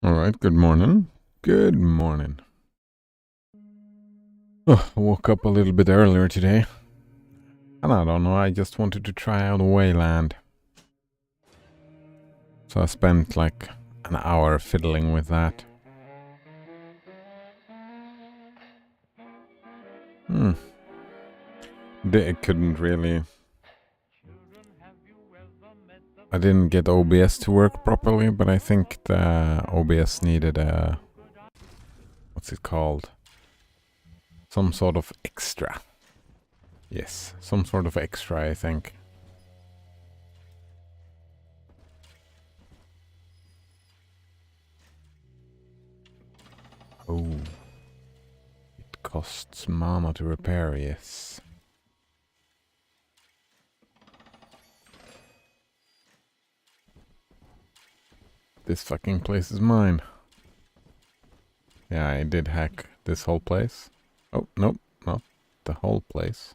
All right, good morning. Good morning. Oh, I woke up a little bit earlier today. And I don't know, I just wanted to try out Wayland. So I spent like an hour fiddling with that. It couldn't really... I didn't get OBS to work properly, but I think the OBS needed a... What's it called? Some sort of extra. Yes, some sort of extra, I think. Oh. It costs mama to repair, yes. This fucking place is mine. Yeah, I did hack this whole place. Oh, nope, not the whole place.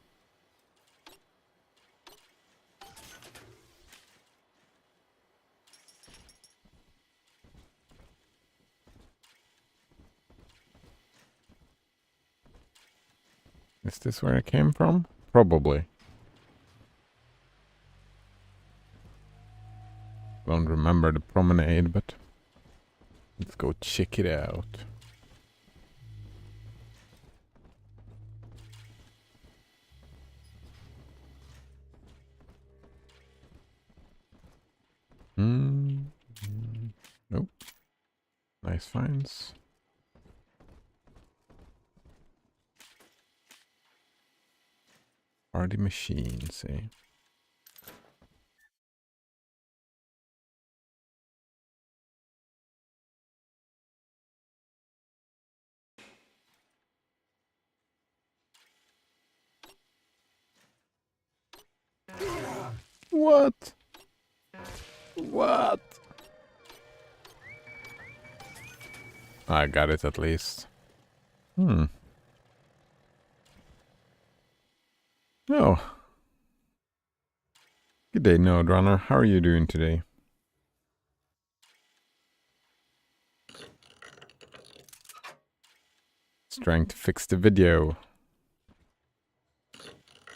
Is this where I came from? Probably. Don't remember the promenade, but let's go check it out. Nope. Nice finds. Party machines, eh? What? What? I got it at least. Oh. Good day, Node Runner. How are you doing today? Just trying to fix the video.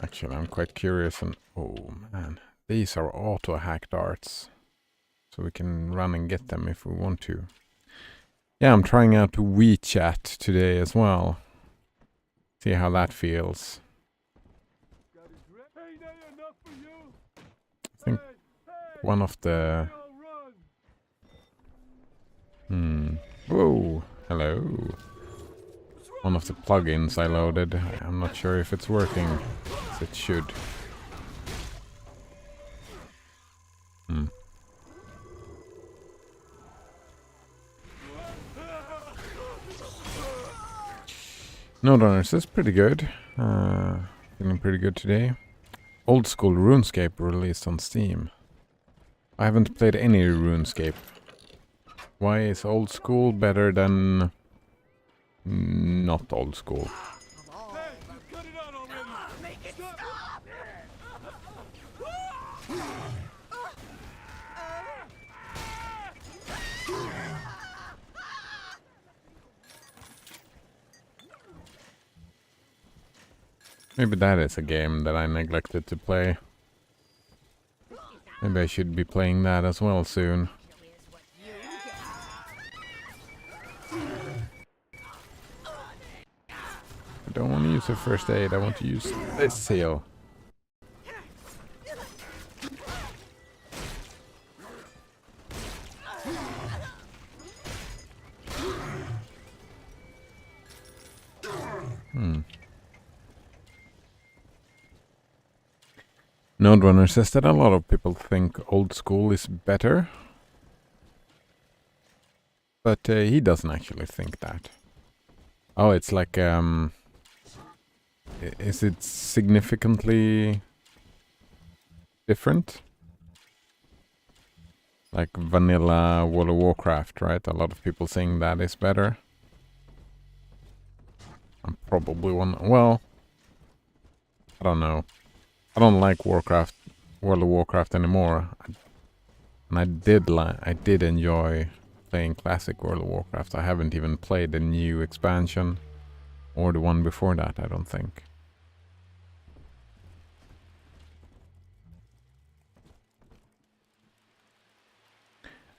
Actually, I'm quite curious and... Oh, man. These are auto-hacked arts. So we can run and get them if we want to. Yeah, I'm trying out WeChat today as well. See how that feels. I think one of the... Whoa, hello. One of the plugins I loaded. I'm not sure if it's working as it should. Node Runners is pretty good. Feeling pretty good today. Old School RuneScape released on Steam. I haven't played any RuneScape. Why is Old School better than not Old School? Maybe that is a game that I neglected to play. Maybe I should be playing that as well soon. I don't want to use a first aid, I want to use this seal. Node Runner says that a lot of people think Old School is better. But he doesn't actually think that. Oh, it's like, is it significantly different? Like vanilla World of Warcraft, right? A lot of people saying that is better. I'm probably one. Well, I don't know. I don't like World of Warcraft anymore. And I did enjoy playing classic World of Warcraft. I haven't even played the new expansion or the one before that, I don't think.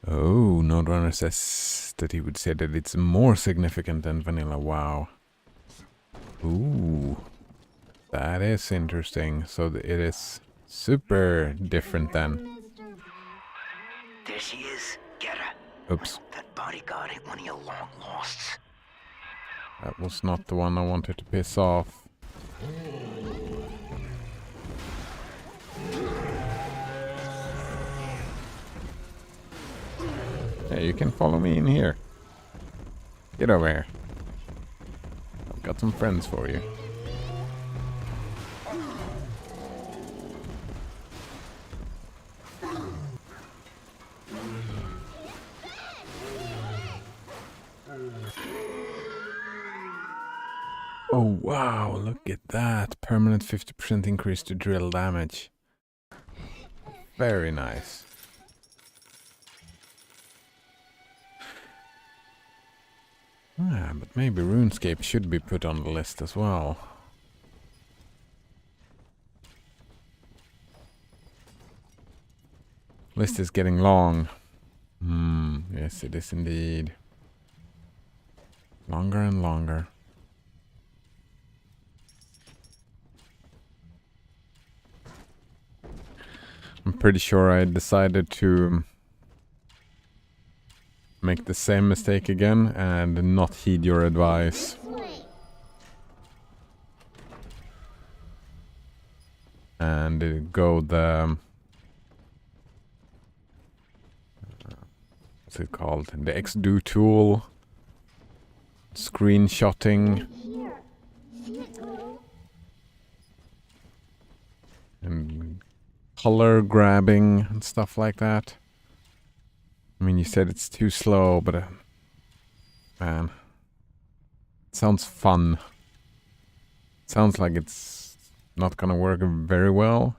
Oh, Nodrunner says that he would say that it's more significant than vanilla. Wow. Ooh. That is interesting. So it is super different then. There she is. Get her. Oops. That bodyguard ain't one of your long losts. That was not the one I wanted to piss off. Hey, you can follow me in here. Get over here. I've got some friends for you. Oh wow, look at that. Permanent 50% increase to drill damage. Very nice. Ah, but maybe RuneScape should be put on the list as well. List is getting long. Yes, it is indeed. Longer and longer. I'm pretty sure I decided to make the same mistake again and not heed your advice. And go the... what's it called? The XDo tool. Screenshotting. And color grabbing and stuff like that. I mean, you said it's too slow, but man, it sounds fun. It sounds like it's not gonna work very well,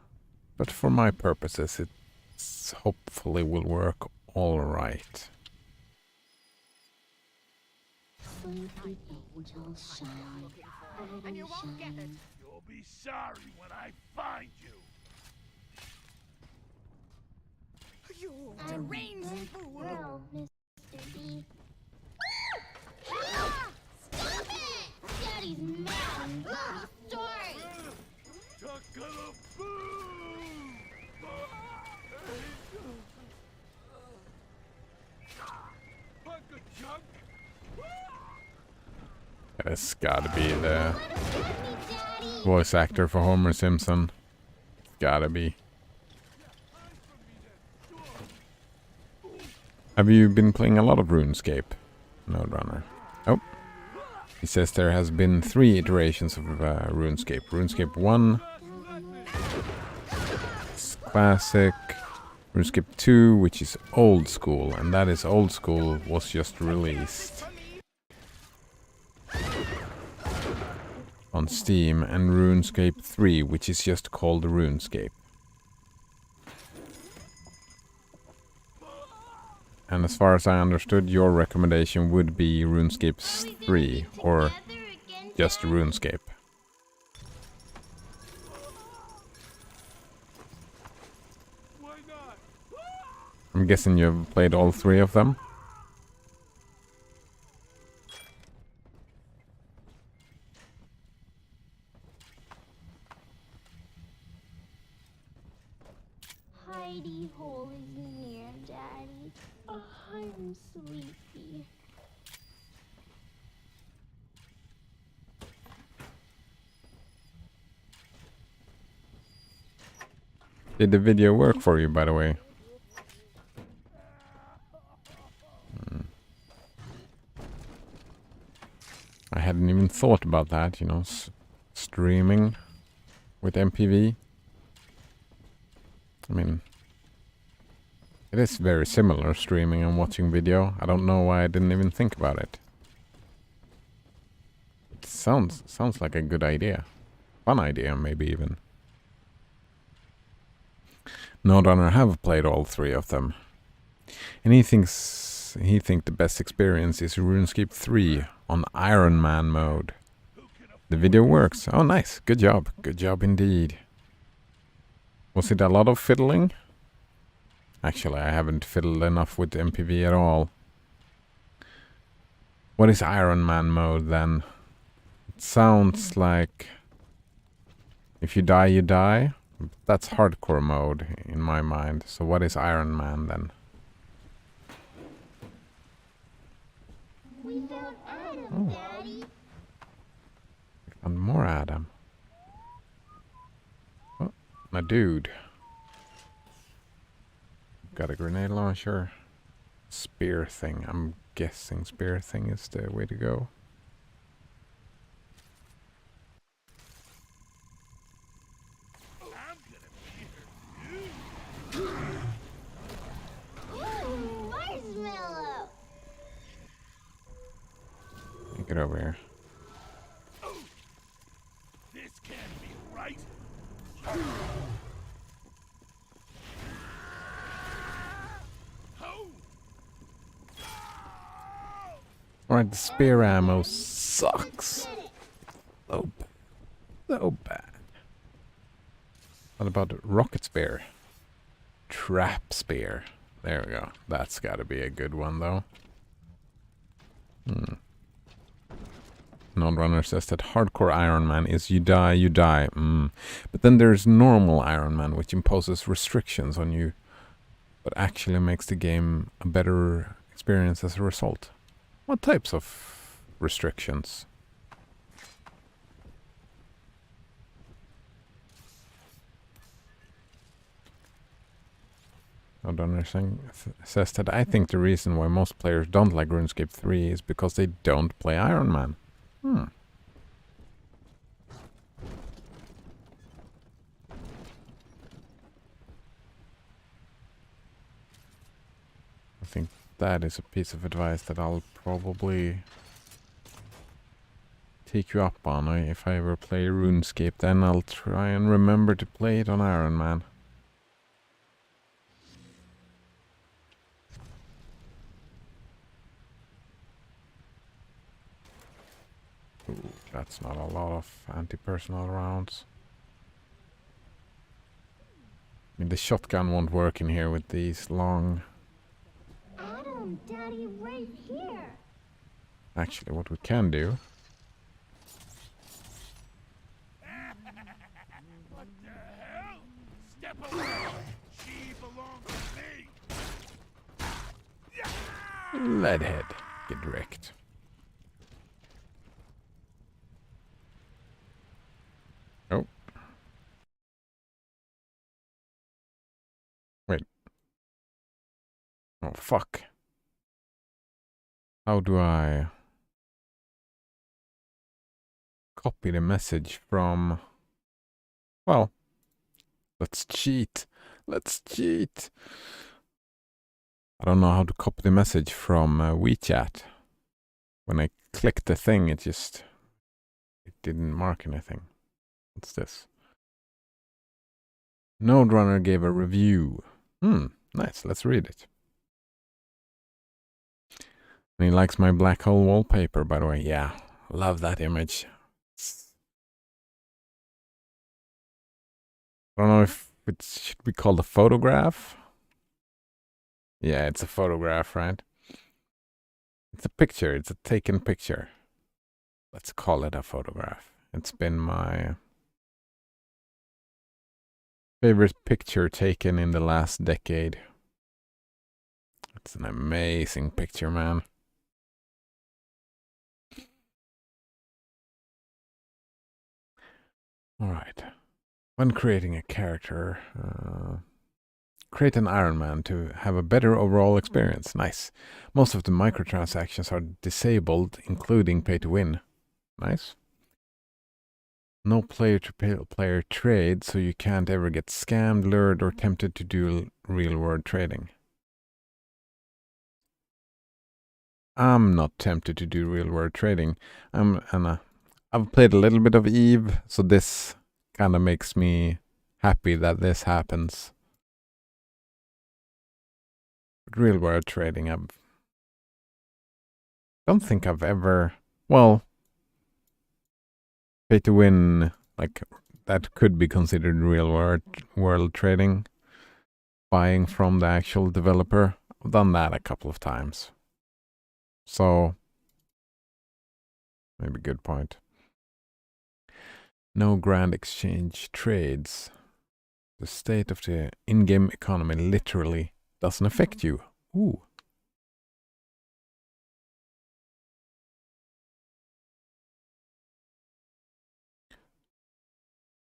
but for my purposes, it hopefully will work all right. And you won't get it. You'll be sorry when I find you. You deranged fool! Mr. B. Stop it! Daddy's mad and story! Chuck-a-da-boom! Chunk. That's gotta be the voice actor for Homer Simpson. Gotta be. Have you been playing a lot of RuneScape, Nodrunner? Oh. He says there has been 3 iterations of RuneScape. RuneScape 1, Classic, RuneScape 2, which is old school, and that is old school, was just released on Steam, and RuneScape 3, which is just called RuneScape. And as far as I understood, your recommendation would be RuneScape 3, or just RuneScape. I'm guessing you've played all 3 of them? Hidey hole is near, Daddy. Oh, I'm sleepy. Did the video work for you, by the way? I hadn't even thought about that, you know, streaming with MPV. I mean, it is very similar, streaming and watching video. I don't know why I didn't even think about it. It sounds like a good idea. Fun idea, maybe even. Nodrunner have played all 3 of them. And he thinks he think the best experience is RuneScape 3 on Iron Man mode. The video works. Oh, nice. Good job. Good job indeed. Was it a lot of fiddling? Actually, I haven't fiddled enough with MPV at all. What is Iron Man mode then? It sounds like if you die, you die. That's hardcore mode in my mind. So what is Iron Man then? We found Adam, Daddy. And more Adam. Oh, my dude. Got a grenade launcher. Spear thing. I'm guessing spear thing is the way to go. Ooh, marshmallow. Get over here. This can't be right. Alright, the spear ammo sucks. So bad. So bad. What about the rocket spear? Trap spear. There we go. That's gotta be a good one though. Runner says that hardcore Iron Man is you die, you die. But then there's normal Iron Man, which imposes restrictions on you, but actually makes the game a better experience as a result. What types of restrictions? Runner says that I think the reason why most players don't like RuneScape 3 is because they don't play Iron Man. I think that is a piece of advice that I'll probably take you up on. If I ever play RuneScape, then I'll try and remember to play it on Iron Man. Ooh, that's not a lot of anti-personnel rounds. I mean, the shotgun won't work in here with these long... Adam, Daddy, right here. Actually, what we can do... What the hell? Step away. She belongs to me. Leadhead. Get wrecked. Oh. Wait. Oh, fuck. How do I copy the message from... Well, let's cheat. Let's cheat. I don't know how to copy the message from WeChat. When I clicked the thing, it didn't mark anything. What's this? Node Runner gave a review. Nice. Let's read it. And he likes my black hole wallpaper, by the way. Yeah, love that image. I don't know if it should be called a photograph. Yeah, it's a photograph, right? It's a picture. It's a taken picture. Let's call it a photograph. It's been my favorite picture taken in the last decade. It's an amazing picture, man. All right. When creating a character, create an Iron Man to have a better overall experience. Nice. Most of the microtransactions are disabled, including pay to win. Nice. No player-to-player trade, so you can't ever get scammed, lured, or tempted to do real-world trading. I'm not tempted to do real-world trading. I've played a little bit of Eve, so this kind of makes me happy that this happens. But real-world trading, don't think I've ever... Well, pay to win, like, that could be considered real world trading. Buying from the actual developer. I've done that a couple of times. So, maybe good point. No grand exchange trades. The state of the in-game economy literally doesn't affect you. Ooh.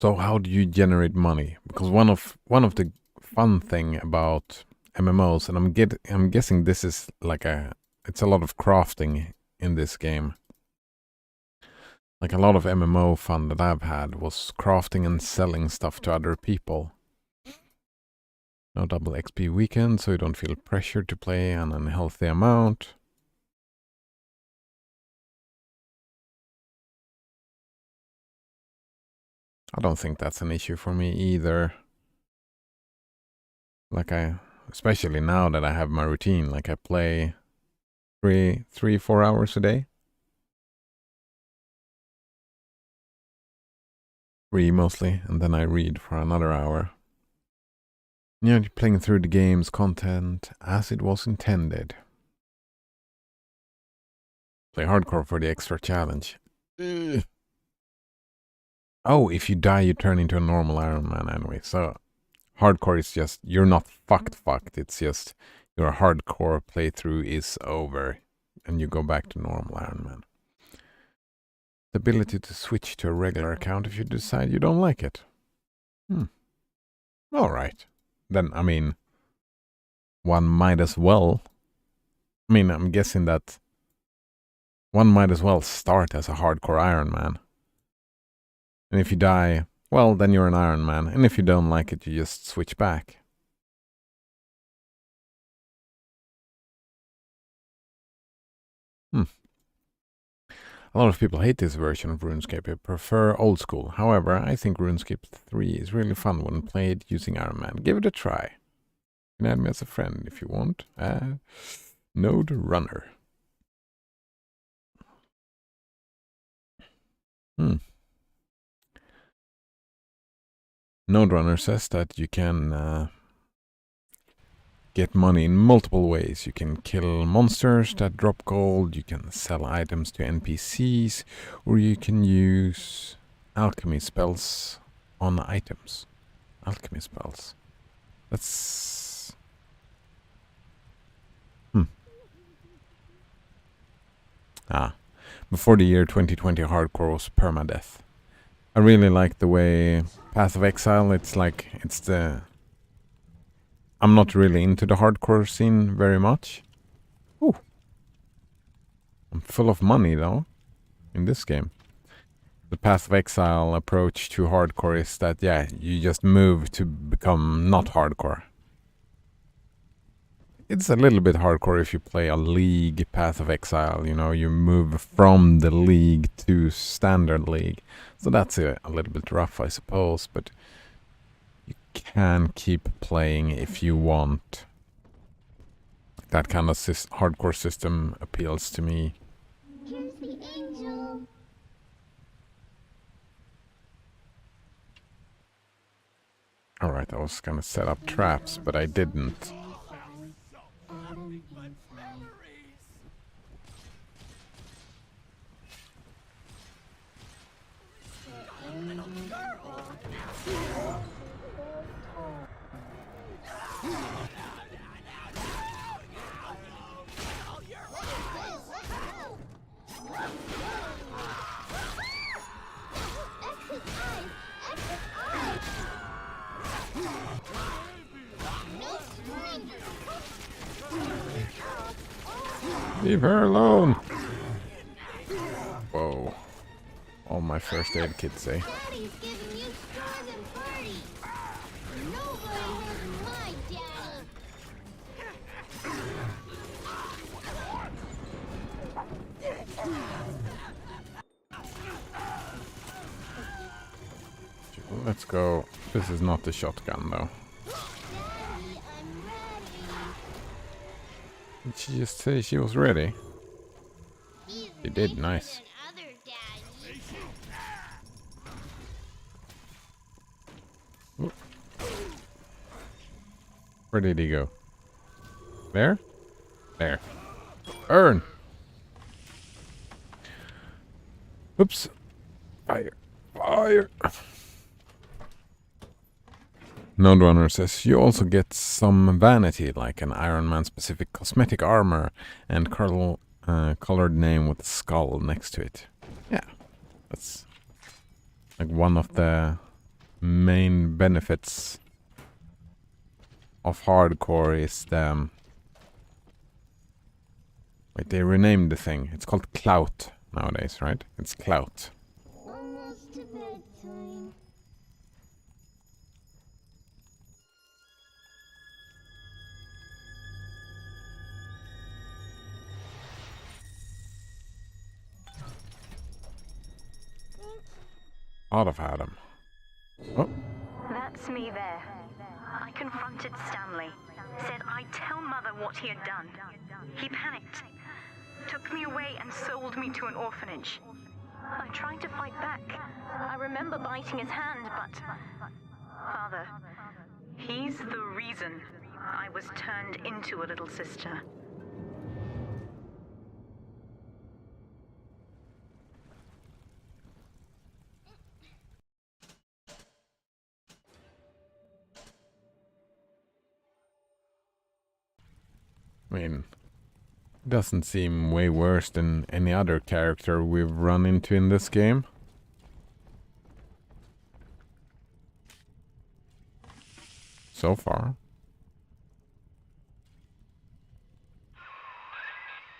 So how do you generate money? Because one of the fun thing about MMOs, and I'm guessing this is like it's a lot of crafting in this game. Like a lot of MMO fun that I've had was crafting and selling stuff to other people. No double XP weekend, so you don't feel pressured to play an unhealthy amount. I don't think that's an issue for me either. Like especially now that I have my routine, like I play 4 hours a day. 3 mostly, and then I read for another hour. Yeah, you're playing through the game's content as it was intended. Play hardcore for the extra challenge. Ugh. Oh, if you die, you turn into a normal Iron Man anyway. So, hardcore is just, you're not fucked. It's just, your hardcore playthrough is over. And you go back to normal Iron Man. The ability to switch to a regular account if you decide you don't like it. Alright. Then, I mean, one might as well. I mean, I'm guessing that one might as well start as a hardcore Iron Man. And if you die, well, then you're an Iron Man. And if you don't like it, you just switch back. A lot of people hate this version of RuneScape. They prefer old school. However, I think RuneScape 3 is really fun when played using Iron Man. Give it a try. You can add me as a friend if you want. Node Runner. Node Runner says that you can get money in multiple ways. You can kill monsters that drop gold, you can sell items to NPCs, or you can use alchemy spells on items. Alchemy spells. That's... Before the year 2020, hardcore was permadeath. I really like the way Path of Exile, I'm not really into the hardcore scene very much. Ooh. I'm full of money though, in this game. The Path of Exile approach to hardcore is that, yeah, you just move to become not hardcore. It's a little bit hardcore if you play a League Path of Exile, you know, you move from the League to Standard League. So that's a little bit rough, I suppose, but you can keep playing if you want. That kind of hardcore system appeals to me. Here's the angel. Alright, I was gonna set up traps, but I didn't. Leave her alone! Whoa. All my first aid kits, eh? Daddy's giving you stars and parties. Nobody has my daddy. Let's go. This is not the shotgun, though. Daddy, I'm ready. Did she just say she was ready? They did, nice. Than other daddies. Where did he go? There? There. Earn! Oops. Fire. Fire! Node Runner says, you also get some vanity, like an Iron Man specific cosmetic armor and colored name with a skull next to it. Yeah. That's like one of the main benefits of hardcore is the... Wait, they renamed the thing. It's called clout nowadays, right? It's clout. Almost to bedtime. Ought have had him. Oh, That's me there. I confronted Stanley. Said I'd tell Mother what he had done. He panicked. Took me away and sold me to an orphanage. I tried to fight back. I remember biting his hand, but... Father, he's the reason I was turned into a little sister. I mean, doesn't seem way worse than any other character we've run into in this game. So far.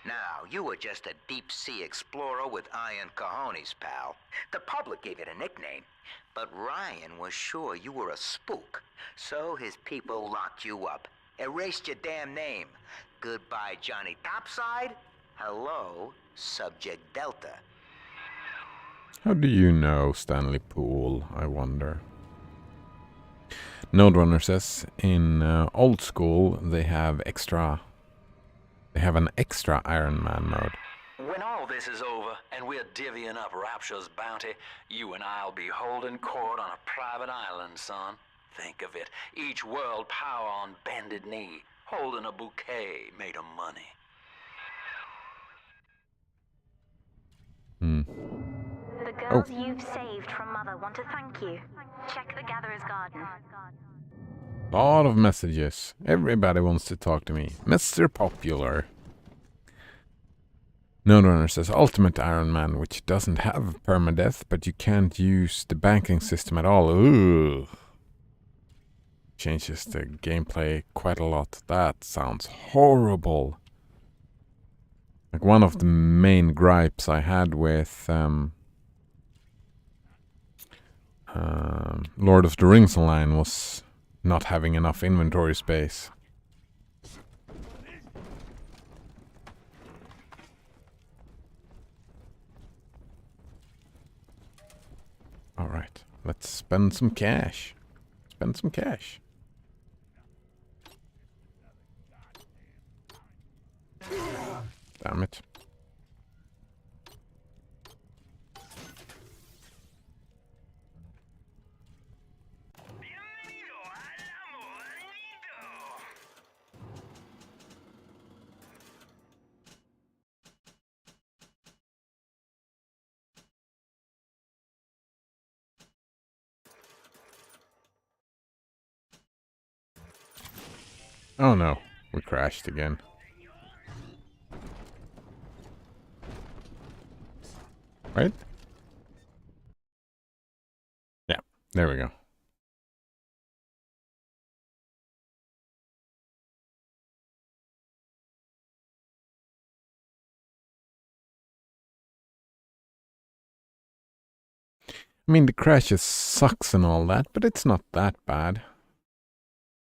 Now, you were just a deep-sea explorer with iron cojones, pal. The public gave it a nickname, but Ryan was sure you were a spook, so his people locked you up, erased your damn name. Goodbye, Johnny Topside. Hello, Subject Delta. How do you know Stanley Poole, I wonder? Node Runner says, in old school they have an extra Iron Man mode. When all this is over and we're divvying up Rapture's bounty, you and I'll be holding court on a private island, son. Think of it, each world power on bended knee, holding a bouquet made of money. The girls you've saved from Mother want to thank you. Check the Gatherer's Garden. Lot of messages. Everybody wants to talk to me. Mr. Popular. Node Runner says Ultimate Iron Man, which doesn't have permadeath, but you can't use the banking system at all. Ooh. Changes the gameplay quite a lot. That sounds horrible. Like one of the main gripes I had with Lord of the Rings Online was not having enough inventory space. Alright, let's spend some cash. Spend some cash. Damn it. Oh no, we crashed again. Right? Yeah, there we go. I mean, the crashes sucks and all that, but it's not that bad.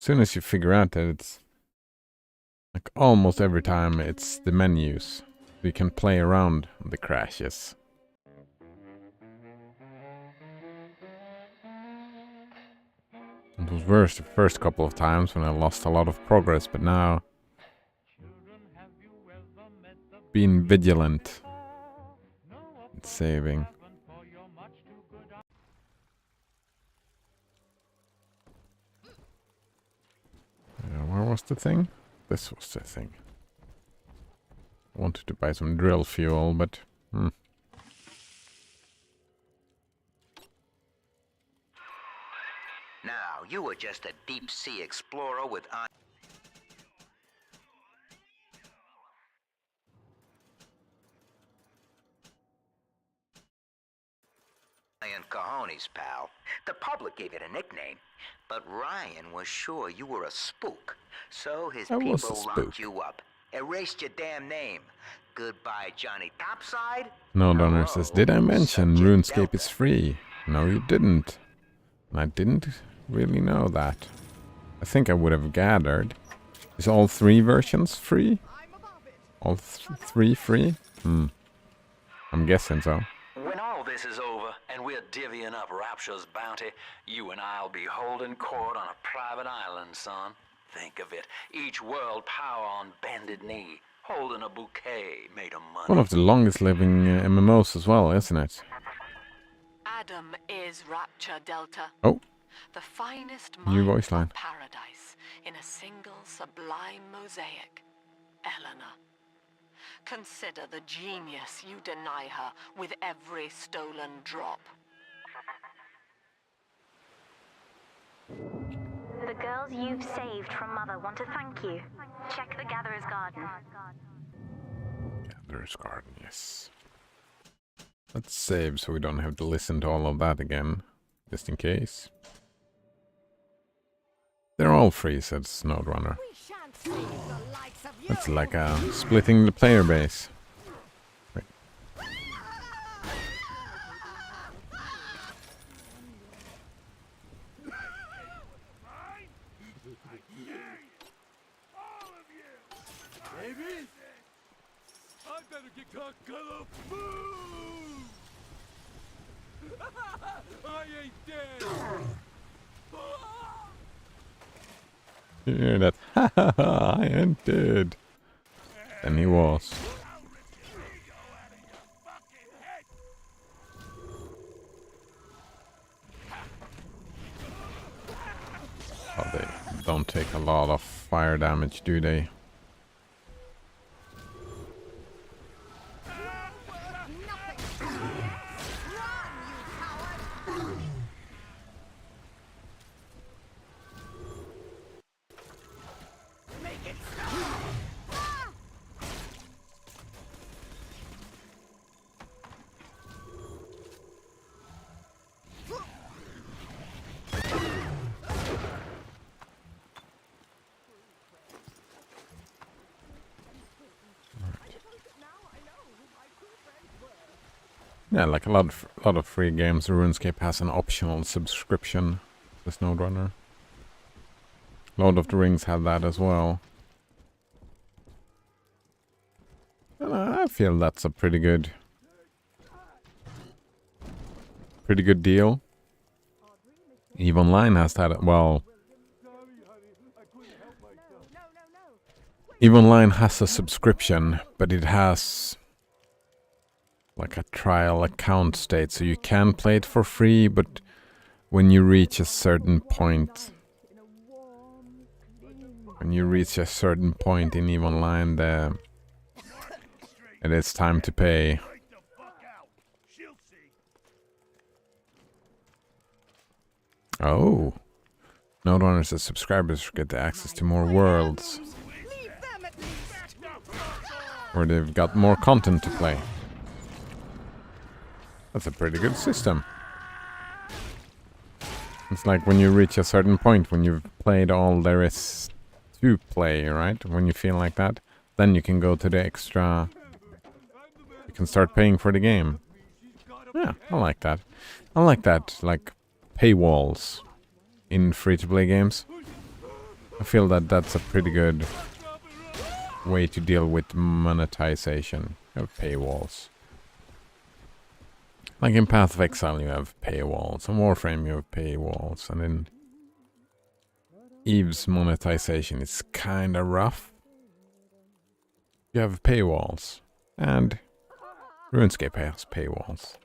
As soon as you figure out that it's like almost every time it's the menus, you can play around the crashes. It was worse the first couple of times when I lost a lot of progress, but now being vigilant It's saving. Where was the thing? This was the thing. I wanted to buy some drill fuel, but... Now, you were just a deep-sea explorer with Iron Cojones, pal. The public gave it a nickname, but Ryan was sure you were a spook. So his I was a people spook. locked you up, erased your damn name. Goodbye, Johnny Topside. No Donner says, did I mention Subject RuneScape Delta. is free? No, you didn't. And I didn't really know that. I think I would have gathered. Is all 3 versions free? All 3 free? I'm guessing so. When all this is over and we're divvying up Rapture's bounty, you and I'll be holding court on a private island, son. Think of it. Each world power on bended knee, holding a bouquet made of money. One of the longest living MMOs as well, isn't it? Adam is Rapture Delta. Oh, The finest new mind voice of line. paradise in a single sublime mosaic. Eleanor. Consider the genius you deny her with every stolen drop. The girls you've saved from Mother want to thank you. Check the Gatherer's Garden. Gatherer's Garden, yes. Let's save so we don't have to listen to all of that again. Just in case. They're all free, said Snowrunner. We shan't save the likes of you. It's like splitting the player base. Wait. Baby? I better get cut food! I ain't dead! You hear that? Ha ha ha, I ain't dead. And he was. Oh, they don't take a lot of fire damage, do they? Yeah, like a lot of free games, RuneScape has an optional subscription. The Snowrunner. Lord of the Rings have that as well. And I feel that's a pretty good deal. EVE Online has that. Well, EVE Online has a subscription, but it has like a trial account state, so you can play it for free, but when you reach a certain point, in EVE Online, it is time to pay. Oh, Node owners as subscribers get access to more worlds, where they've got more content to play. That's a pretty good system. It's like when you reach a certain point, when you've played all there is to play, right? When you feel like that, then you can go to the extra. You can start paying for the game. Yeah, I like that. I like that, like paywalls in free-to-play games. I feel that that's a pretty good way to deal with monetization of paywalls. Like in Path of Exile you have paywalls, in Warframe you have paywalls, and in EVE's monetization is kinda rough. You have paywalls, and RuneScape has paywalls.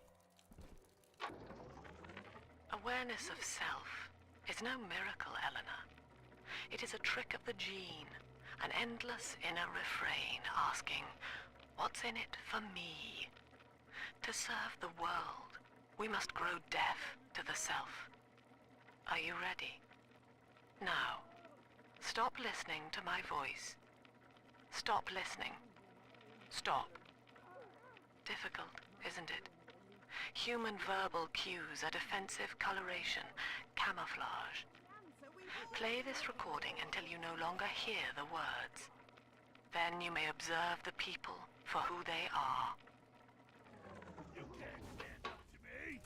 Awareness of self is no miracle, Eleanor. It is a trick of the gene, an endless inner refrain asking, what's in it for me? To serve the world, we must grow deaf to the self. Are you ready? Now, stop listening to my voice. Stop listening. Stop. Difficult, isn't it? Human verbal cues are defensive coloration, camouflage. Play this recording until you no longer hear the words. Then you may observe the people for who they are. You can't stand up to me.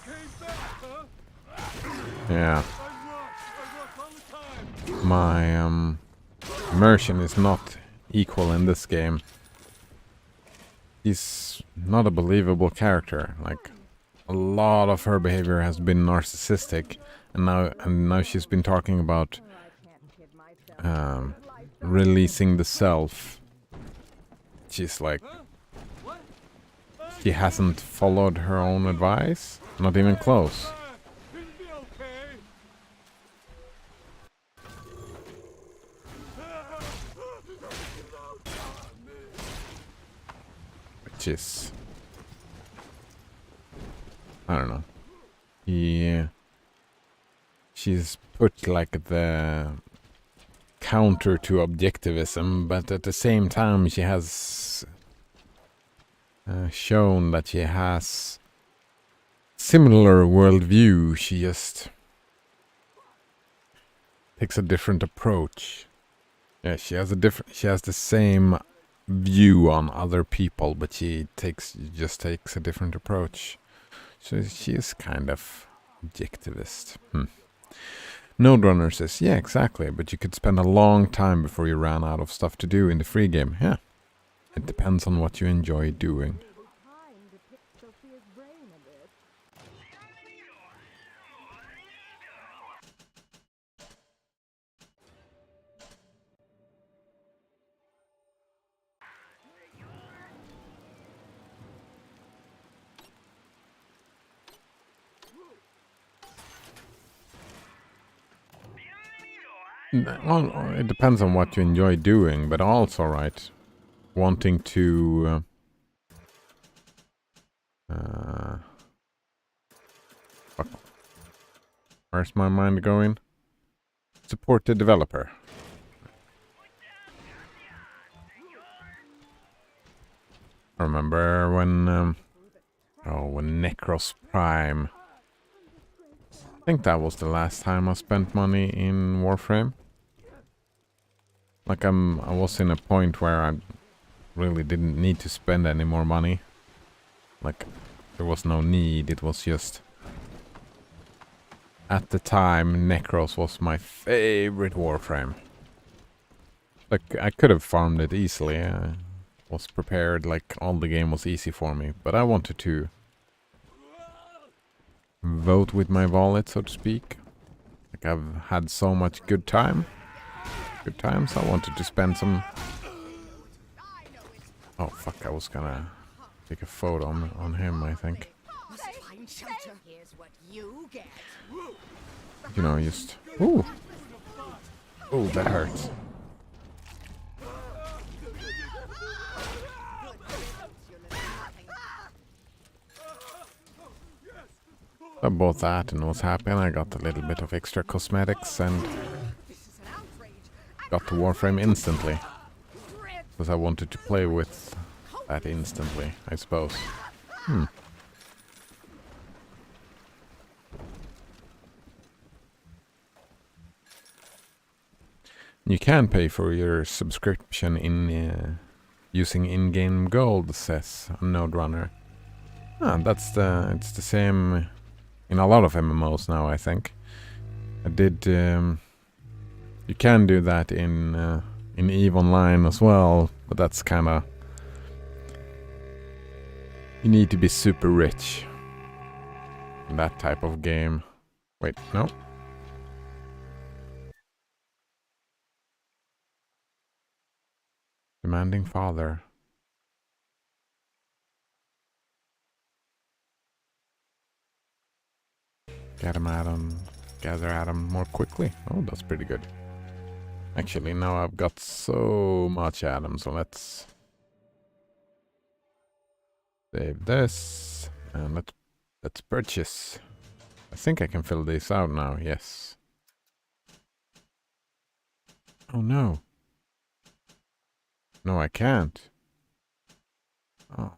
Came back, huh? Yeah, I rock all the time. my immersion is not equal in this game. He's not a believable character. Like, a lot of her behavior has been narcissistic, and now she's been talking about releasing the self. She's like, she hasn't followed her own advice, not even close. It'll be okay. Which is, I don't know. She's put like the counter to objectivism, but at the same time she has shown that she has similar worldview. She just takes a different approach. Yeah, she has the same view on other people, but she just takes a different approach. So she is kind of objectivist. Node Runner says, yeah, exactly, but you could spend a long time before you ran out of stuff to do in the free game. Yeah, it depends on what you enjoy doing. Well, it depends on what you enjoy doing, but also, right, wanting to fuck. Where's my mind going? Support the developer. I remember when when Necros Prime. I think that was the last time I spent money in Warframe. Like I was in a point where I really didn't need to spend any more money. Like, there was no need, it was just... At the time, Necros was my favorite Warframe. Like, I could have farmed it easily, I was prepared, like, all the game was easy for me. But I wanted to vote with my wallet, so to speak. Like, I've had so much good times, I wanted to spend some... Oh fuck, I was gonna take a photo on him, I think. Here's what you get. You know, just... Ooh! Ooh, that hurts. I bought that and was happy, and I got a little bit of extra cosmetics and got to Warframe instantly. Because I wanted to play with that instantly, I suppose. You can pay for your subscription in using in-game gold, says Node Runner. It's the same in a lot of MMOs now, I think. I did. You can do that in EVE Online as well, but that's kind of... You need to be super rich in that type of game. Wait, no. Demanding father. gather at them more quickly. Oh, that's pretty good. Actually, now I've got so much Adam, so let's save this and let's purchase. I think I can fill these out now. Yes. Oh no. No, I can't. Oh.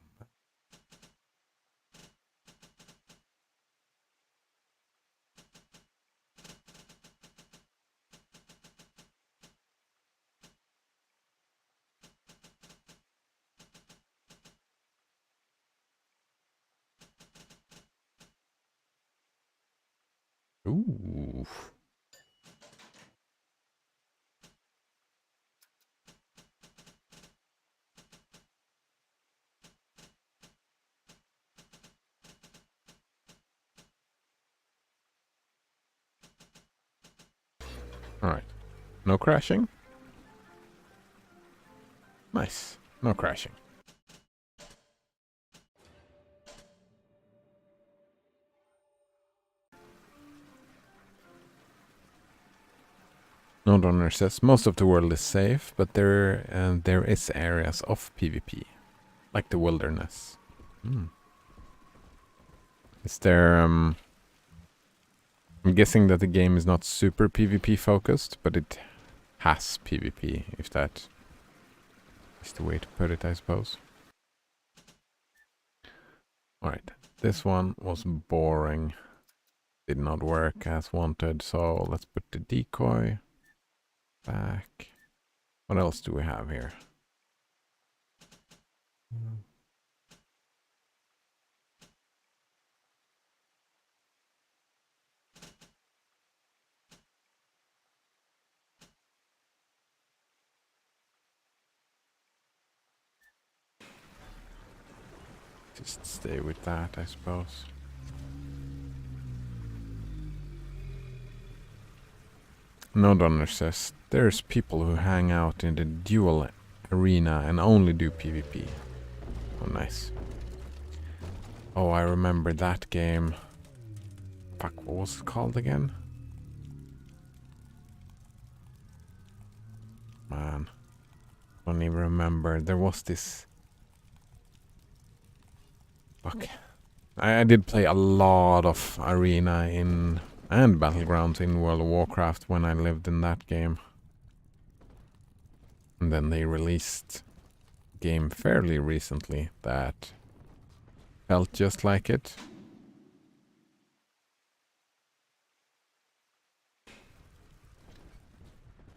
Ooh. Alright. No crashing? Nice. No crashing. Node owner says most of the world is safe, but there is areas of PvP, like the wilderness. Is there I'm guessing that the game is not super PvP focused, but it has PvP, if that is the way to put it, I suppose. Alright, this one was boring. Did not work as wanted, so let's put the decoy back. What else do we have here? Just stay with that, I suppose. Node owner says there's people who hang out in the dual arena and only do PvP. Oh, nice. Oh, I remember that game. Fuck, what was it called again? Man, don't even remember. There was this. Fuck. I did play a lot of arena and battlegrounds in World of Warcraft when I lived in that game. And then they released a game fairly recently that felt just like it.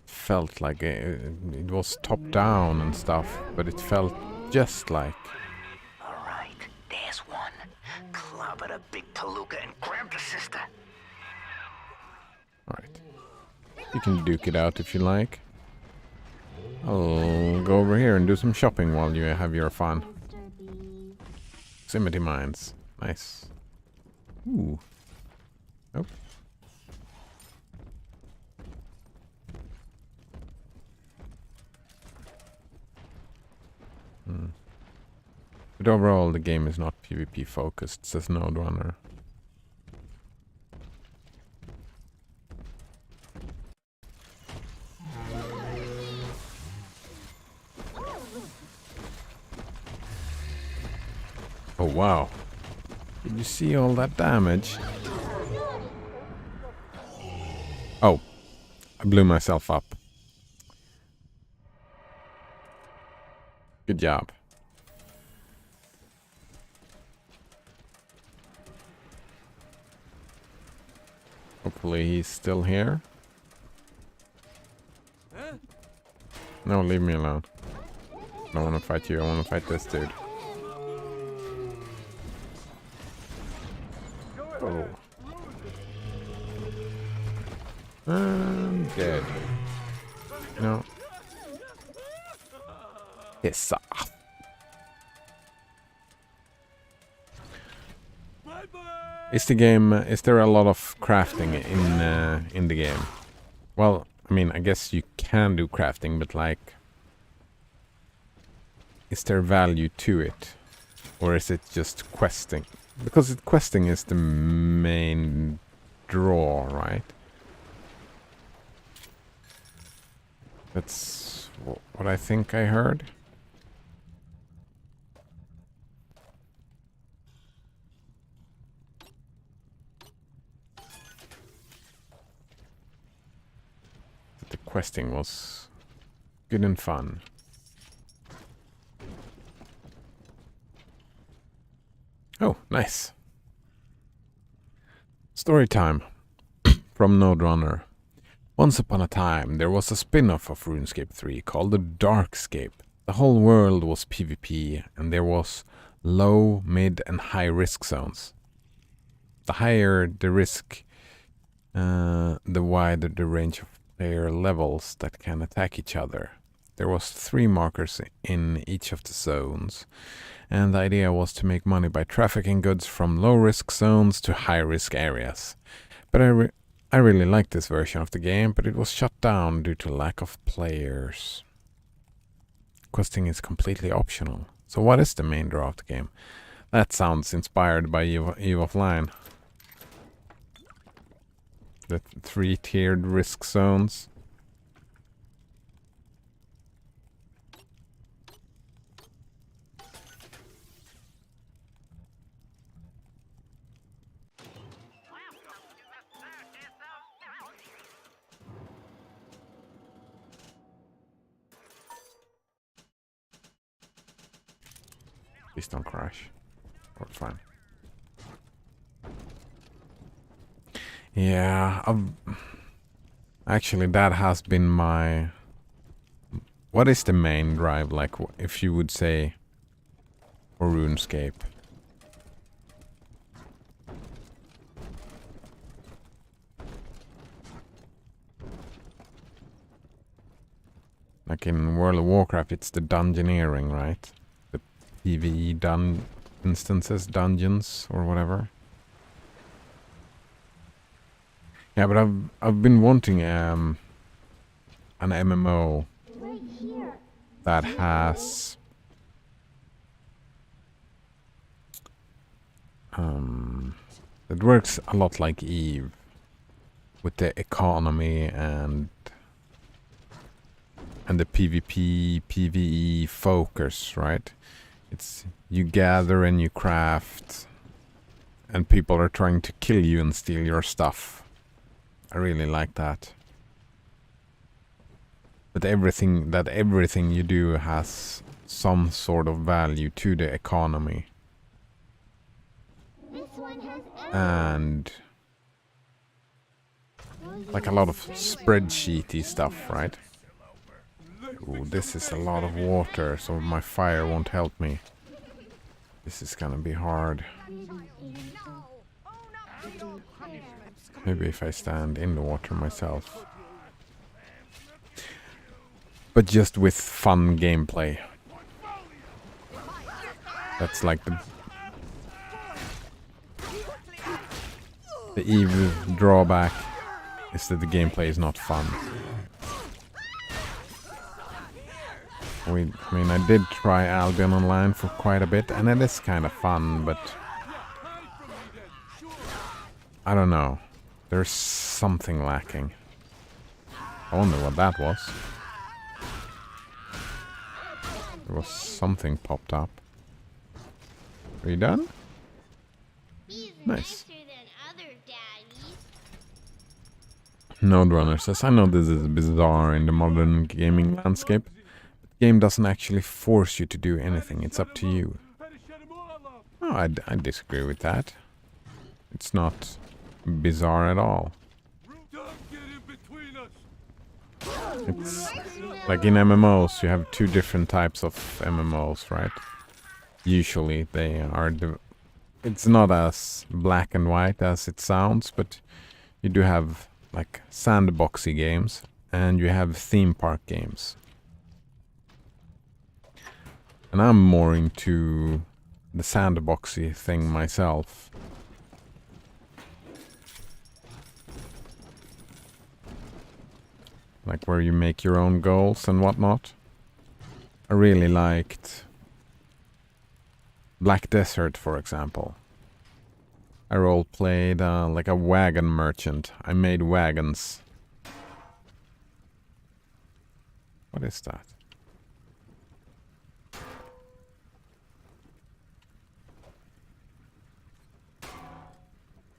Felt like it was top down and stuff, but it felt just like. Alright, there's one. Clobber the big palooka and grab the sister. Alright. You can duke it out if you like. I'll go over here and do some shopping while you have your fun. Proximity mines. Nice. Ooh. Nope. But overall, the game is not PvP focused, says Node Runner. Oh wow. Did you see all that damage? Oh. I blew myself up. Good job. Hopefully he's still here. No, leave me alone. I don't want to fight you, I want to fight this dude. Oh. I'm dead. No. Piss off. Is there a lot of crafting in the game? Well, I mean, I guess you can do crafting, but like, is there value to it? Or is it just questing? Because questing is the main draw, right? That's what I think I heard. The questing was good and fun. Oh, nice. Story time from Node Runner. Once upon a time, there was a spin-off of RuneScape 3 called the Darkscape. The whole world was PvP, and there was low, mid, and high risk zones. The higher the risk, the wider the range of player levels that can attack each other. There was 3 markers in each of the zones, and the idea was to make money by trafficking goods from low-risk zones to high-risk areas. But I really liked this version of the game, but it was shut down due to lack of players. Questing is completely optional. So what is the main draw of the game? That sounds inspired by Eve Offline. The 3-tiered risk zones. Please don't crash. We're fine. Yeah, actually that has been my... What is the main drive, like, if you would say, for RuneScape? Like in World of Warcraft, it's the dungeoneering, right? The PvE instances, dungeons, or whatever. Yeah, but I've been wanting an MMO that has that works a lot like Eve with the economy and the PvP, PvE focus, right? It's you gather and you craft, and people are trying to kill you and steal your stuff. I really like that. But everything you do has some sort of value to the economy. And like a lot of spreadsheety stuff, right? Ooh, this is a lot of water, so my fire won't help me. This is gonna be hard. Maybe if I stand in the water myself. But just with fun gameplay. That's like the evil drawback is that the gameplay is not fun. I mean, I did try Albion Online for quite a bit, and it is kind of fun, but I don't know. There's something lacking. I wonder what that was. There was something popped up. Are you done? Nice. Node Runner says, I know this is bizarre in the modern gaming landscape, but the game doesn't actually force you to do anything. It's up to you. Oh, I disagree with that. It's not bizarre at all. It's like in MMOs, you have 2 different types of MMOs, right? Usually they are... It's not as black and white as it sounds, but you do have like sandboxy games and you have theme park games. And I'm more into the sandboxy thing myself. Like where you make your own goals and whatnot. I really liked Black Desert, for example. I role-played like a wagon merchant. I made wagons. What is that?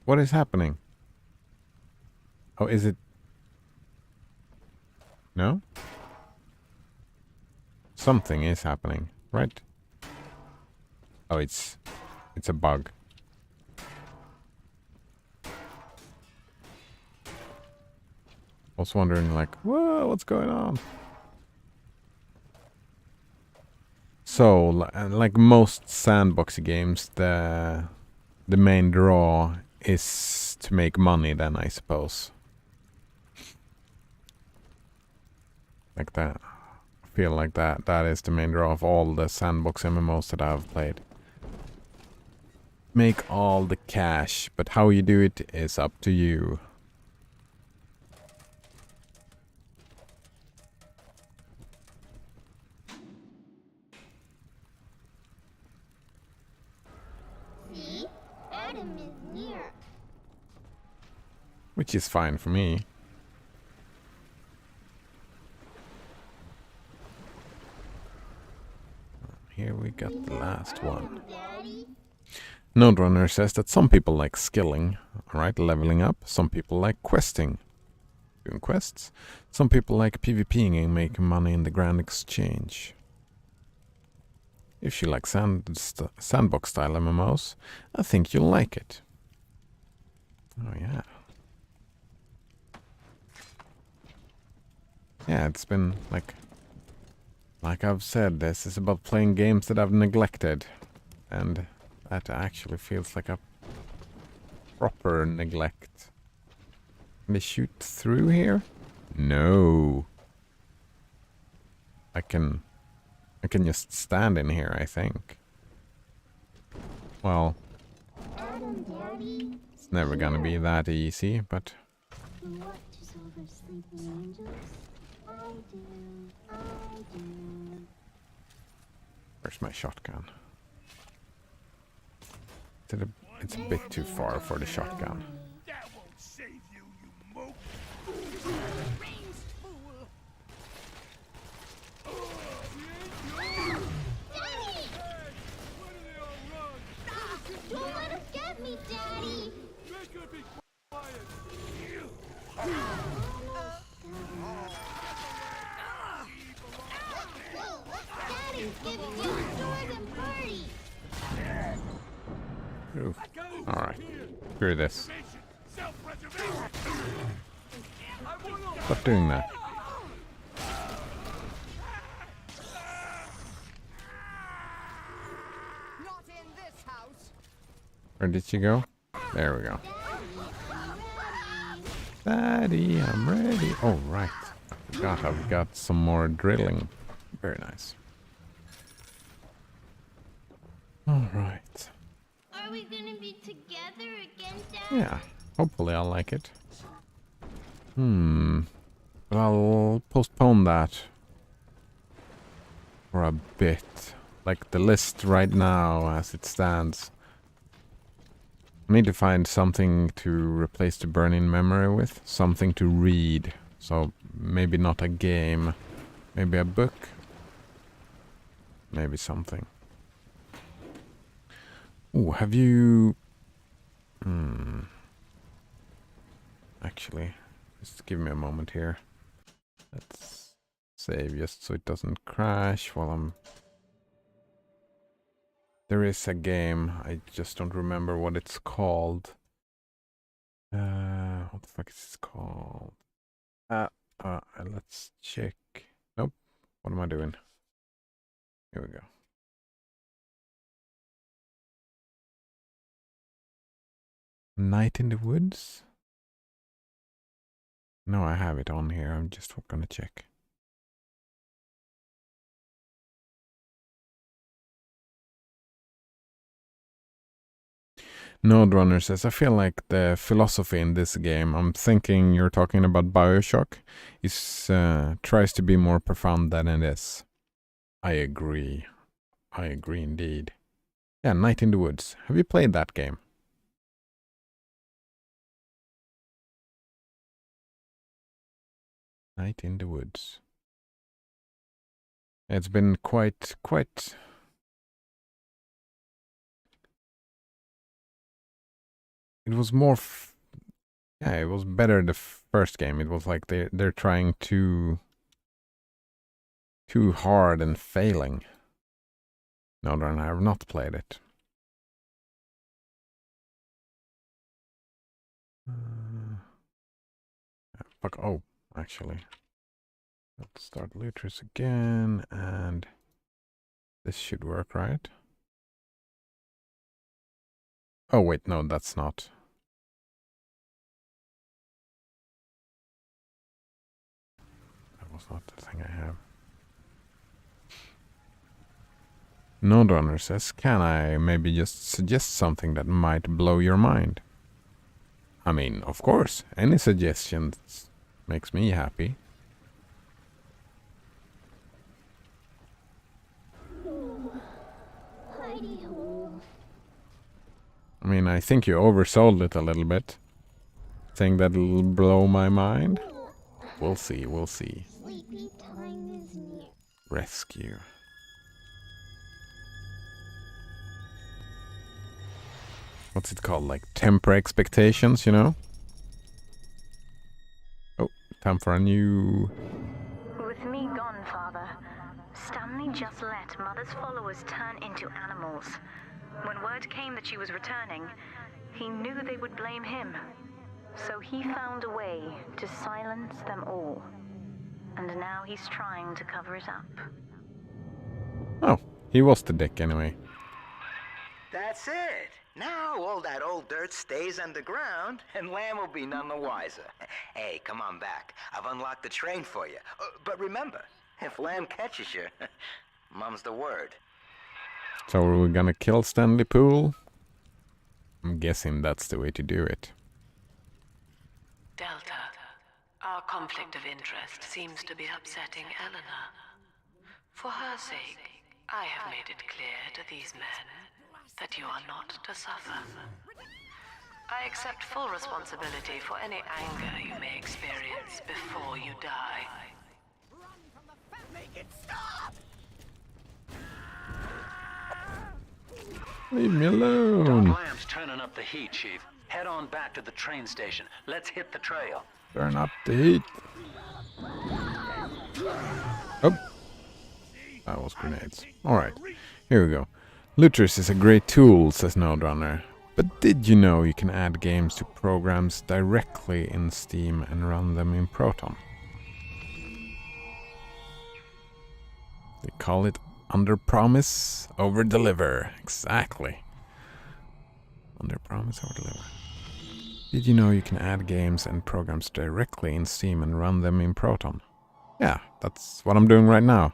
What is happening? Oh, is it? No? Something is happening, right? Oh, it's a bug. I was wondering, like, whoa, what's going on? So, like most sandbox games, the main draw is to make money. Then I suppose, like that. I feel like that is the main draw of all the sandbox MMOs that I've played. Make all the cash, but how you do it is up to you. See? Adam is near. Which is fine for me. Here we got the last one. Daddy? Node Runner says that some people like skilling, alright, leveling up. Some people like questing, doing quests. Some people like PvPing and making money in the grand exchange. If you like sandbox style MMOs, I think you'll like it. Oh yeah. Yeah, it's been like I've said, this is about playing games that I've neglected. And that actually feels like a proper neglect. Can they shoot through here? No. I can just stand in here, I think. Well, Adam, Daddy? it's never gonna be that easy, but Who watches over sleeping angels? I do. I do. where's my shotgun? It's a bit too far for the shotgun. That won't save you, you mope. Ranged fool. Daddy! Why do they all run? Don't let us get me, Daddy! Make her be quiet. Daddy's giving you a sword and party! Oof. Alright. Screw this. Self-preservation. Stop doing that. Not in this house. Where did she go? There we go. Daddy, I'm ready. Oh, right. I forgot I've got some more drilling. Very nice. Alright. Are we gonna be together again, Dad? Yeah. Hopefully I'll like it. But I'll postpone that for a bit. Like the list right now as it stands. I need to find something to replace the burning memory with. Something to read. So maybe not a game. Maybe a book. Maybe something. Oh, have you... Actually, just give me a moment here. Let's save just so it doesn't crash while I'm... There is a game, I just don't remember what it's called. What the fuck is it called? Let's check. Nope. What am I doing? Here we go. Night in the Woods? No, I have it on here. I'm just gonna check. Node Runner says, I feel like the philosophy in this game, I'm thinking you're talking about Bioshock, is tries to be more profound than it is. I agree. I agree indeed. Yeah, Night in the Woods. Have you played that game? Night in the woods. It's been quite. It was more. Yeah, it was better the first game. It was like they're trying too hard and failing. No, I have not played it. Fuck. Oh, actually, let's start Lutris again, and this should work, right? Oh wait, no, that's not. That was not the thing I have. Node says, can I maybe just suggest something that might blow your mind? I mean, of course, any suggestions makes me happy. I mean, I think you oversold it a little bit. Think that'll blow my mind? We'll see, we'll see. Sleepy time is near. Rescue. What's it called? Like temper expectations, you know? Oh, time for a new... With me gone, Father, Stanley just let Mother's followers turn into animals. When word came that she was returning, he knew they would blame him. So he found a way to silence them all. And now he's trying to cover it up. Oh, he was the dick anyway. That's it. Now all that old dirt stays underground, and Lamb will be none the wiser. Hey, come on back. I've unlocked the train for you. But remember, if Lamb catches you, mum's the word. So are we gonna kill Stanley Poole? I'm guessing that's the way to do it. Delta, our conflict of interest seems to be upsetting Eleanor. For her sake, I have made it clear to these men that you are not to suffer. I accept full responsibility for any anger you may experience before you die. Make it stop! Leave me alone. Doc Lamb's turning up the heat, Chief. Head on back to the train station. Let's hit the trail. Turn up the heat. Oh. That was grenades. Alright, here we go. Lutris is a great tool, says Node. But did you know you can add games to programs directly in Steam and run them in Proton? They call it under promise, over deliver. Exactly. Under promise, over deliver. Did you know you can add games and programs directly in Steam and run them in Proton? Yeah, that's what I'm doing right now.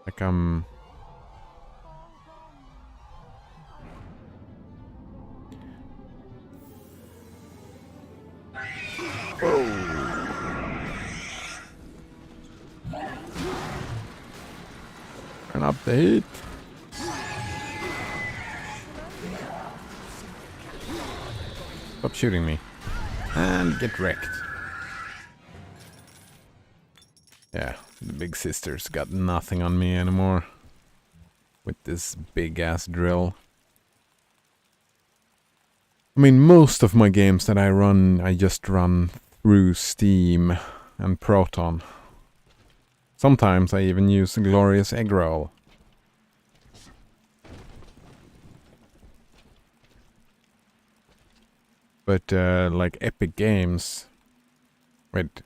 Like turn up the heat. Stop shooting me. And get wrecked. Yeah, the big sisters got nothing on me anymore. With this big ass drill. I mean, most of my games that I run, I just run through Steam and Proton. Sometimes I even use Glorious Egg Roll. But like Epic Games... Wait.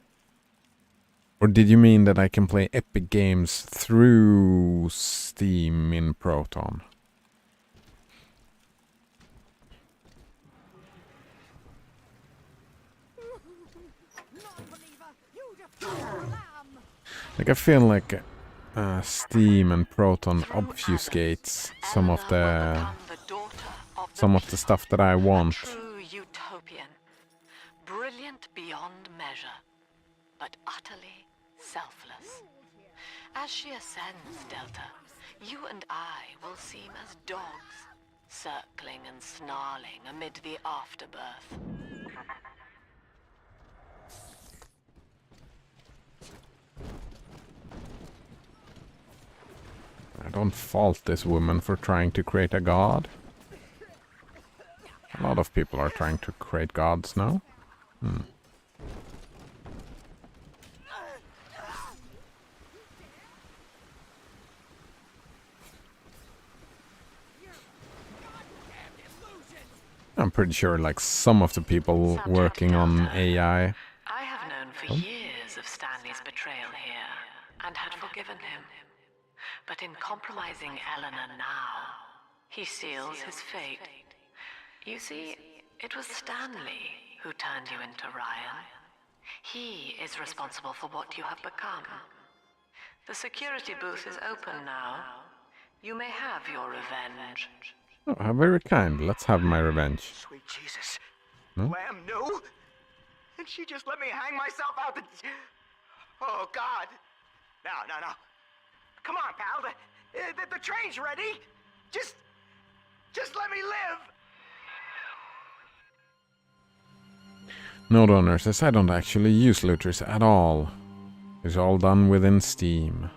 Or did you mean that I can play Epic Games through Steam in Proton? Like I feel like Steam and Proton obfuscates some of the stuff that I want. True utopian, brilliant beyond measure, but utterly selfless. As she ascends, Delta, you and I will seem as dogs, circling and snarling amid the afterbirth. don't fault this woman for trying to create a god. A lot of people are trying to create gods now. I'm pretty sure like some of the people working on AI. I have known for years of Stanley's betrayal here, and had forgiven him. But in compromising Eleanor now, he seals his fate. You see, it was Stanley who turned you into Ryan. He is responsible for what you have become. The security booth is open now. You may have your revenge. Oh, how very kind. Let's have my revenge. Sweet Jesus. Hmm? Lamb knew? And she just let me hang myself out the... Oh, God. No. Come on, pal. The train's ready. Just let me live. Node owner says I don't actually use looters at all. It's all done within Steam.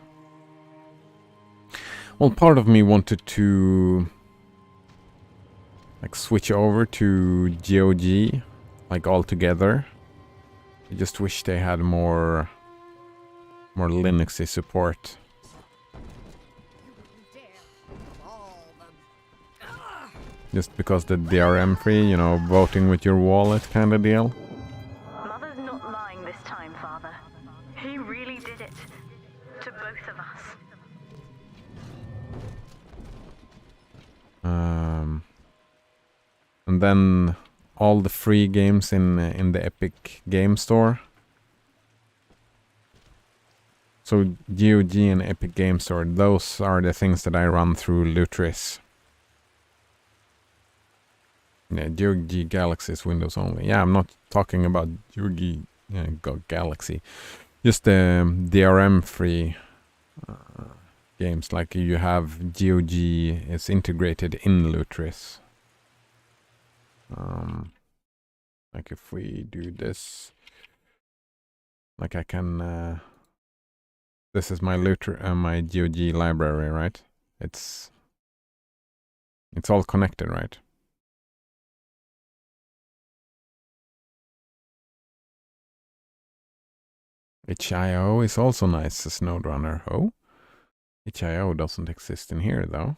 Well, part of me wanted to like switch over to GOG like altogether. I just wish they had more Linuxy support. Just because the DRM free, you know, voting with your wallet kind of deal. Mother's not lying this time, Father. He really did it. To both of us. And then all the free games in the Epic Game Store. So GOG and Epic Game Store, those are the things that I run through Lutris. Yeah, GOG Galaxy is Windows only. Yeah, I'm not talking about GOG Galaxy. Just the DRM free games, like you have GOG is integrated in Lutris. Like if we do this, like I can, this is my my GOG library, right? It's all connected, right? HIO is also nice, says Node-Runner. Oh, HIO doesn't exist in here though.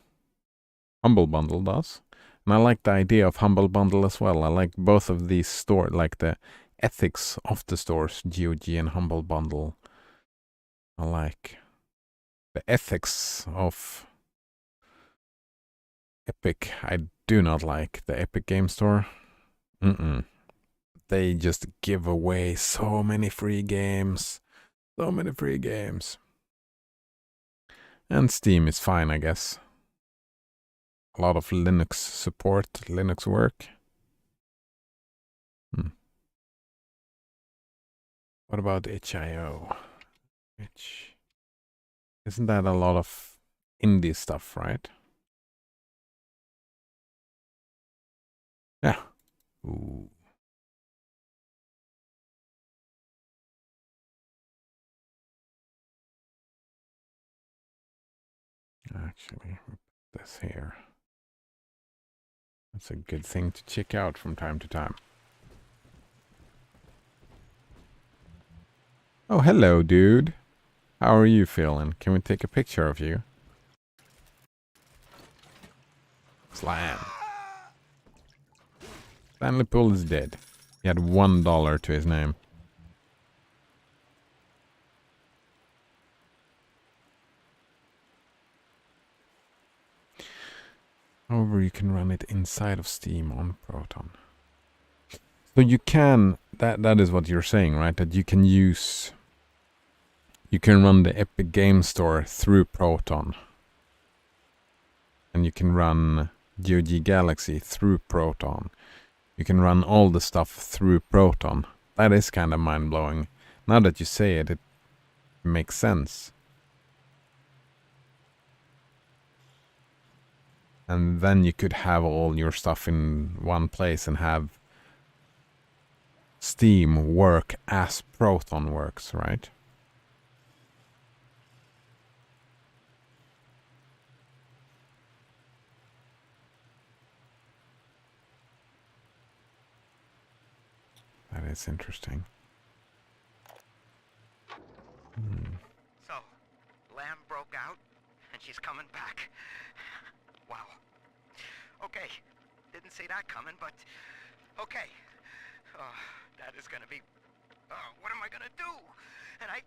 Humble Bundle does. And I like the idea of Humble Bundle as well. I like both of these stores, like the ethics of the stores, GOG and Humble Bundle. I like the ethics of Epic. I do not like the Epic Game Store. They just give away so many free games. So many free games. And Steam is fine, I guess. A lot of Linux support, Linux work. What about HIO? Isn't that a lot of indie stuff, right? Yeah. Ooh. Actually, put this here. That's a good thing to check out from time to time. Oh, hello, dude. How are you feeling? Can we take a picture of you? Slam. Stanley Poole is dead. He had $1 to his name. However, you can run it inside of Steam on Proton. So you can, that is what you're saying, right? That you can run the Epic Game Store through Proton. And you can run GOG Galaxy through Proton. You can run all the stuff through Proton. That is kind of mind-blowing. Now that you say it, it makes sense. And then you could have all your stuff in one place and have Steam work as Proton works, right? is interesting. So, Lamb broke out, and she's coming back. Wow. Okay, didn't see that coming, but okay. That is gonna be... what am I gonna do? And I've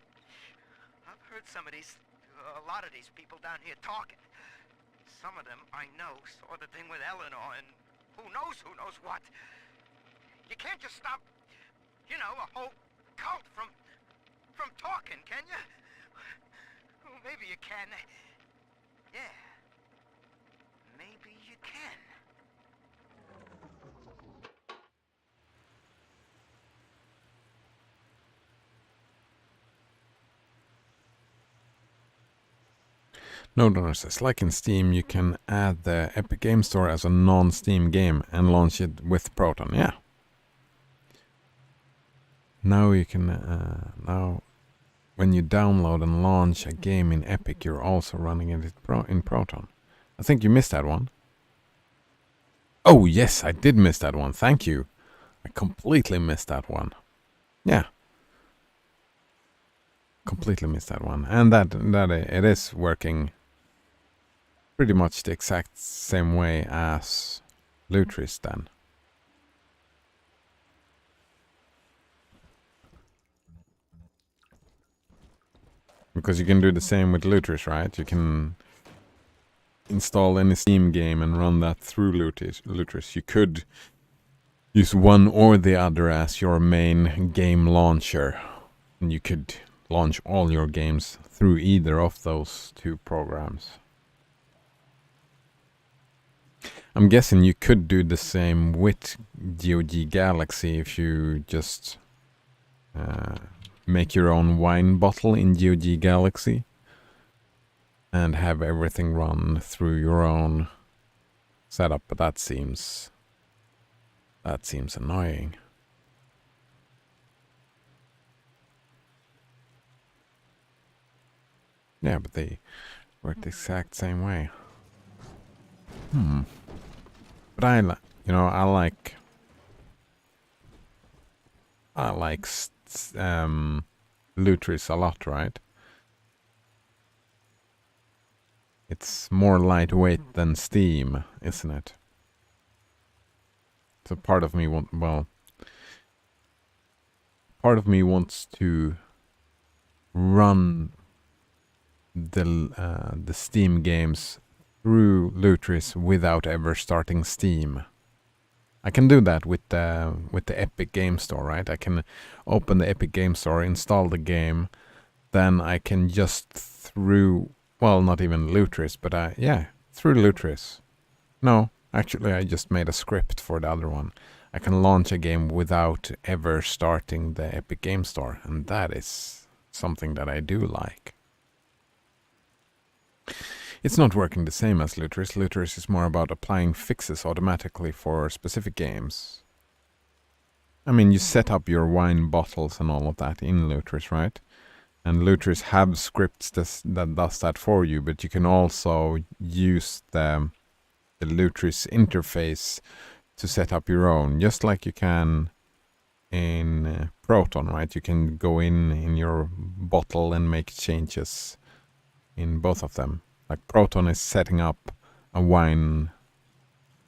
heard a lot of these people down here talking. Some of them I know saw the thing with Eleanor, and who knows what. You can't just stop, a whole cult from talking, can you? Well, maybe you can. Yeah. Maybe you can. No Donor says, like in Steam, you can add the Epic Game Store as a non-Steam game and launch it with Proton. Yeah. Now you can, now when you download and launch a game in Epic, you're also running it in Proton. I think you missed that one. Oh, yes, I did miss that one. Thank you. I completely missed that one. Yeah. Completely missed that one. And that it is working pretty much the exact same way as Lutris then. Because you can do the same with Lutris, right? You can install any Steam game and run that through Lutris. You could use one or the other as your main game launcher. And you could launch all your games through either of those two programs. I'm guessing you could do the same with GOG Galaxy if you just make your own wine bottle in GOG Galaxy and have everything run through your own setup, but that seems annoying. Yeah, but they work the exact same way. But I like Lutris a lot, right? It's more lightweight than Steam, isn't it? So part of me wants to run the Steam games through Lutris without ever starting Steam. I can do that with the Epic Game Store, right? I can open the Epic Game Store, install the game, then I can just through, well, not even Lutris, but through Lutris. No, actually I just made a script for the other one. I can launch a game without ever starting the Epic Game Store, and that is something that I do like. It's not working the same as Lutris. Lutris is more about applying fixes automatically for specific games. I mean, you set up your wine bottles and all of that in Lutris, right? And Lutris have scripts that does that for you, but you can also use the Lutris interface to set up your own, just like you can in Proton, right? You can go in your bottle and make changes in both of them. Like Proton is setting up a wine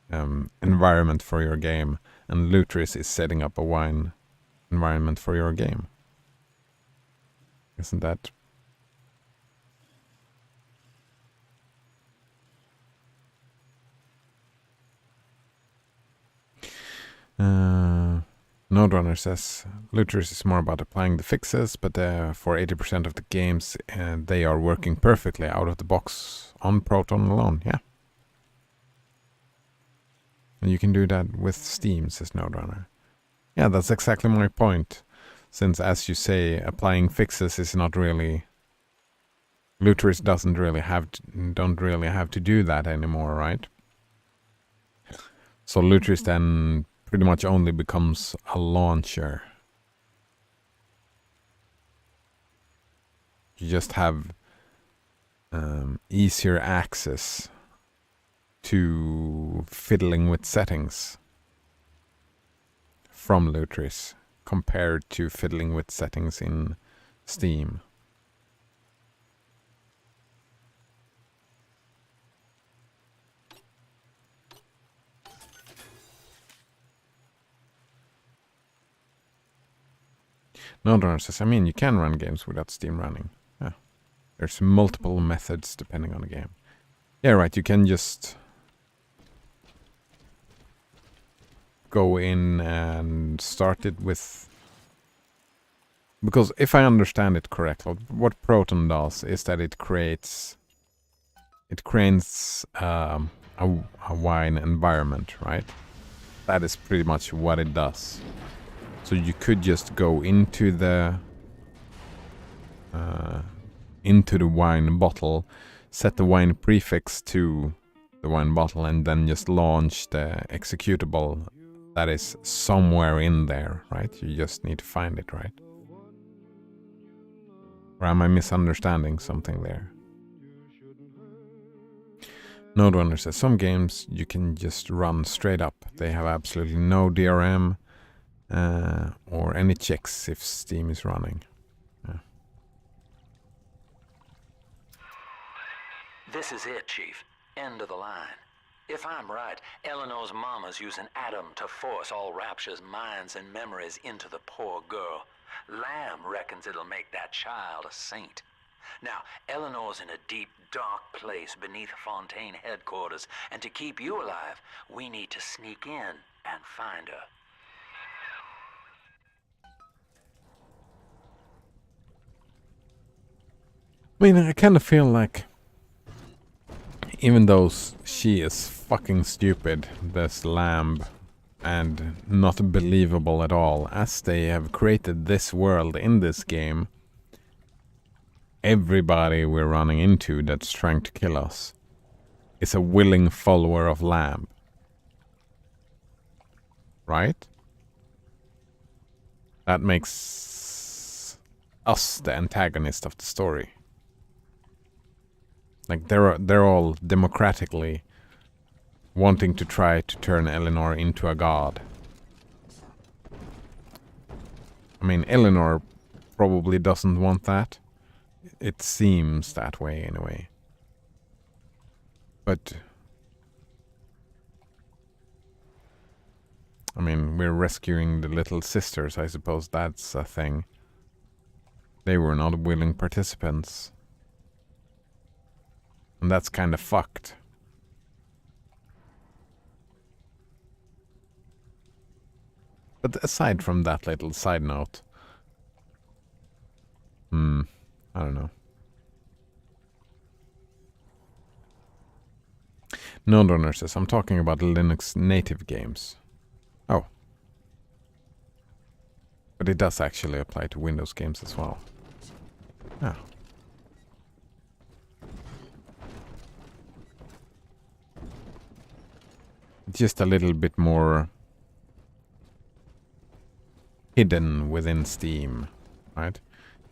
environment for your game, and Lutris is setting up a wine environment for your game. Isn't that? Node Runner says Lutris is more about applying the fixes, but for 80% of the games, they are working perfectly out of the box on Proton alone. Yeah. And you can do that with Steam, says Node Runner. Yeah, that's exactly my point. Since, as you say, applying fixes is not really... Lutris don't really have to do that anymore, right? So Lutris then pretty much only becomes a launcher. You just have easier access to fiddling with settings from Lutris compared to fiddling with settings in Steam. Nodrunner says, I mean, you can run games without Steam running. Yeah. There's multiple methods depending on the game. Yeah, right, you can just go in and start it with... Because if I understand it correctly, what Proton does is that it creates a wine environment, right? That is pretty much what it does. So you could just go into the wine bottle, set the wine prefix to the wine bottle, and then just launch the executable that is somewhere in there, right? You just need to find it, right? Or am I misunderstanding something there? Nodrunner says, some games you can just run straight up. They have absolutely no DRM or any checks if Steam is running. Yeah. This is it, Chief. End of the line. If I'm right, Eleanor's mama's using Adam to force all Rapture's minds and memories into the poor girl. Lamb reckons it'll make that child a saint. Now, Eleanor's in a deep, dark place beneath Fontaine headquarters, and to keep you alive, we need to sneak in and find her. I mean, I kind of feel like, even though she is fucking stupid, this Lamb, and not believable at all, as they have created this world in this game, everybody we're running into that's trying to kill us is a willing follower of Lamb. Right? That makes us the antagonist of the story. Like, they're all democratically wanting to try to turn Eleanor into a god. I mean, Eleanor probably doesn't want that. It seems that way anyway. But I mean, we're rescuing the little sisters. I suppose that's a thing. They were not willing participants. And that's kind of fucked. But aside from that little side note, I don't know. Nodrunner says, I'm talking about Linux native games. Oh. But it does actually apply to Windows games as well. Yeah. Just a little bit more hidden within Steam, right?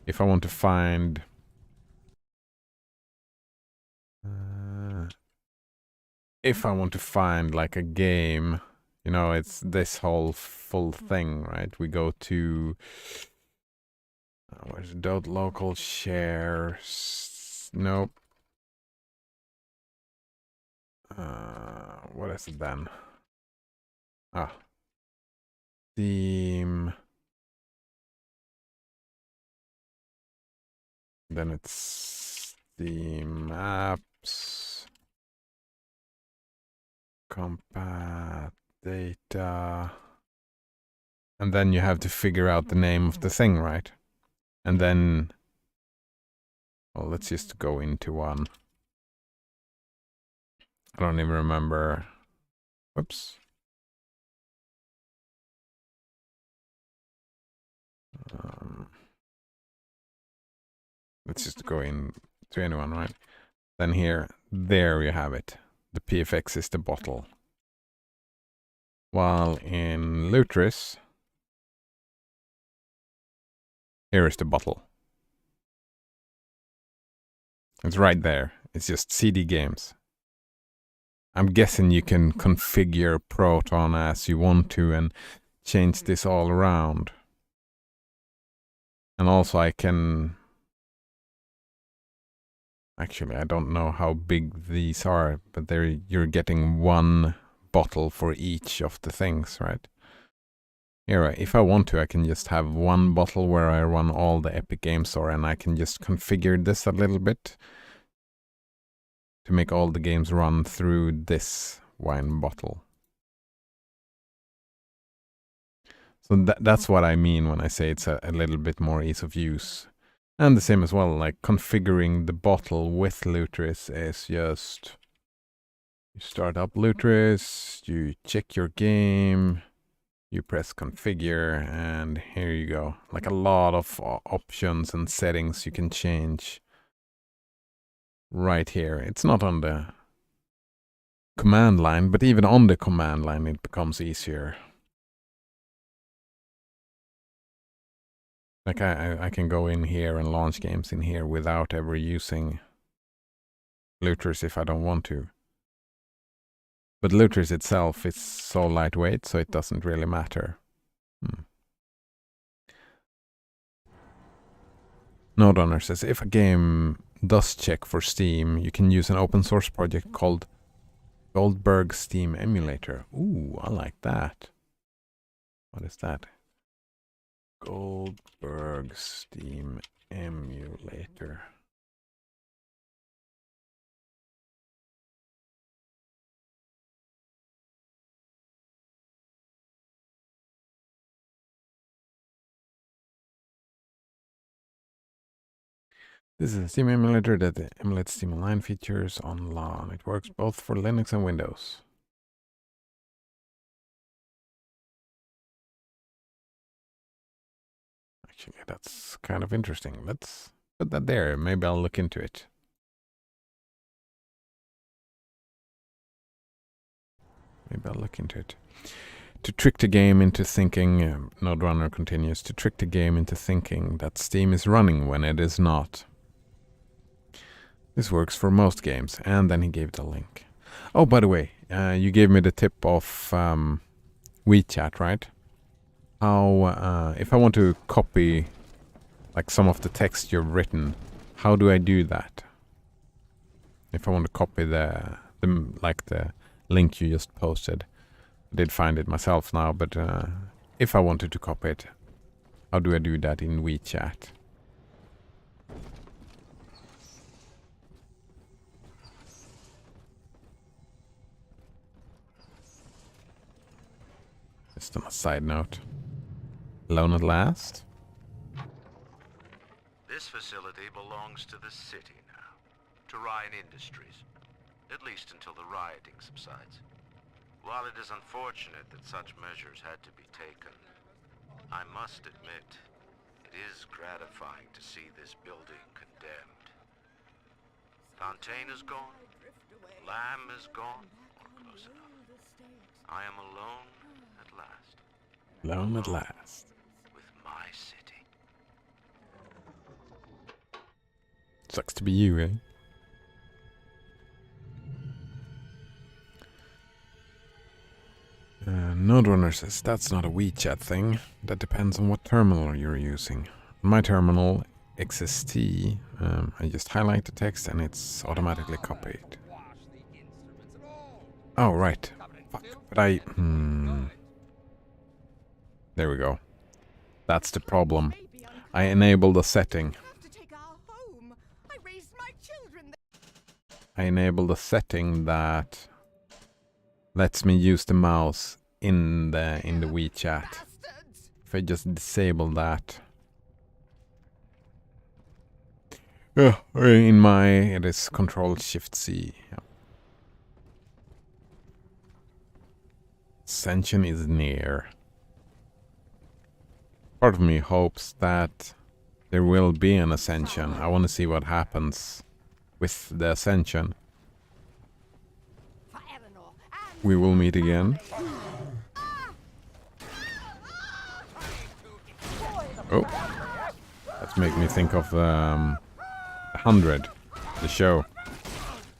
If I want to find like a game, you know, it's this whole full thing, right? We go to where's dot local shares? Nope. What is it then? Steam. Then it's Steam apps. Compat data. And then you have to figure out the name of the thing, right? And then, well, let's just go into one. I don't even remember. Whoops. Let's just go in to anyone, right? Then here, there you have it. The PFX is the bottle. While in Lutris, here is the bottle. It's right there. It's just CD games. I'm guessing you can configure Proton as you want to and change this all around. And also I can... Actually, I don't know how big these are, but you're getting one bottle for each of the things, right? Here, if I want to, I can just have one bottle where I run all the Epic Games Store, and I can just configure this a little bit to make all the games run through this wine bottle. So that's what I mean when I say it's a little bit more ease of use. And the same as well, like configuring the bottle with Lutris is just... You start up Lutris, you check your game, you press configure, and here you go. Like a lot of options and settings you can change right here. It's not on the command line, but even on the command line it becomes easier. Like I can go in here and launch games in here without ever using Lutris if I don't want to. But Lutris itself is so lightweight, so it doesn't really matter. NodeRunner says, if a game does check for Steam, you can use an open source project called Goldberg Steam Emulator. Ooh, I like that. What is that? Goldberg Steam Emulator. This is a Steam emulator that emulates Steam Online features on LAN. It works both for Linux and Windows. Actually, that's kind of interesting. Let's put that there. Maybe I'll look into it. To trick the game into thinking, NodeRunner continues, to trick the game into thinking that Steam is running when it is not. This works for most games. And then he gave the link. Oh, by the way, you gave me the tip of WeChat, right? How, if I want to copy like some of the text you've written, how do I do that? If I want to copy the link you just posted. I did find it myself now, but if I wanted to copy it, how do I do that in WeChat? Just on a side note. Alone at last? This facility belongs to the city now, to Ryan Industries, at least until the rioting subsides. While it is unfortunate that such measures had to be taken, I must admit, it is gratifying to see this building condemned. Fontaine is gone, Lamb is gone, or close enough. I am alone at last. Alone at last. With my city. Sucks to be you, eh? NodeRunner says that's not a WeChat thing. That depends on what terminal you're using. On my terminal, XST, I just highlight the text and it's automatically copied. Oh, right. Fuck. But there we go. That's the problem. I enabled a setting. I enabled a setting that lets me use the mouse in the WeChat. If I just disable that. In my it is Control-Shift-C. Yeah. Ascension is near. Part of me hopes that there will be an Ascension. I want to see what happens with the Ascension. We will meet again. Oh, that's make me think of 100, the show.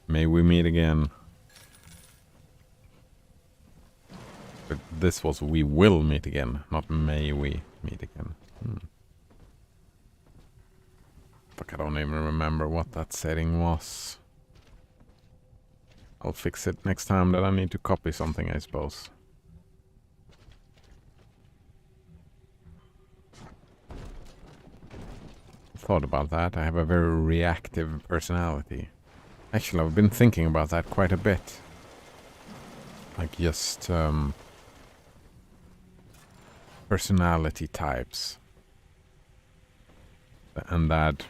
May we meet again. But this was we will meet again, not may we meet again. Fuck, I don't even remember what that setting was. I'll fix it next time that I need to copy something, I suppose. Thought about that. I have a very reactive personality. Actually, I've been thinking about that quite a bit. Like just personality types. And that,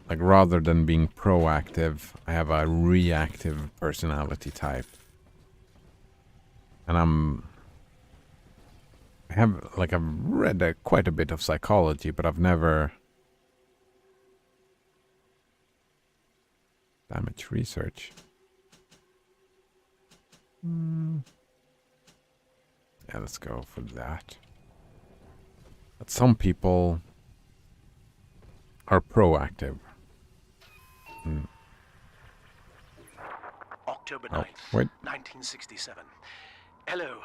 like, rather than being proactive, I have a reactive personality type. And I've read quite a bit of psychology, but I've never... Damage research. Yeah, let's go for that. But some people are proactive. October Oh, 9th, wait. 1967. Hello.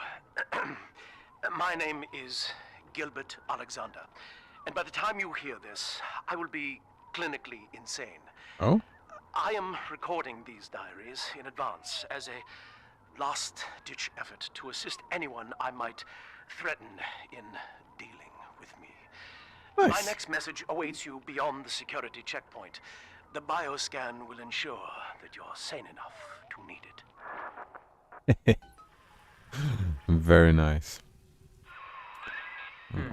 My name is Gilbert Alexander. And by the time you hear this, I will be clinically insane. Oh? I am recording these diaries in advance as a last-ditch effort to assist anyone I might threaten in dealing with me. Nice. My next message awaits you beyond the security checkpoint. The bioscan will ensure that you're sane enough to need it. Very nice.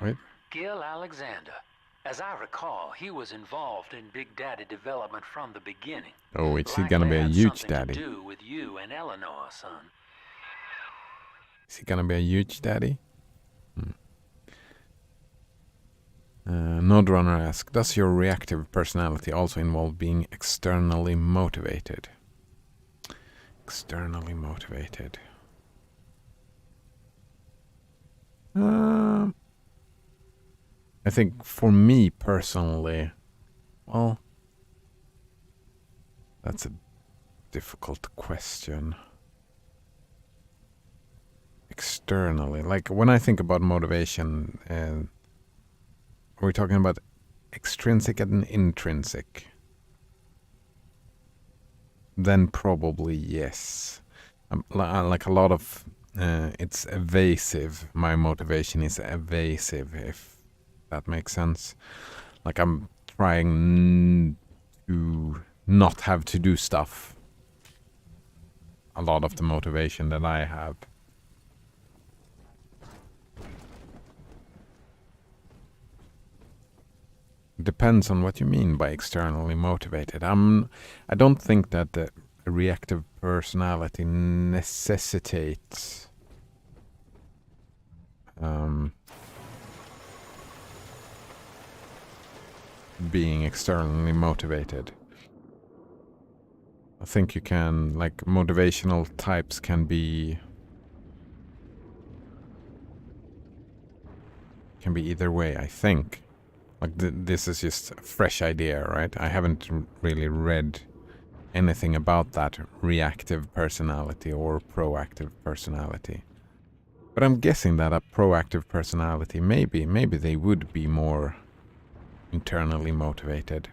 Wait. Gil Alexander. As I recall, he was involved in Big Daddy development from the beginning. Oh, is he Likely gonna be a had huge something daddy? to do with you and Eleanor, son. Is he gonna be a huge daddy? Nodrunner asks, does your reactive personality also involve being externally motivated? Externally motivated. I think for me personally, well, that's a difficult question. Externally, like when I think about motivation, are we talking about extrinsic and intrinsic? Then probably yes. Like a lot of, it's evasive. My motivation is evasive, if that makes sense. Like I'm trying to not have to do stuff. A lot of the motivation that I have. Depends on what you mean by externally motivated. I don't think that the reactive personality necessitates being externally motivated. I think you can, like, motivational types can be either way, I think. Like, this is just a fresh idea, right? I haven't really read anything about that reactive personality or proactive personality. But I'm guessing that a proactive personality, maybe they would be more internally motivated.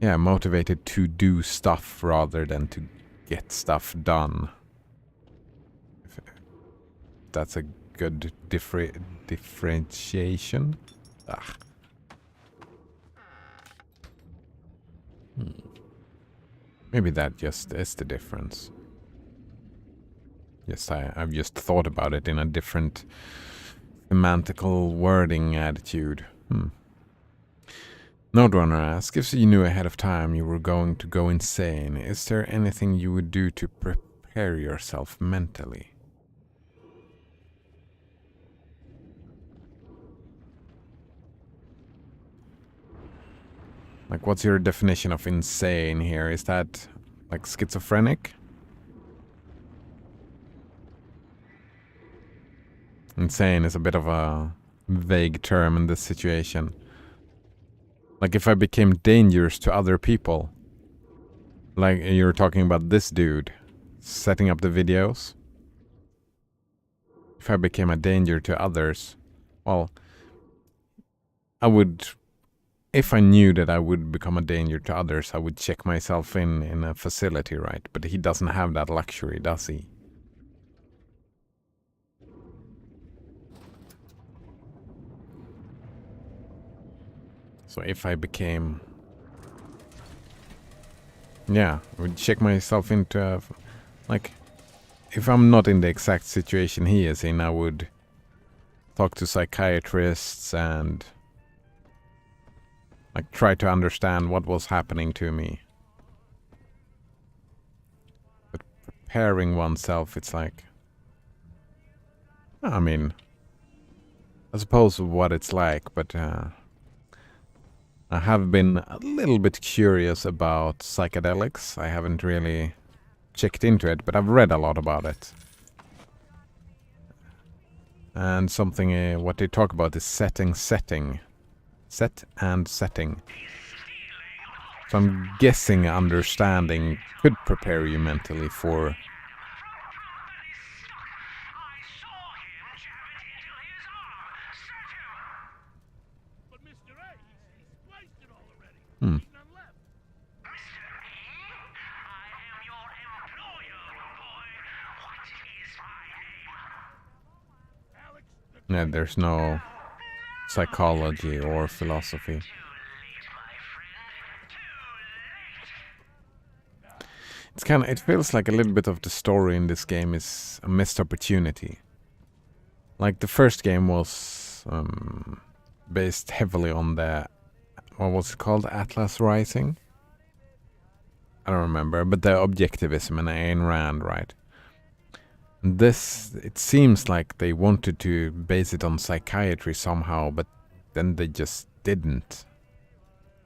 Yeah, motivated to do stuff rather than to get stuff done. If that's a good differentiation. Maybe that just is the difference. Yes, I've just thought about it in a different semantical wording attitude. Nodrunner asks, if you knew ahead of time you were going to go insane, is there anything you would do to prepare yourself mentally? Like, what's your definition of insane here? Is that, like, schizophrenic? Insane is a bit of a vague term in this situation. Like, if I became dangerous to other people, like you're talking about this dude setting up the videos. If I became a danger to others, well, I would, if I knew that I would become a danger to others, I would check myself in a facility, right? But he doesn't have that luxury, does he? So if I became... Yeah, I would check myself into a... Like, if I'm not in the exact situation he is in, I would talk to psychiatrists and... like, try to understand what was happening to me. But preparing oneself, it's like... I mean... I suppose what it's like, but... I have been a little bit curious about psychedelics. I haven't really checked into it, but I've read a lot about it. And something, what they talk about is setting. Set and setting. So I'm guessing understanding could prepare you mentally for... Hmm. Yeah, there's no psychology or philosophy. It's kind of, it feels like a little bit of the story in this game is a missed opportunity. Like the first game was based heavily on the, what was it called, Atlas Rising? I don't remember, but the objectivism and Ayn Rand, right? This, it seems like they wanted to base it on psychiatry somehow, but then they just didn't.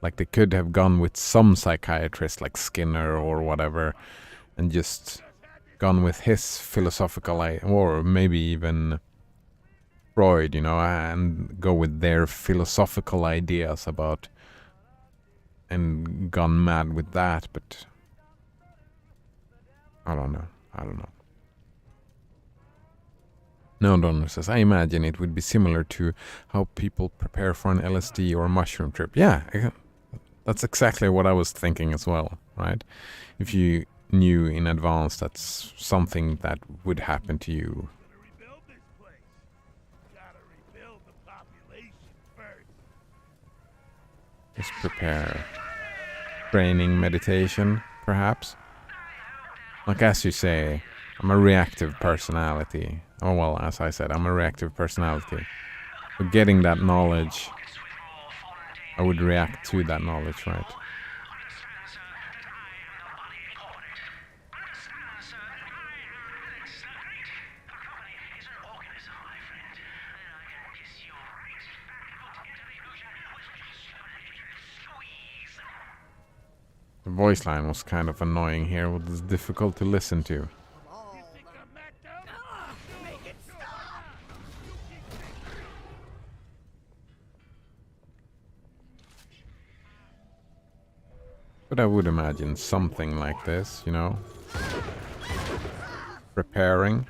Like they could have gone with some psychiatrist like Skinner or whatever and just gone with his philosophical, or maybe even Freud, you know, and go with their philosophical ideas about, and gone mad with that, but I don't know. No, Donner says, I imagine it would be similar to how people prepare for an LSD or mushroom trip. Yeah, that's exactly what I was thinking as well, right? If you knew in advance that's something that would happen to you. Just prepare. Training, meditation, perhaps. Like as you say, I'm a reactive personality. Oh well, as I said, I'm a reactive personality. But getting that knowledge, I would react to that knowledge, right? The voice line was kind of annoying here, it was difficult to listen to. But I would imagine something like this, you know? Preparing.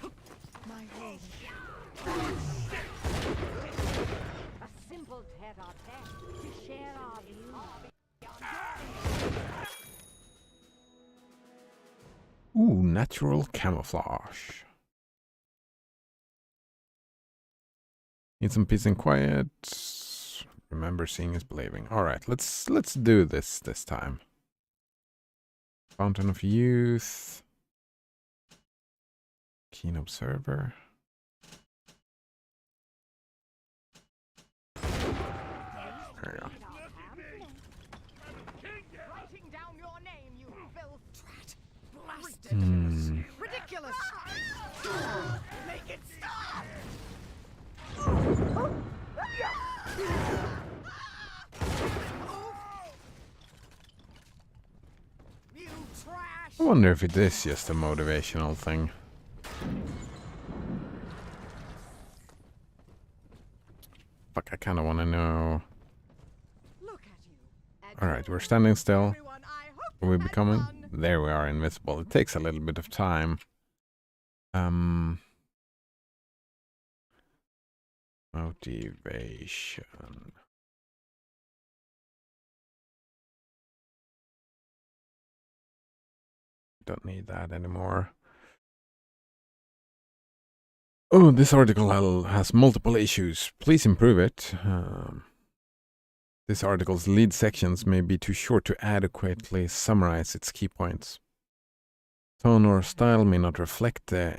Ooh, natural camouflage. Need some peace and quiet. Remember, seeing is believing. Alright, let's do this time. Fountain of Youth. Keen Observer. There we go. Ridiculous! Make it stop! You trash! I wonder if it is just a motivational thing. Fuck, I kind of want to know. Alright, we're standing still. Are we becoming? There we are, invisible. It takes a little bit of time. Motivation. Don't need that anymore. Oh, this article has multiple issues. Please improve it. This article's lead sections may be too short to adequately summarize its key points. Tone or style may not reflect the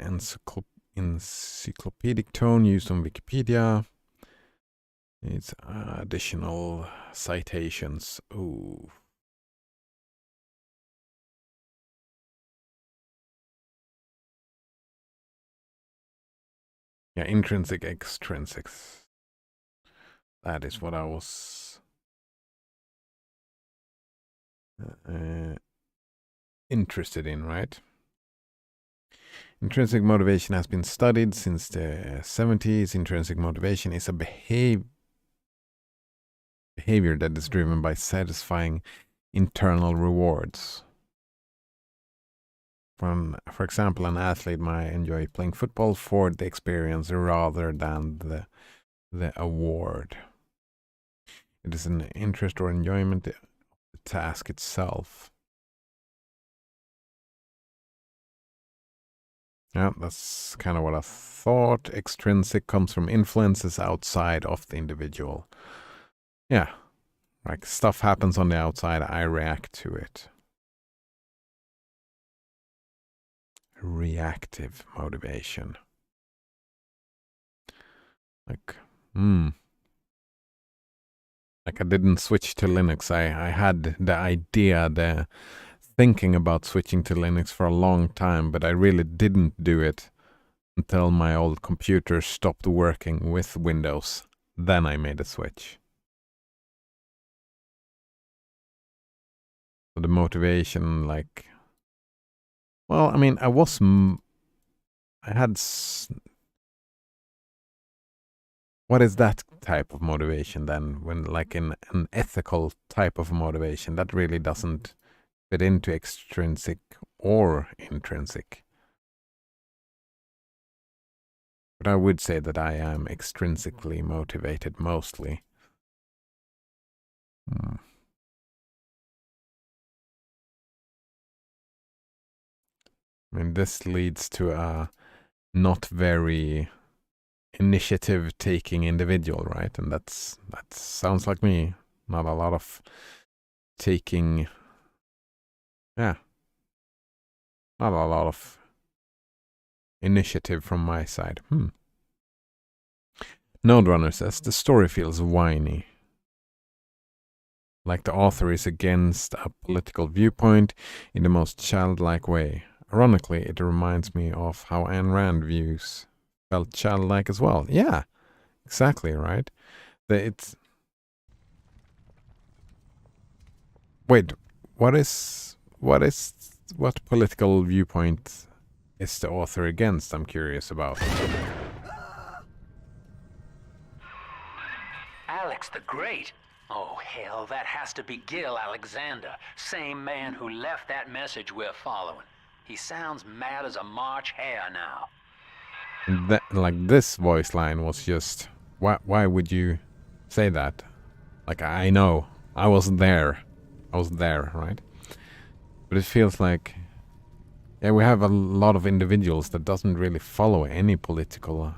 encyclopedic tone used on Wikipedia. It's additional citations. Ooh. Yeah, intrinsic, extrinsics. That is what I was interested in, right? Intrinsic motivation has been studied since the 70s. Intrinsic motivation is a behavior that is driven by satisfying internal rewards. For example, an athlete might enjoy playing football for the experience rather than the award. It is an interest or enjoyment of the task itself. Yeah, that's kind of what I thought. Extrinsic comes from influences outside of the individual. Yeah, like stuff happens on the outside, I react to it. Reactive motivation. Like, like I didn't switch to Linux. I had the idea, the thinking about switching to Linux for a long time, but I really didn't do it until my old computer stopped working with Windows. Then I made a switch. So the motivation, like, well, I mean, I had. What is that type of motivation then? When, like, in an ethical type of motivation, that really doesn't fit into extrinsic or intrinsic. But I would say that I am extrinsically motivated mostly. I mean, this leads to a not very initiative-taking individual, right? And that sounds like me. Not a lot of taking. Yeah. Not a lot of initiative from my side. Node Runner says the story feels whiny. Like the author is against a political viewpoint in the most childlike way. Ironically, it reminds me of how Ayn Rand views felt childlike as well. Yeah, exactly, right? Wait, what political viewpoint is the author against? I'm curious about. Alex the Great? Oh, hell, that has to be Gil Alexander, same man who left that message we're following. He sounds mad as a March hare now. Like, this voice line was just, why would you say that? Like, I know, I wasn't there. I was there, right? But it feels like, yeah, we have a lot of individuals that doesn't really follow any political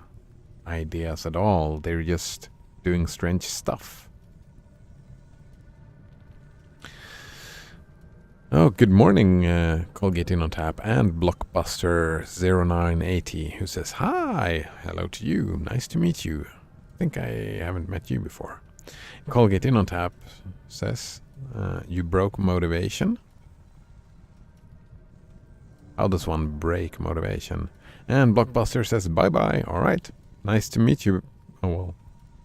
ideas at all. They're just doing strange stuff. Oh, good morning, Colgate In on Tap and Blockbuster0980, who says, hi, hello to you, nice to meet you. I think I haven't met you before. Colgate In on Tap says, you broke motivation? How does one break motivation? And Blockbuster says, bye-bye, alright, nice to meet you. Oh, well,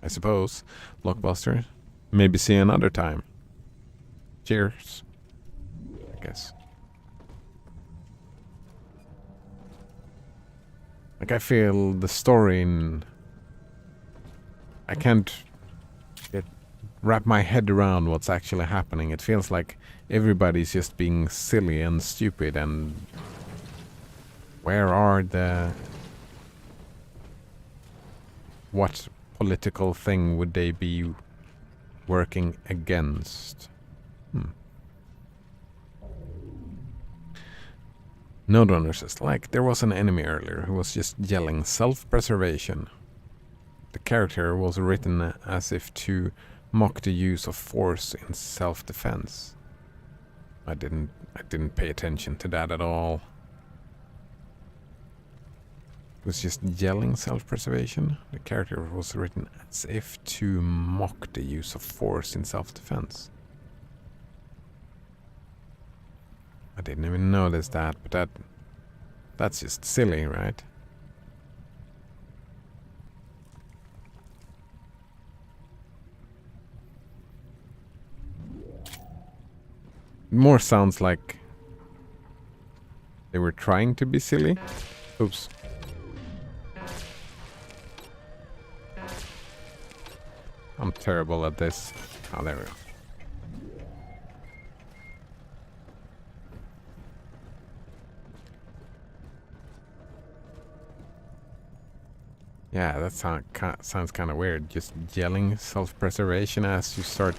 I suppose. Blockbuster, maybe see you another time. Cheers. Guess. Like, I feel the story I can't wrap my head around what's actually happening. It feels like everybody's just being silly and stupid, and where are what political thing would they be working against? Node runner says, like, there was an enemy earlier who was just yelling self-preservation. The character was written as if to mock the use of force in self-defense. I didn't pay attention to that at all. It was just yelling self-preservation. The character was written as if to mock the use of force in self-defense. I didn't even notice that, but that's just silly, right? More sounds like they were trying to be silly. Oops. I'm terrible at this. Oh, there we go. Yeah, that sounds kind of weird. Just yelling self-preservation as you start.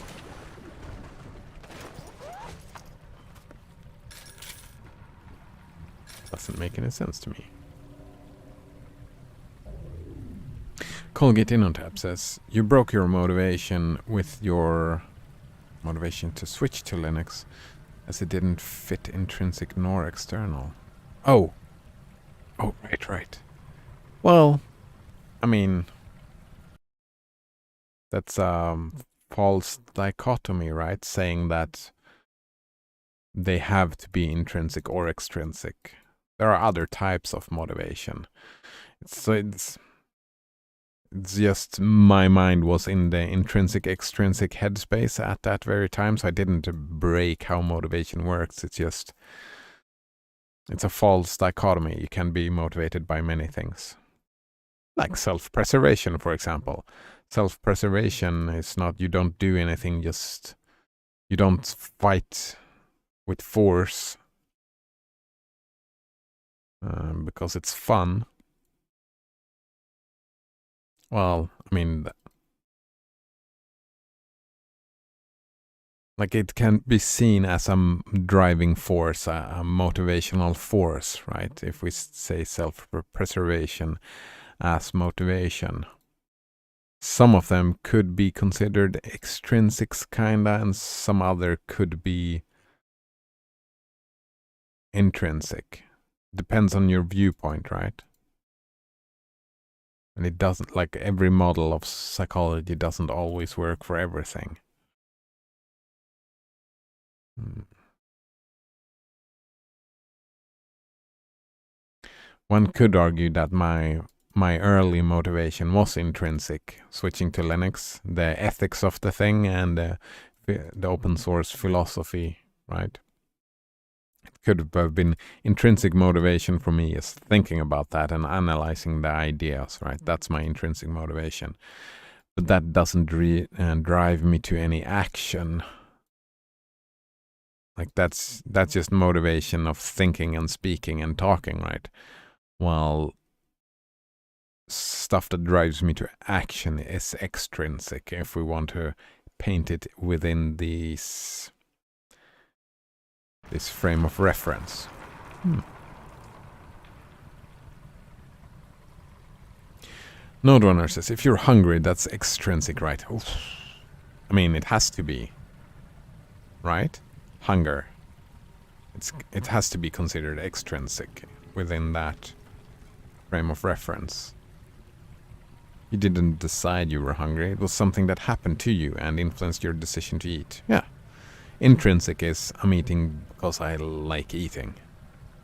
Doesn't make any sense to me. Colgate InnoTap says, you broke your motivation with your motivation to switch to Linux as it didn't fit intrinsic nor external. Oh, right. Well, I mean, that's false dichotomy, right? Saying that they have to be intrinsic or extrinsic. There are other types of motivation. It's just my mind was in the intrinsic extrinsic headspace at that very time, so I didn't break how motivation works. It's a false dichotomy. You can be motivated by many things. Like self-preservation, for example. Self-preservation is not, you don't do anything, just, you don't fight with force because it's fun. Well, I mean, like it can be seen as a driving force, a motivational force, right? If we say self-preservation as motivation. Some of them could be considered extrinsics, kinda, and some other could be intrinsic. Depends on your viewpoint, right? And it doesn't, like every model of psychology doesn't always work for everything. One could argue that my early motivation was intrinsic, switching to Linux, the ethics of the thing and the open source philosophy, right? It could have been intrinsic motivation for me, is thinking about that and analyzing the ideas, right? That's my intrinsic motivation. But that doesn't drive me to any action. Like that's just motivation of thinking and speaking and talking, right? While stuff that drives me to action is extrinsic, if we want to paint it within this frame of reference. Node Runner says, if you're hungry, that's extrinsic, right? Oof. I mean, it has to be, right? Hunger. It has to be considered extrinsic within that frame of reference. You didn't decide you were hungry. It was something that happened to you and influenced your decision to eat. Yeah. Intrinsic is, I'm eating because I like eating.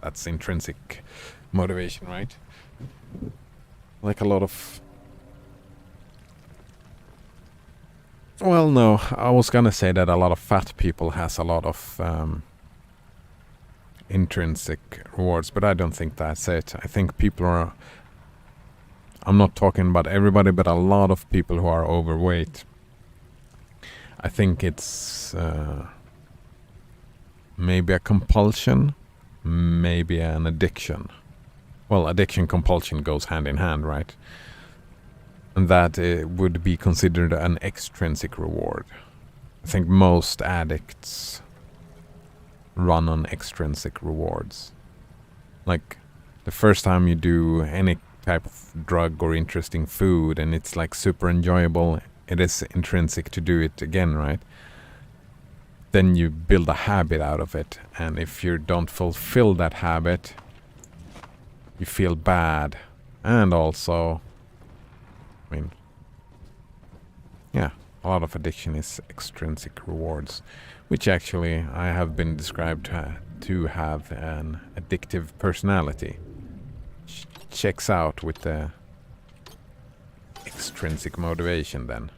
That's intrinsic motivation, right? Like a lot of... Well, no, I was gonna say that a lot of fat people has a lot of intrinsic rewards, but I don't think that's it. I think people are... I'm not talking about everybody, but a lot of people who are overweight. I think it's maybe a compulsion, maybe an addiction. Well, addiction, compulsion goes hand in hand, right? And that would be considered an extrinsic reward. I think most addicts run on extrinsic rewards. like the first time you do any type of drug or interesting food and it's like super enjoyable, it is intrinsic to do it again, right? Then you build a habit out of it, and if you don't fulfill that habit, you feel bad. And also, I mean, yeah, a lot of addiction is extrinsic rewards, which actually I have been described to have an addictive personality. Checks out with the extrinsic motivation then.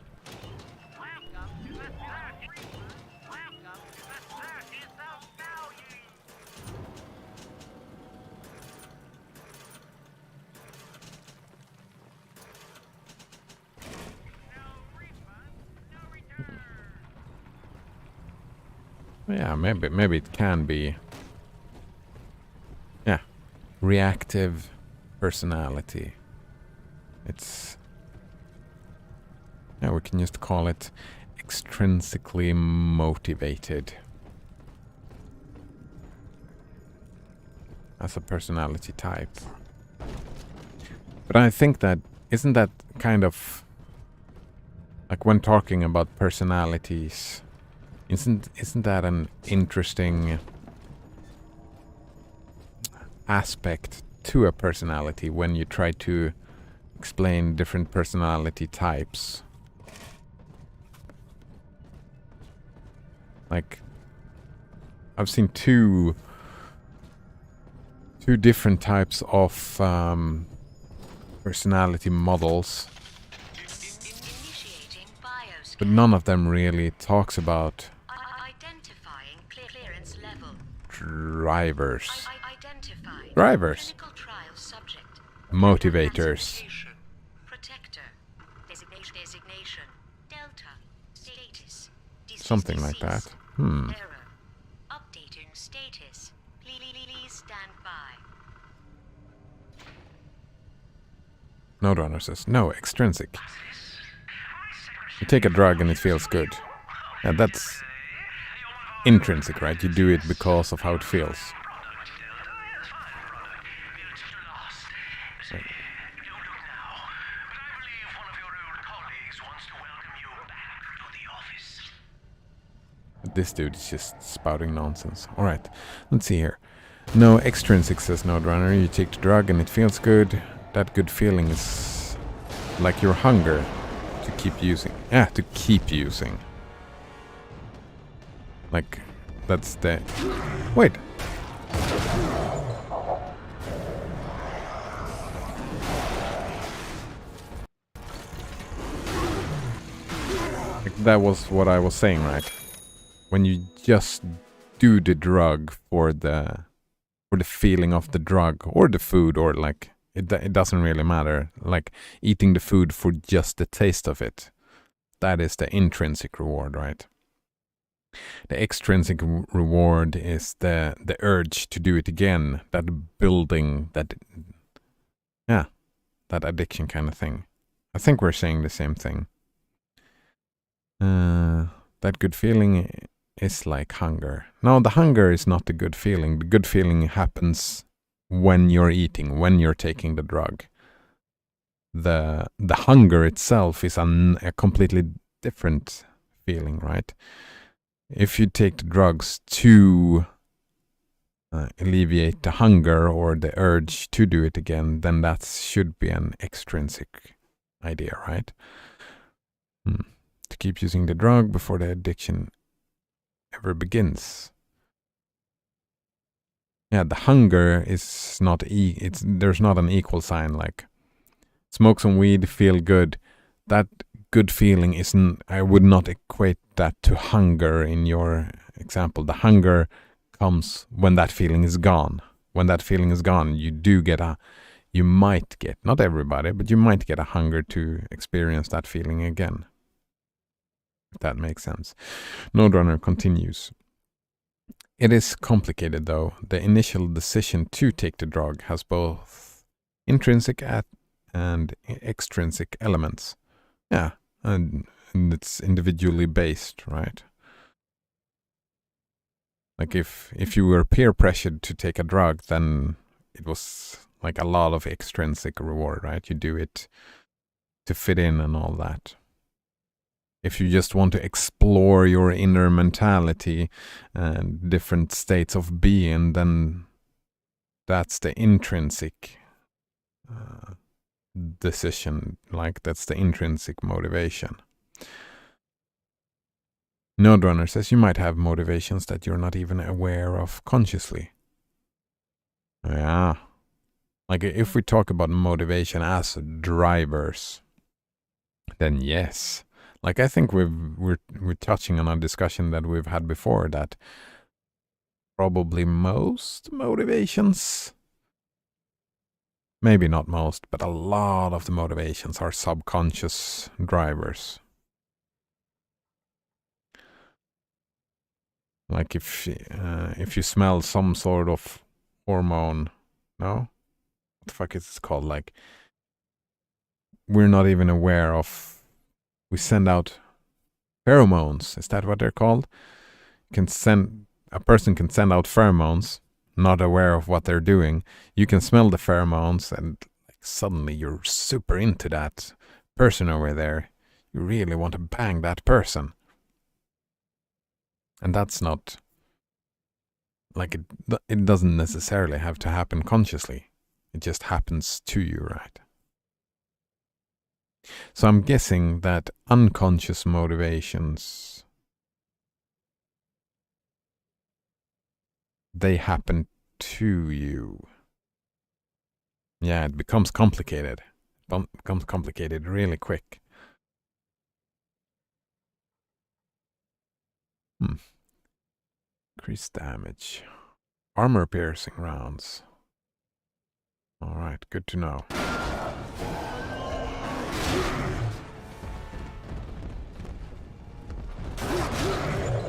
Yeah, maybe it can be. Yeah, reactive personality. It's, yeah, we can just call it extrinsically motivated as a personality type. But I think that isn't that kind of like when talking about personalities, isn't that an interesting aspect to a personality when you try to explain different personality types? Like, I've seen two different types of personality models, but none of them really talks about drivers. Drivers. Motivators. Something like that. Updating status. Please stand by. Node Runner says, no, extrinsic. You take a drug and it feels good. Yeah, that's intrinsic, right? You do it because of how it feels. This dude is just spouting nonsense. Alright, let's see here. No, extrinsic, says Node Runner. You take the drug and it feels good. That good feeling is like your hunger to keep using. Yeah, to keep using. Like, that's the... Wait! Like, that was what I was saying, right? When you just do the drug for the feeling of the drug or the food, or like it doesn't really matter, like eating the food for just the taste of it, that is the intrinsic reward, right? The extrinsic reward is the urge to do it again, that building, that addiction kind of thing. I think we're saying the same thing. That good feeling is like hunger. No, the hunger is not the good feeling. The good feeling happens when you're eating, when you're taking the drug. The hunger itself is a completely different feeling, right? If you take the drugs to alleviate the hunger or the urge to do it again, then that should be an extrinsic idea, right? To keep using the drug before the addiction ever begins. Yeah, the hunger is not there's not an equal sign, like smoke some weed, feel good. That good feeling isn't, I would not equate that to hunger in your example. The hunger comes when that feeling is gone. When that feeling is gone, you might get, not everybody, but you might get a hunger to experience that feeling again. If that makes sense. Node Runner continues. It is complicated though. The initial decision to take the drug has both intrinsic and extrinsic elements. Yeah, and it's individually based, right? Like if you were peer pressured to take a drug, then it was like a lot of extrinsic reward, right? You do it to fit in and all that. If you just want to explore your inner mentality and different states of being, then that's the intrinsic decision, like that's the intrinsic motivation. Node Runner says you might have motivations that you're not even aware of consciously. Yeah. Like if we talk about motivation as drivers, then yes. Like I think we're touching on a discussion that we've had before, that probably most motivations, maybe not most, but a lot of the motivations are subconscious drivers. Like if you smell some sort of hormone, no? What the fuck is it called? Like we're not even aware of, we send out pheromones. Is that what they're called? A person can send out pheromones, not aware of what they're doing. You can smell the pheromones and like, suddenly you're super into that person over there. You really want to bang that person. And that's not, like it doesn't necessarily have to happen consciously. It just happens to you, right? So I'm guessing that unconscious motivations, they happen to you. Yeah, it becomes complicated. Becomes complicated really quick. Increased damage. Armor piercing rounds. Alright, good to know.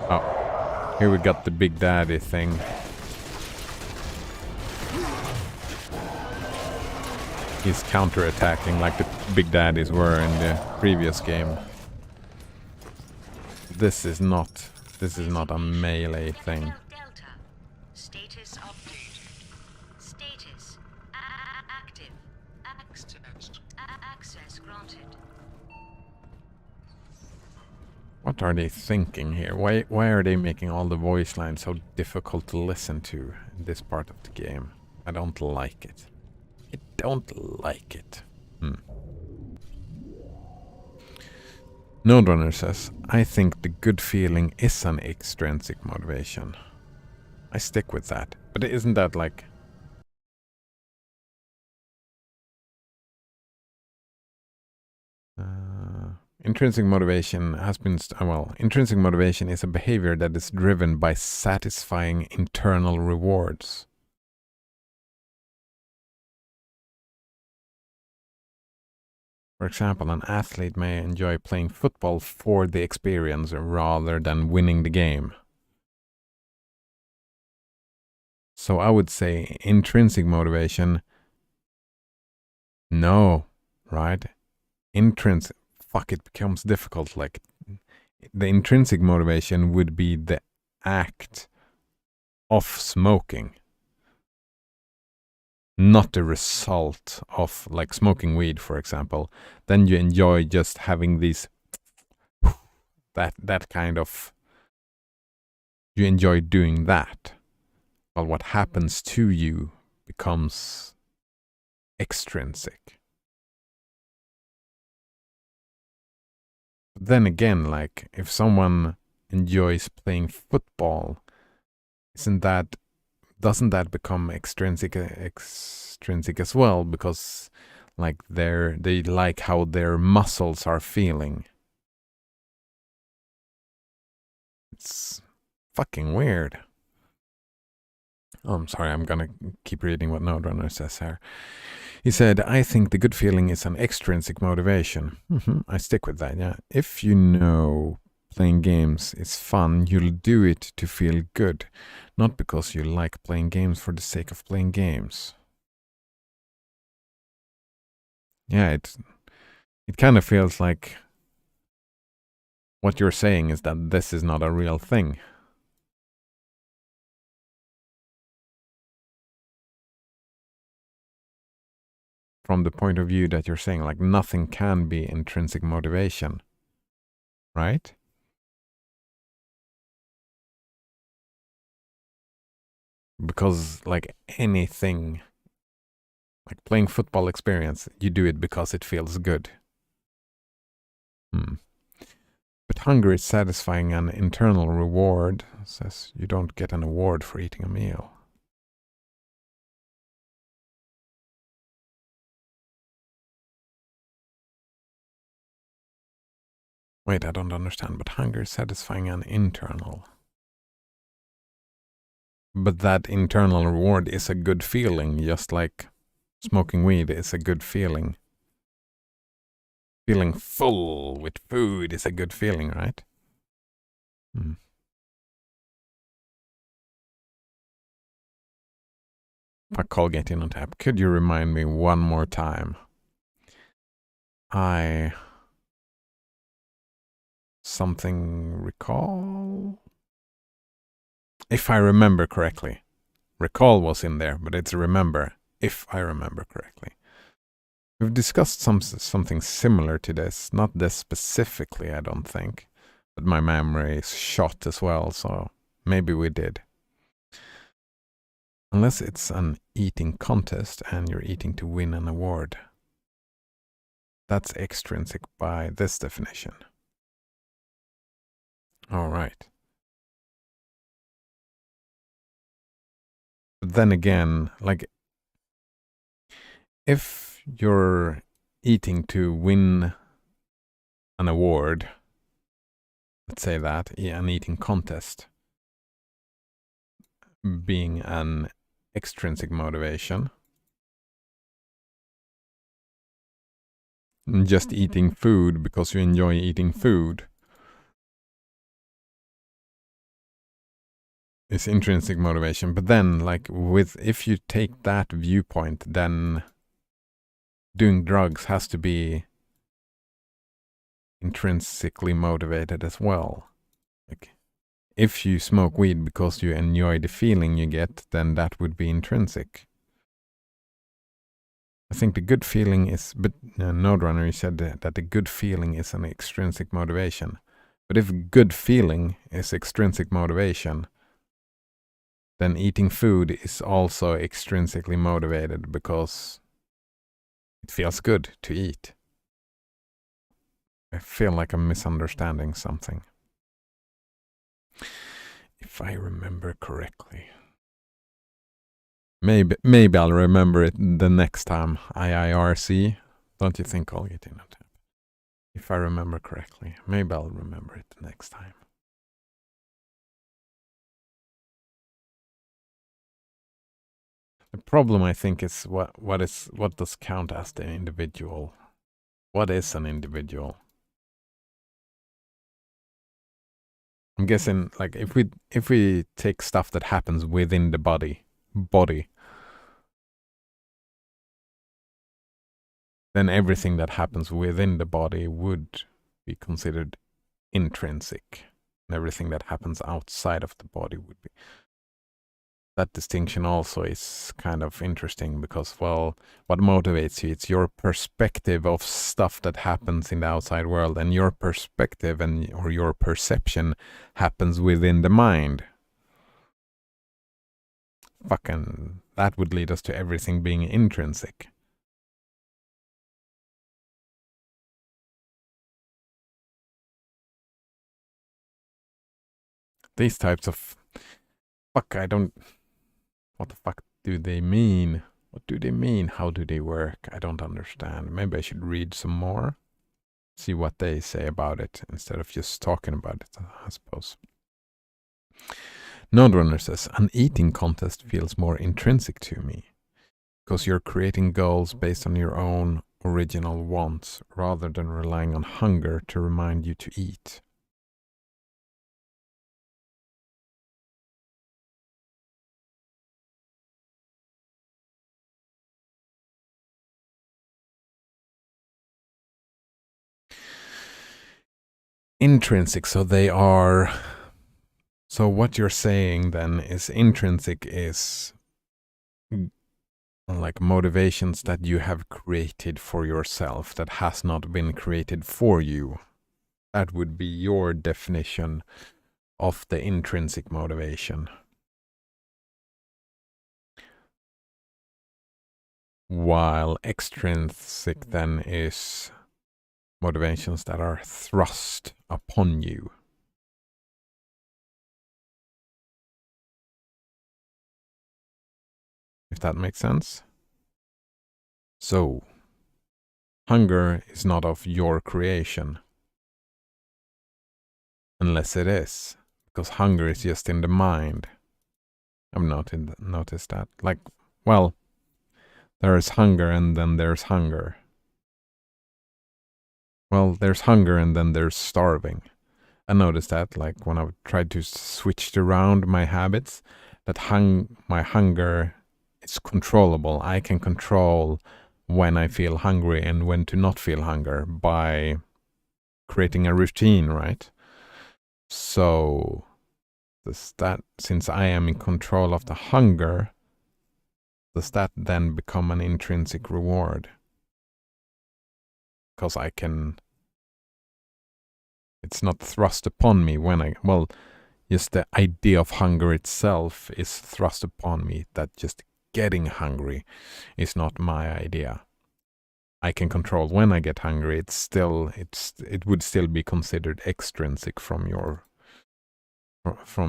Oh, here we got the Big Daddy thing. He's counter-attacking like the Big Daddies were in the previous game. This is not a melee thing. Status updated. Status active. Access granted. What are they thinking here? Why are they making all the voice lines so difficult to listen to in this part of the game? I don't like it. I don't like it. Node Runner says, I think the good feeling is an extrinsic motivation. I stick with that. But isn't that like... intrinsic motivation has been... intrinsic motivation is a behavior that is driven by satisfying internal rewards. For example, an athlete may enjoy playing football for the experience rather than winning the game. So I would say intrinsic motivation, no, right? Intrinsic, fuck, it becomes difficult. Like, the intrinsic motivation would be the act of smoking, not the result of, like, smoking weed, for example. Then you enjoy just having these, that kind of, you enjoy doing that. Well, what happens to you becomes extrinsic. But then again, like, if someone enjoys playing football, doesn't that become extrinsic as well? Because, like, they like how their muscles are feeling. It's fucking weird. Oh, I'm sorry, I'm gonna keep reading what Node Runner says here. He said, I think the good feeling is an extrinsic motivation. I stick with that, yeah. If you know playing games is fun, you'll do it to feel good, not because you like playing games for the sake of playing games. Yeah, it kind of feels like what you're saying is that this is not a real thing. from the point of view that you're saying, like, nothing can be intrinsic motivation, right? Because, like, anything, like playing football experience, you do it because it feels good. But hunger is satisfying an internal reward. Says you don't get an award for eating a meal. Wait, I don't understand. But hunger is satisfying an internal. But that internal reward is a good feeling, just like smoking weed is a good feeling. Feeling full with food is a good feeling, right? Fuck, Colgate in on tap. Could you remind me one more time? Something recall? If I remember correctly. Recall was in there, but it's remember, if I remember correctly. We've discussed something similar to this. Not this specifically, I don't think. But my memory is shot as well, so maybe we did. Unless it's an eating contest and you're eating to win an award. That's extrinsic by this definition. All right. But then again, like, if you're eating to win an award, let's say that, an eating contest, being an extrinsic motivation, just eating food because you enjoy eating food is intrinsic motivation. But then, like, if you take that viewpoint, then doing drugs has to be intrinsically motivated as well. Like, if you smoke weed because you enjoy the feeling you get, then that would be intrinsic. I think the good feeling is, but Node Runner, you said that the good feeling is an extrinsic motivation. But if good feeling is extrinsic motivation, then eating food is also extrinsically motivated because it feels good to eat. I feel like I'm misunderstanding something. If I remember correctly. Maybe I'll remember it the next time IIRC. Don't you think I'll get in on tap? If I remember correctly. Maybe I'll remember it the next time. The problem, I think, is what does count as the individual? What is an individual? I'm guessing, like, if we take stuff that happens within the body, then everything that happens within the body would be considered intrinsic, and everything that happens outside of the body would be. That distinction also is kind of interesting because, well, what motivates you? It's your perspective of stuff that happens in the outside world, and your perspective or your perception happens within the mind. Fucking, that would lead us to everything being intrinsic. These types of, fuck, what the fuck do they mean? What do they mean? How do they work? I don't understand. Maybe I should read some more. See what they say about it instead of just talking about it, I suppose. Node Runner says, an eating contest feels more intrinsic to me because you're creating goals based on your own original wants rather than relying on hunger to remind you to eat. Intrinsic, so what you're saying then is intrinsic is like motivations that you have created for yourself that has not been created for you. That would be your definition of the intrinsic motivation. While extrinsic then is motivations that are thrust upon you. If that makes sense. So, hunger is not of your creation. Unless it is. Because hunger is just in the mind. I've noticed that. Like, well, there is hunger and then there's hunger. Well, there's hunger and then there's starving. I noticed that, like, when I've tried to switch around my habits, that my hunger is controllable. I can control when I feel hungry and when to not feel hunger by creating a routine, right? So, since I am in control of the hunger, does that then become an intrinsic reward? Because it's not thrust upon me just the idea of hunger itself is thrust upon me, that just getting hungry is not my idea. I can control when I get hungry. It would still be considered extrinsic from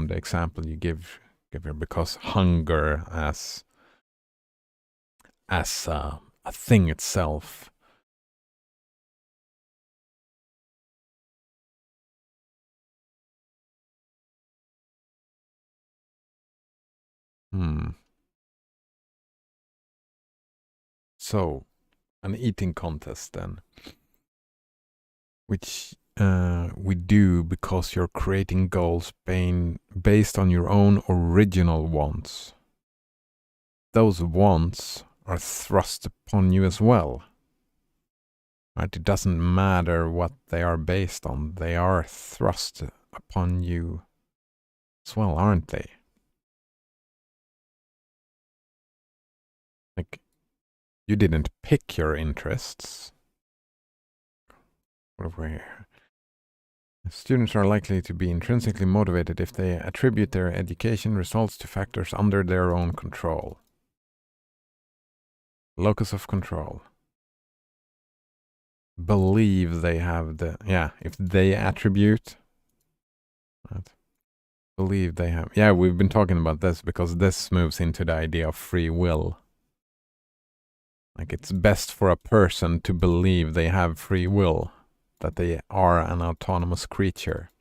the example you give here, because hunger as a thing itself. So, an eating contest then, which we do because you're creating goals based on your own original wants. Those wants are thrust upon you as well. Right? It doesn't matter what they are based on. They are thrust upon you as well, aren't they? Like, you didn't pick your interests. What have we here? Students are likely to be intrinsically motivated if they attribute their education results to factors under their own control. Locus of control. Believe they have if they attribute. Right. Believe they have. Yeah, we've been talking about this because this moves into the idea of free will. Like, it's best for a person to believe they have free will, that they are an autonomous creature,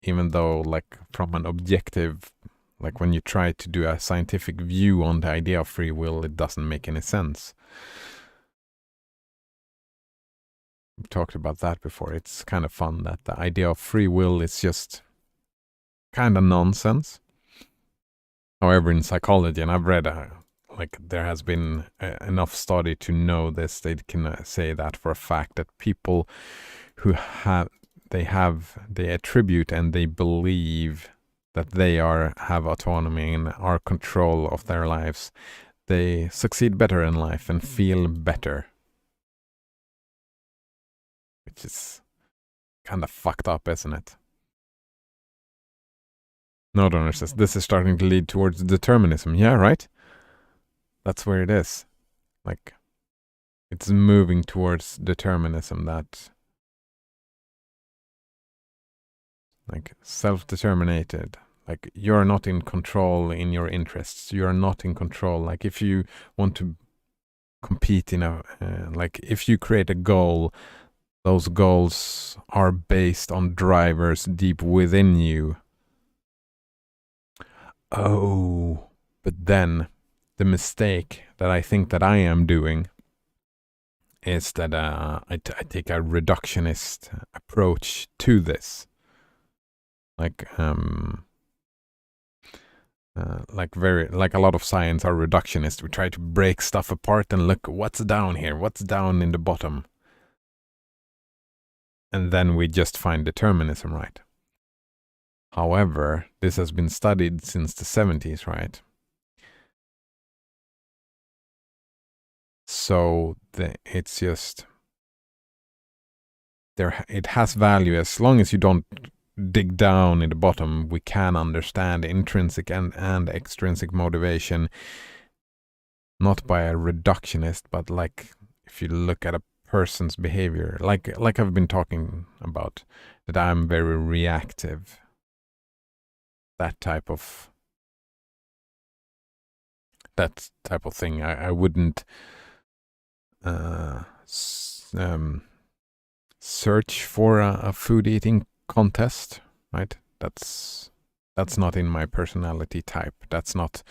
even though, like, from an objective, like when you try to do a scientific view on the idea of free will, it doesn't make any sense. We've talked about that before. It's kind of fun that the idea of free will is just kind of nonsense. However, in psychology, and I've read there has been enough study to know this, they can say that for a fact, that people who they attribute and they believe that they have autonomy and are control of their lives, they succeed better in life and feel better. Which is kind of fucked up, isn't it? No donor says, this is starting to lead towards determinism. Yeah, right? That's where it is. Like, it's moving towards determinism, that like self-determinated. Like, you're not in control in your interests. You're not in control. Like, if you want to compete in if you create a goal, those goals are based on drivers deep within you. Oh, but then the mistake that I think that I am doing is that I take a reductionist approach to this. Like a lot of science are reductionist. We try to break stuff apart and look what's down here, what's down in the bottom. And then we just find determinism, right? However, this has been studied since the 70s, right? so it's just there. It has value as long as you don't dig down in the bottom. We can understand intrinsic and extrinsic motivation, not by a reductionist, but like if you look at a person's behavior, like I've been talking about, that I'm very reactive. That type of thing. I wouldn't search for a food eating contest, right? That's not in my personality type. That's not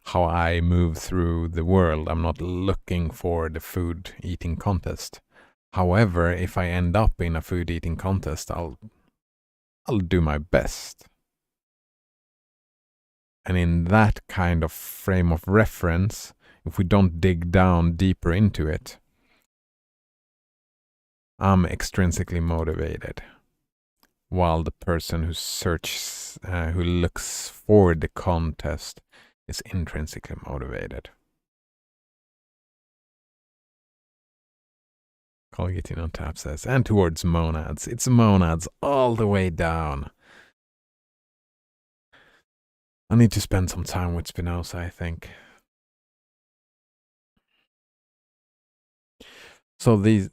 how I move through the world. I'm not looking for the food eating contest. However, if I end up in a food eating contest, I'll do my best. And in that kind of frame of reference, if we don't dig down deeper into it, I'm extrinsically motivated, while the person who searches, who looks for the contest, is intrinsically motivated. Colgating on tap says, and towards monads. It's monads all the way down. I need to spend some time with Spinoza, I think. So these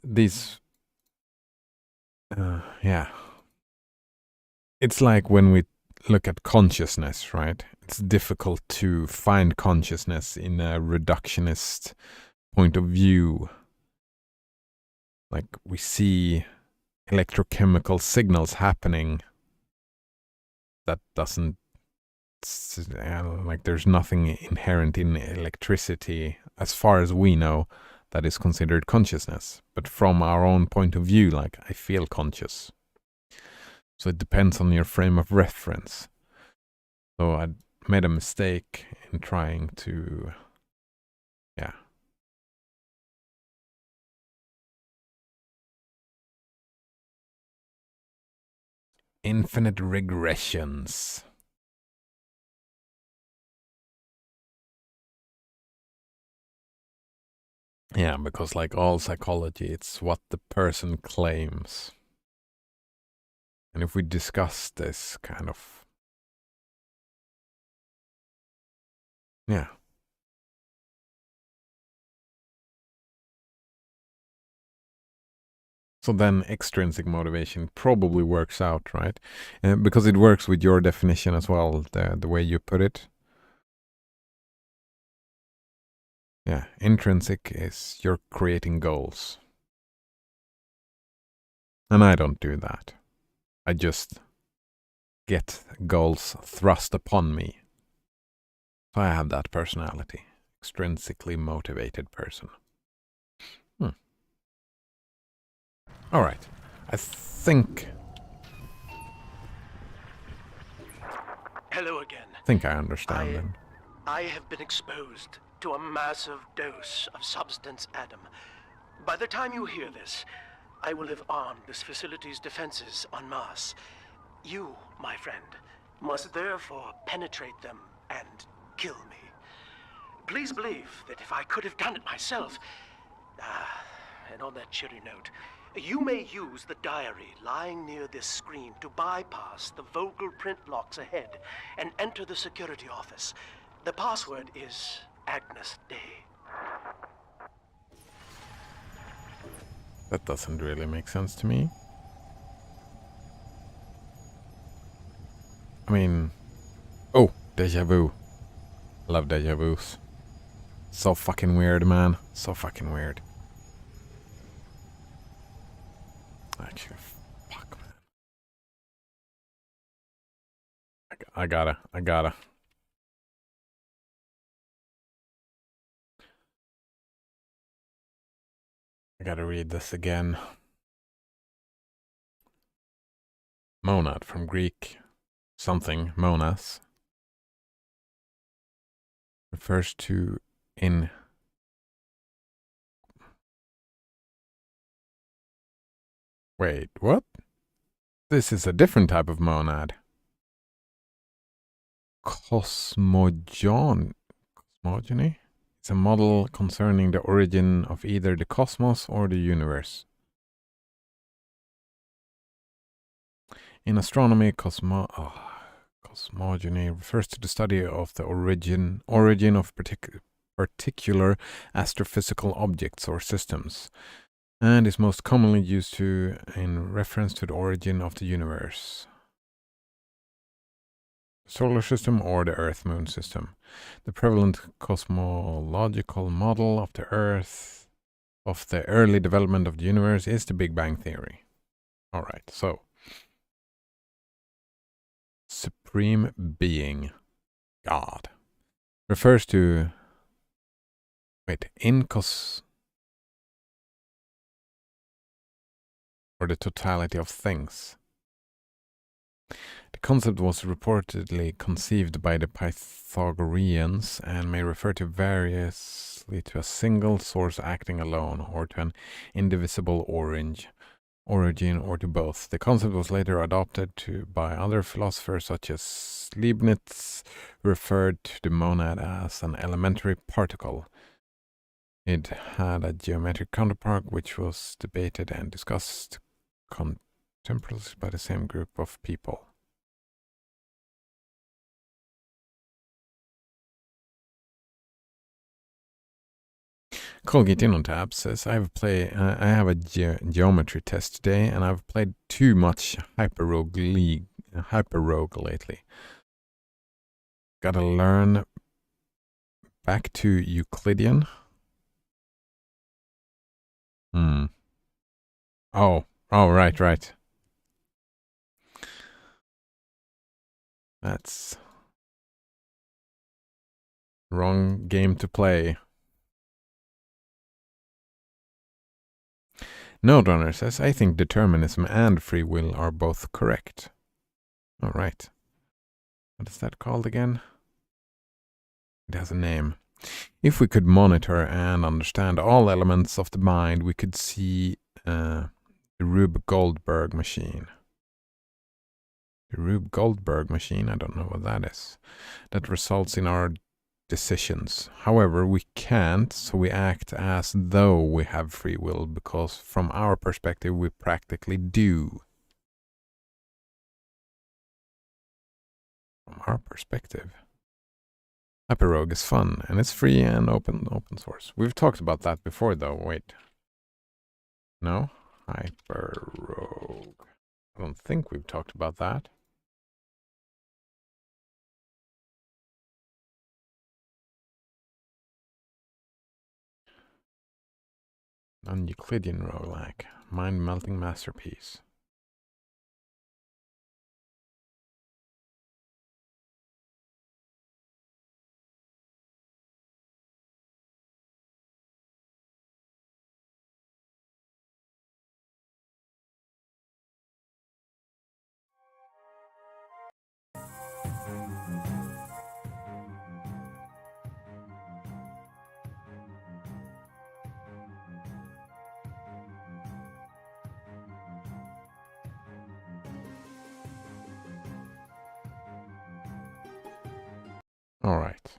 yeah. It's like when we look at consciousness, right? It's difficult to find consciousness in a reductionist point of view. Like we see electrochemical signals happening that doesn't, like there's nothing inherent in electricity as far as we know that is considered consciousness. But from our own point of view, like I feel conscious. So it depends on your frame of reference. So I made a mistake in trying to, yeah. Infinite regressions. Yeah, because like all psychology, it's what the person claims. And if we discuss this kind of, yeah. So then extrinsic motivation probably works out, right? Because it works with your definition as well, the way you put it. Yeah, intrinsic is you're creating goals. And I don't do that. I just get goals thrust upon me. So I have that personality. Extrinsically motivated person. Alright. I think... Hello again. I think I understand them. I have been exposed to a massive dose of substance Adam. By the time you hear this, I will have armed this facility's defenses en masse. You, my friend, must therefore penetrate them and kill me. Please believe that if I could have done it myself... and on that cheery note, you may use the diary lying near this screen to bypass the Vogel print locks ahead and enter the security office. The password is Agnes Day. That doesn't really make sense to me. I mean... Oh, deja vu. I love deja vus. So fucking weird, man. So fucking weird. Actually, fuck, man. I gotta. I gotta read this again. Monad from Greek. Something, monas. Refers to in... Wait, what? This is a different type of monad. Cosmogony? It's a model concerning the origin of either the cosmos or the universe. In astronomy, cosmogony refers to the study of the origin of particular astrophysical objects or systems, and is most commonly used in reference to the origin of the universe, solar system, or the Earth-Moon system. The prevalent cosmological model of the Earth, of the early development of the universe, is the Big Bang Theory. Alright, so Supreme Being, God, refers to, or the totality of things. The concept was reportedly conceived by the Pythagoreans and may refer to variously to a single source acting alone, or to an indivisible origin, or to both. The concept was later adopted by other philosophers such as Leibniz, who referred to the monad as an elementary particle. It had a geometric counterpart which was debated and discussed contemporaneously by the same group of people. Colgate in on tab says, I have a geometry test today, and I've played too much Hyperrogue lately. Gotta learn back to Euclidean. Oh, right. That's wrong game to play. Node Runner says, I think determinism and free will are both correct. Alright. What is that called again? It has a name. If we could monitor and understand all elements of the mind, we could see the Rube Goldberg machine. The Rube Goldberg machine, I don't know what that is. That results in our decisions. However, we can't, so we act as though we have free will, because from our perspective, we practically do. From our perspective. Hyperrogue is fun, and it's free and open source. We've talked about that before, though. Wait. No? Hyperrogue. I don't think we've talked about that. Non-Euclidean roguelike. Mind-melting masterpiece. All right.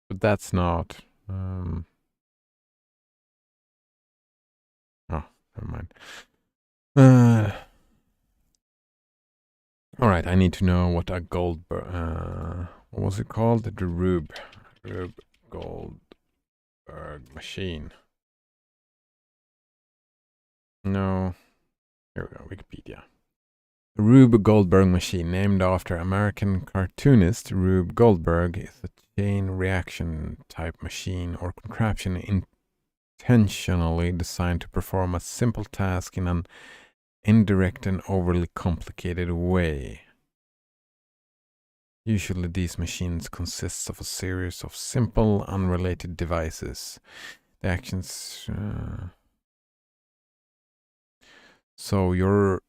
But that's not... oh, never mind. All right, I need to know what a Goldberg... what was it called? The Rube Goldberg machine. No. Here we go, Wikipedia. The Rube Goldberg machine, named after American cartoonist Rube Goldberg, is a chain reaction type machine or contraption intentionally designed to perform a simple task in an indirect and overly complicated way. Usually these machines consist of a series of simple, unrelated devices. The actions... So your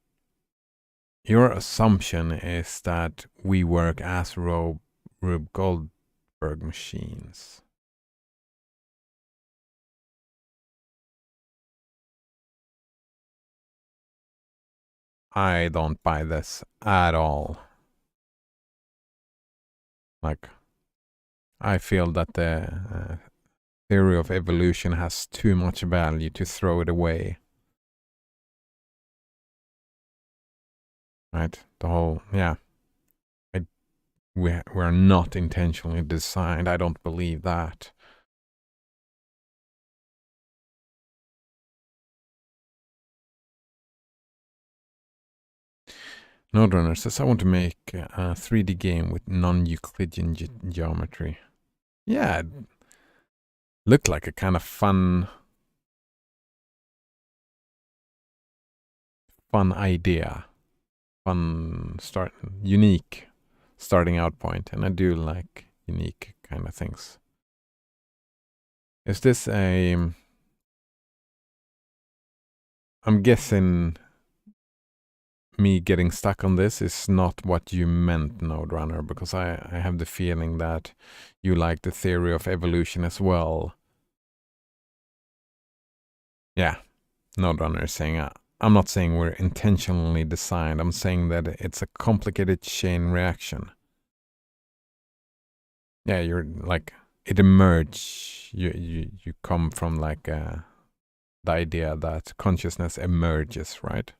assumption is that we work as Rube Goldberg machines. I don't buy this at all. Like, I feel that the theory of evolution has too much value to throw it away. Right? The whole, yeah. We're not intentionally designed. I don't believe that. Node Runner says, I want to make a 3D game with non-Euclidean geometry. Yeah, looked like a kind of fun idea. Unique starting out point. And I do like unique kind of things. Is this I'm guessing me getting stuck on this is not what you meant, Node Runner, because I have the feeling that you like the theory of evolution as well. Yeah, Node Runner is saying, I'm not saying we're intentionally designed. I'm saying that it's a complicated chain reaction. Yeah, you're like, it emerged. You come from like the idea that consciousness emerges, right?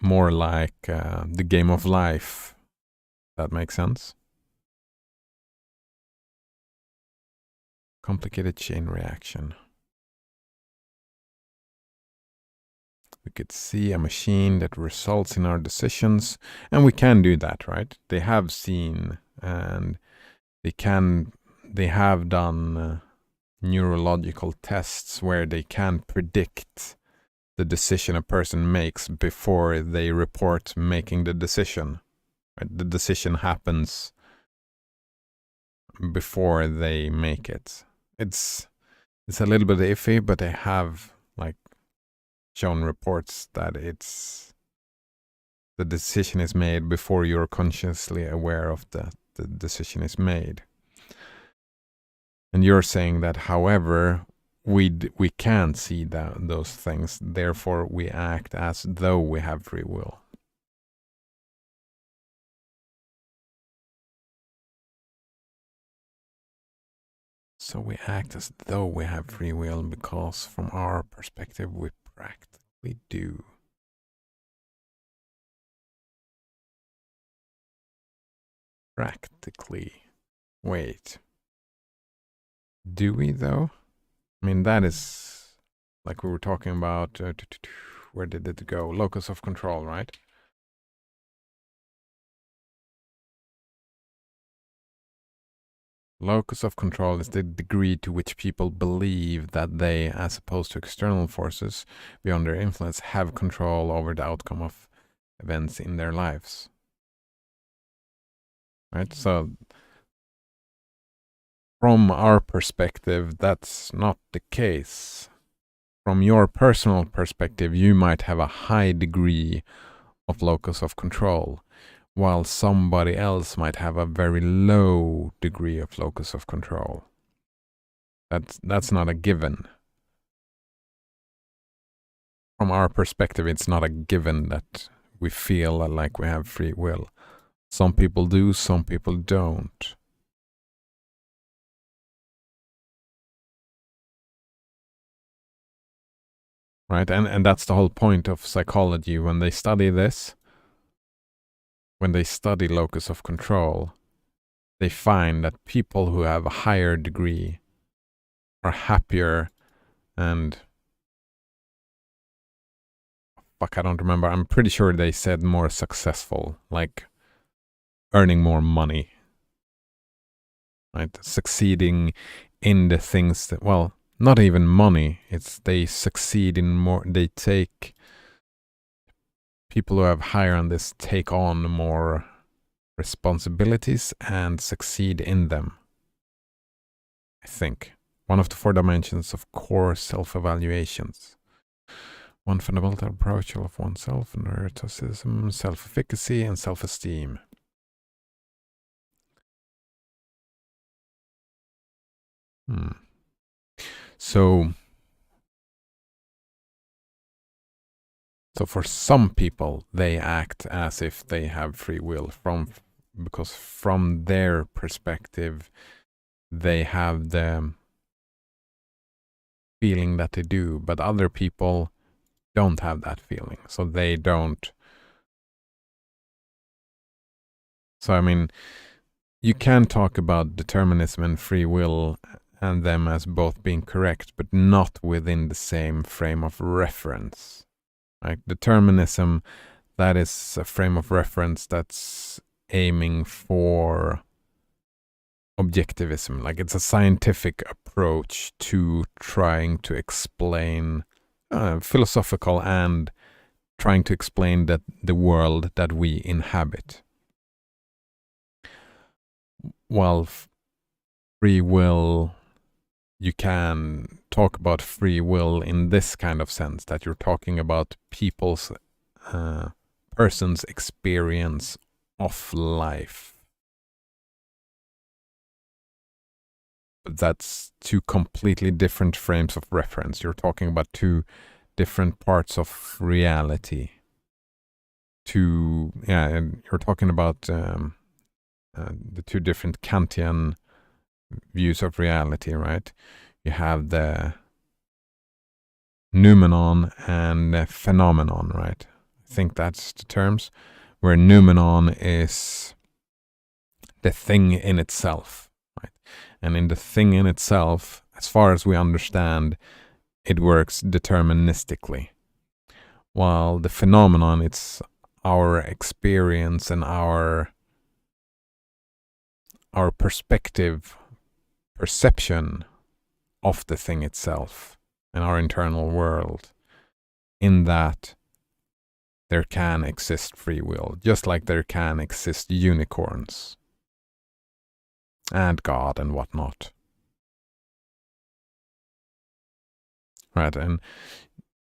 More like the game of life. That makes sense. Complicated chain reaction. We could see a machine that results in our decisions, and we can do that, right? They have seen, and they have done neurological tests where they can predict the decision a person makes before they report making the decision. Right? The decision happens before they make it. It's a little bit iffy, but they have like shown reports that the decision is made before you're consciously aware of the decision is made. And you're saying that, however, we can't see those things, therefore we act as though we have free will. So we act as though we have free will because from our perspective we practically do. Practically. Wait. Do we though? I mean, that is like we were talking about. Where did it go? Locus of control, right? Locus of control is the degree to which people believe that they, as opposed to external forces beyond their influence, have control over the outcome of events in their lives. Right? So, from our perspective, that's not the case. From your personal perspective, you might have a high degree of locus of control, while somebody else might have a very low degree of locus of control. That's not a given. From our perspective, it's not a given that we feel like we have free will. Some people do, some people don't. Right? And that's the whole point of psychology. When they study this, when they study locus of control, they find that people who have a higher degree are happier and I don't remember. I'm pretty sure they said more successful, like earning more money, right? Succeeding in the things that, well, not even money. It's they succeed in more. They take people who have higher on this take on more responsibilities and succeed in them. I think one of the 4 dimensions of core self-evaluations. One fundamental approach of oneself, neuroticism, self-efficacy, and self-esteem. So for some people, they act as if they have free will. because from their perspective, they have the feeling that they do, but other people don't have that feeling, so they don't. So I mean, you can talk about determinism and free will and them as both being correct, but not within the same frame of reference. Like determinism, that is a frame of reference that's aiming for objectivism. Like it's a scientific approach to trying to explain philosophical and trying to explain that the world that we inhabit. While free will, you can talk about free will in this kind of sense, that you're talking about people's person's experience of life. But that's two completely different frames of reference. You're talking about two different parts of reality. And you're talking about the two different Kantian views of reality, right? You have the noumenon and the phenomenon, right? I think that's the terms, where noumenon is the thing in itself, right? And in the thing in itself, as far as we understand, it works deterministically. While the phenomenon, it's our experience and our perception of the thing itself and our internal world. In that, there can exist free will, just like there can exist unicorns and God and whatnot. Right, and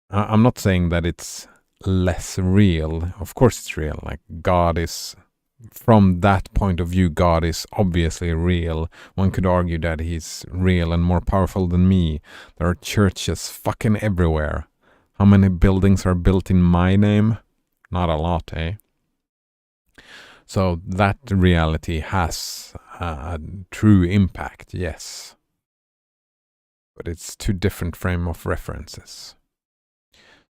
I'm not saying that it's less real. Of course it's real. Like God is, from that point of view, God is obviously real. One could argue that he's real and more powerful than me. There are churches fucking everywhere. How many buildings are built in my name? Not a lot, eh? So that reality has a true impact, yes. But it's two different frame of references.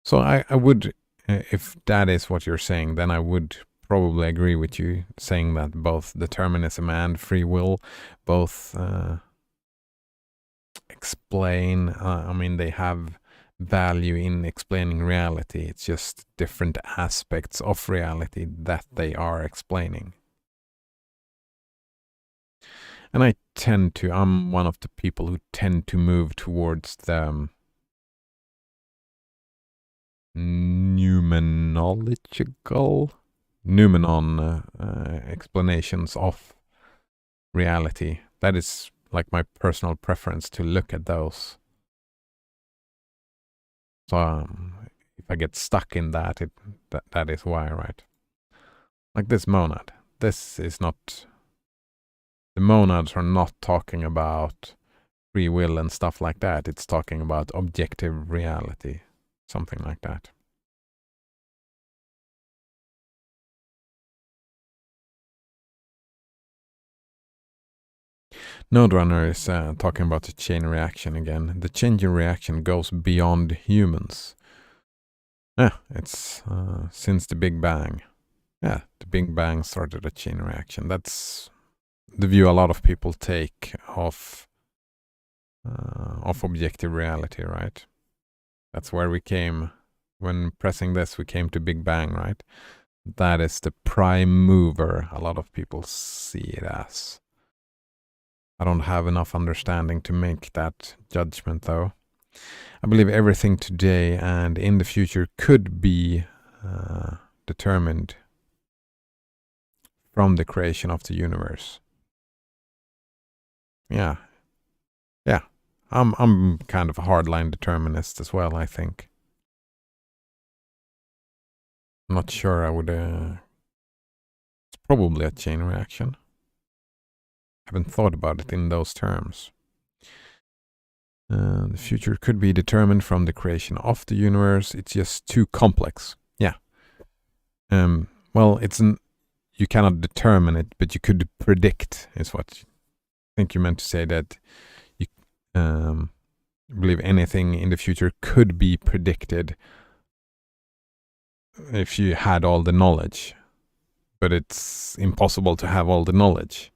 So I would, if that is what you're saying, then I would probably agree with you, saying that both determinism and free will both explain, they have value in explaining reality. It's just different aspects of reality that they are explaining. And I'm one of the people who tend to move towards the noumenon explanations of reality. That is like my personal preference to look at those. So if I get stuck in that, that is why, right? Like this monad. This is not... The monads are not talking about free will and stuff like that. It's talking about objective reality. Something like that. Node Runner is talking about the chain reaction again. The chain reaction goes beyond humans. It's since the Big Bang. Yeah, the Big Bang started a chain reaction. That's the view a lot of people take of objective reality, right? That's where we came. When pressing this, we came to Big Bang, right? That is the prime mover, a lot of people see it as. I don't have enough understanding to make that judgment, though. I believe everything today and in the future could be determined from the creation of the universe. Yeah. I'm kind of a hardline determinist as well, I think. I'm not sure I would... it's probably a chain reaction. I haven't thought about it in those terms. The future could be determined from the creation of the universe. It's just too complex. Yeah. Well, you cannot determine it, but you could predict, is what I think you meant to say, that you believe anything in the future could be predicted if you had all the knowledge, but it's impossible to have all the knowledge.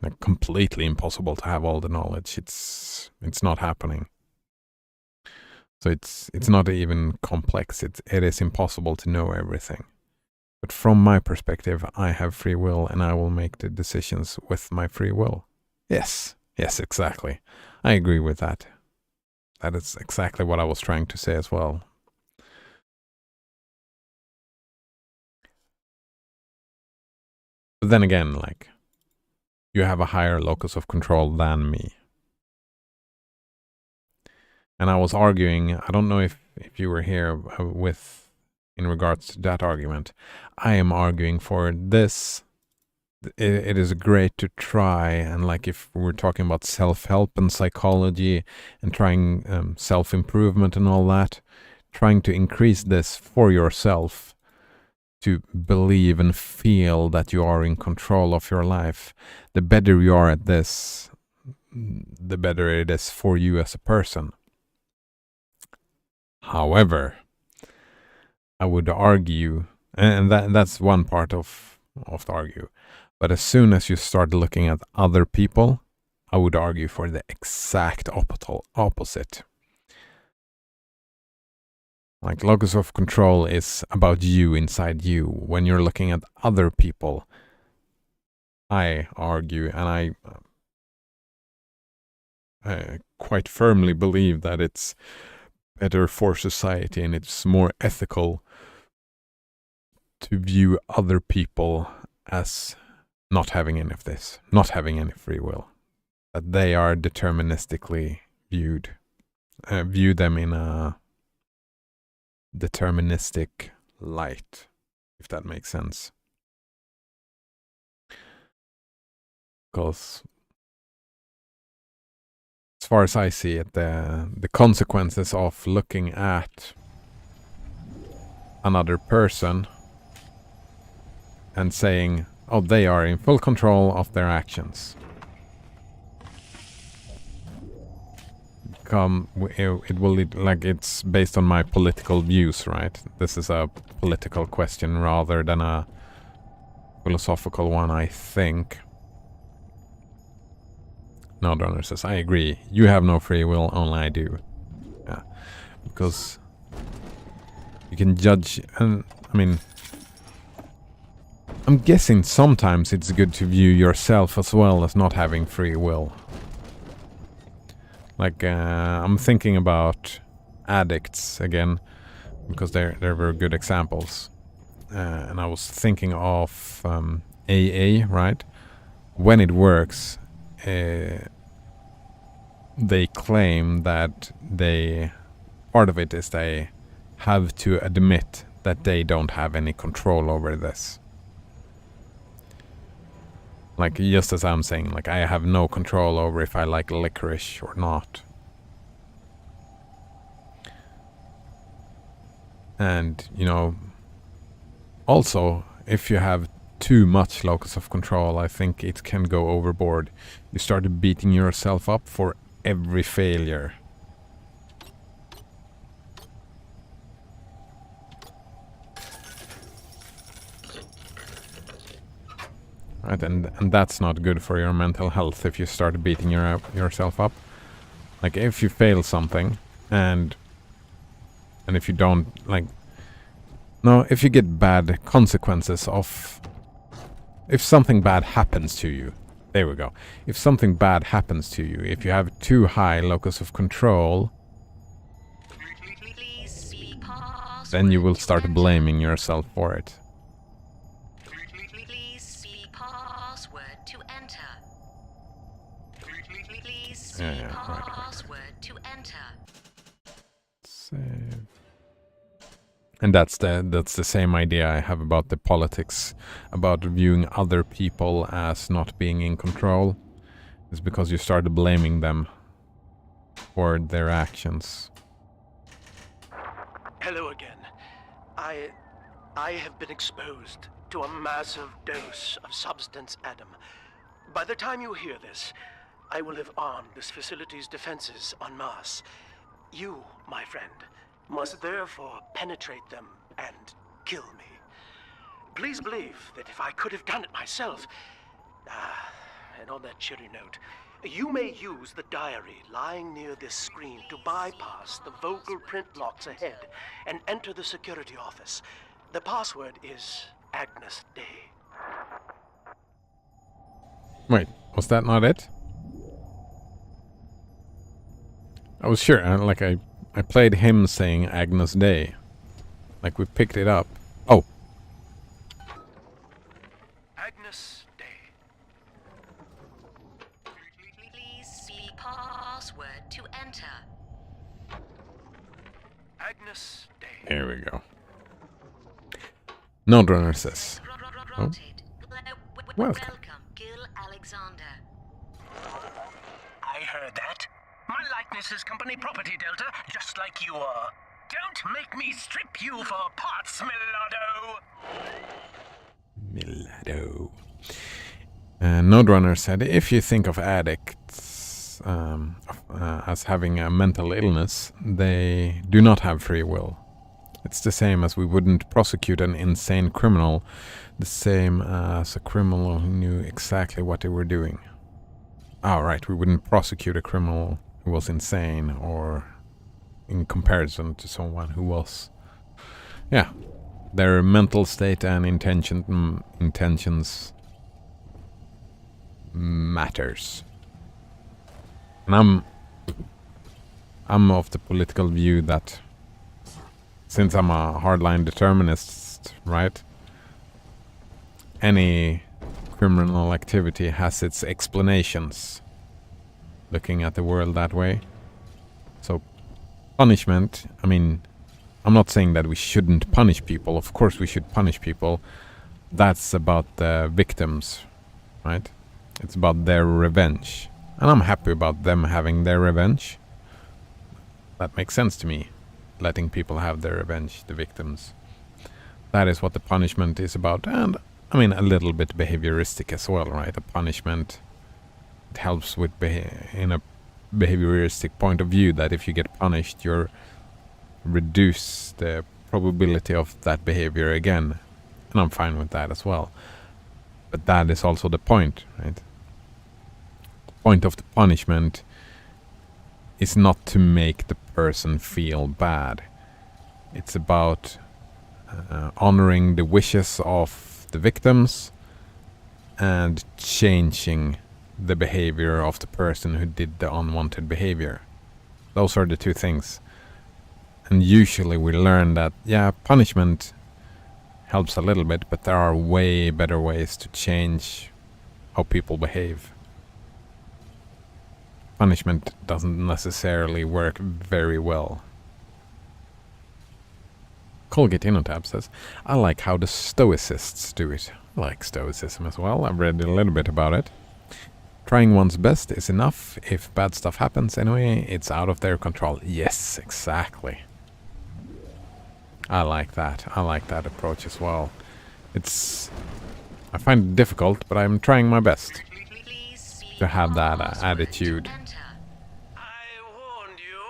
Like, completely impossible to have all the knowledge. It's not happening. So it's not even complex. It is impossible to know everything. But from my perspective, I have free will, and I will make the decisions with my free will. Yes, exactly. I agree with that. That is exactly what I was trying to say as well. But then again, like, you have a higher locus of control than me. And I was arguing, I don't know if you were here with, in regards to that argument. I am arguing for this. It is great to try, and like, if we're talking about self-help and psychology and trying self-improvement and all that, trying to increase this for yourself, to believe and feel that you are in control of your life. The better you are at this, the better it is for you as a person. However, I would argue, and that's one part of the argue, but as soon as you start looking at other people, I would argue for the exact opposite. Like, locus of control is about you, inside you. When you're looking at other people, I argue, and I quite firmly believe that it's better for society and it's more ethical to view other people as not having any of this, not having any free will. That they are deterministically viewed. View them in a deterministic light, if that makes sense. Because as far as I see it, the consequences of looking at another person and saying, oh, they are in full control of their actions, it will, like, it's based on my political views, right? This is a political question rather than a philosophical one, I think. No, Donner says, I agree. You have no free will, only I do. Yeah. Because you can judge, and I mean, I'm guessing sometimes it's good to view yourself as well as not having free will. Like, I'm thinking about addicts again, because they're very good examples. And I was thinking of AA, right? When it works, they claim that part of it is they have to admit that they don't have any control over this. Like, just as I'm saying, like, I have no control over if I like licorice or not. And, you know, also, if you have too much locus of control, I think it can go overboard. You start beating yourself up for every failure. Right, and that's not good for your mental health if you start beating yourself up. Like, if you fail something, and if you don't, like, no, if you get bad consequences of, if something bad happens to you, there we go. If something bad happens to you, if you have too high locus of control, then you will start blaming yourself for it. Yeah, right. Save. And that's the same idea I have about the politics, about viewing other people as not being in control. It's because you start blaming them for their actions. Hello again. I have been exposed to a massive dose of substance Adam. By the time you hear this, I will have armed this facility's defenses en masse. You, my friend, must therefore penetrate them and kill me. Please believe that if I could have done it myself... and on that cheery note, you may use the diary lying near this screen to bypass the vocal print locks ahead and enter the security office. The password is Agnes Day. Wait, was that not it? I was sure, I played him saying Agnes Day. Like we picked it up. Oh. Agnes Day. Please see password to enter. Agnes Day. Here we go. Node runner says. Oh. Welcome. Gil Alexander. I heard that. My likeness is company property, Delta, just like you are. Don't make me strip you for parts, Milado. Milado. Node runner said, if you think of addicts as having a mental illness, they do not have free will. It's the same as we wouldn't prosecute an insane criminal, the same as a criminal who knew exactly what they were doing. Oh, right, we wouldn't prosecute a criminal who was insane or in comparison to someone who was... Yeah, their mental state and intentions matters. And I'm of the political view that since I'm a hardline determinist, right? Any criminal activity has its explanations. Looking at the world that way. So, punishment, I mean, I'm not saying that we shouldn't punish people. Of course we should punish people. That's about the victims, right? It's about their revenge. And I'm happy about them having their revenge. That makes sense to me. Letting people have their revenge, the victims. That is what the punishment is about. And, I mean, a little bit behavioristic as well, right? A punishment, it helps with in a behavioristic point of view that if you get punished, you're reduce the probability of that behavior again. And I'm fine with that as well. But that is also the point, right? The point of the punishment is not to make the person feel bad. It's about honoring the wishes of the victims and changing the behavior of the person who did the unwanted behavior. Those are the two things. And usually we learn that, yeah, punishment helps a little bit, but there are way better ways to change how people behave. Punishment doesn't necessarily work very well. Colgate Innotab says, I like how the Stoicists do it. I like Stoicism as well. I've read a little bit about it. Trying one's best is enough. If bad stuff happens anyway, it's out of their control. Yes, exactly. I like that. I like that approach as well. I find it difficult, but I'm trying my best to have that attitude. I warned you.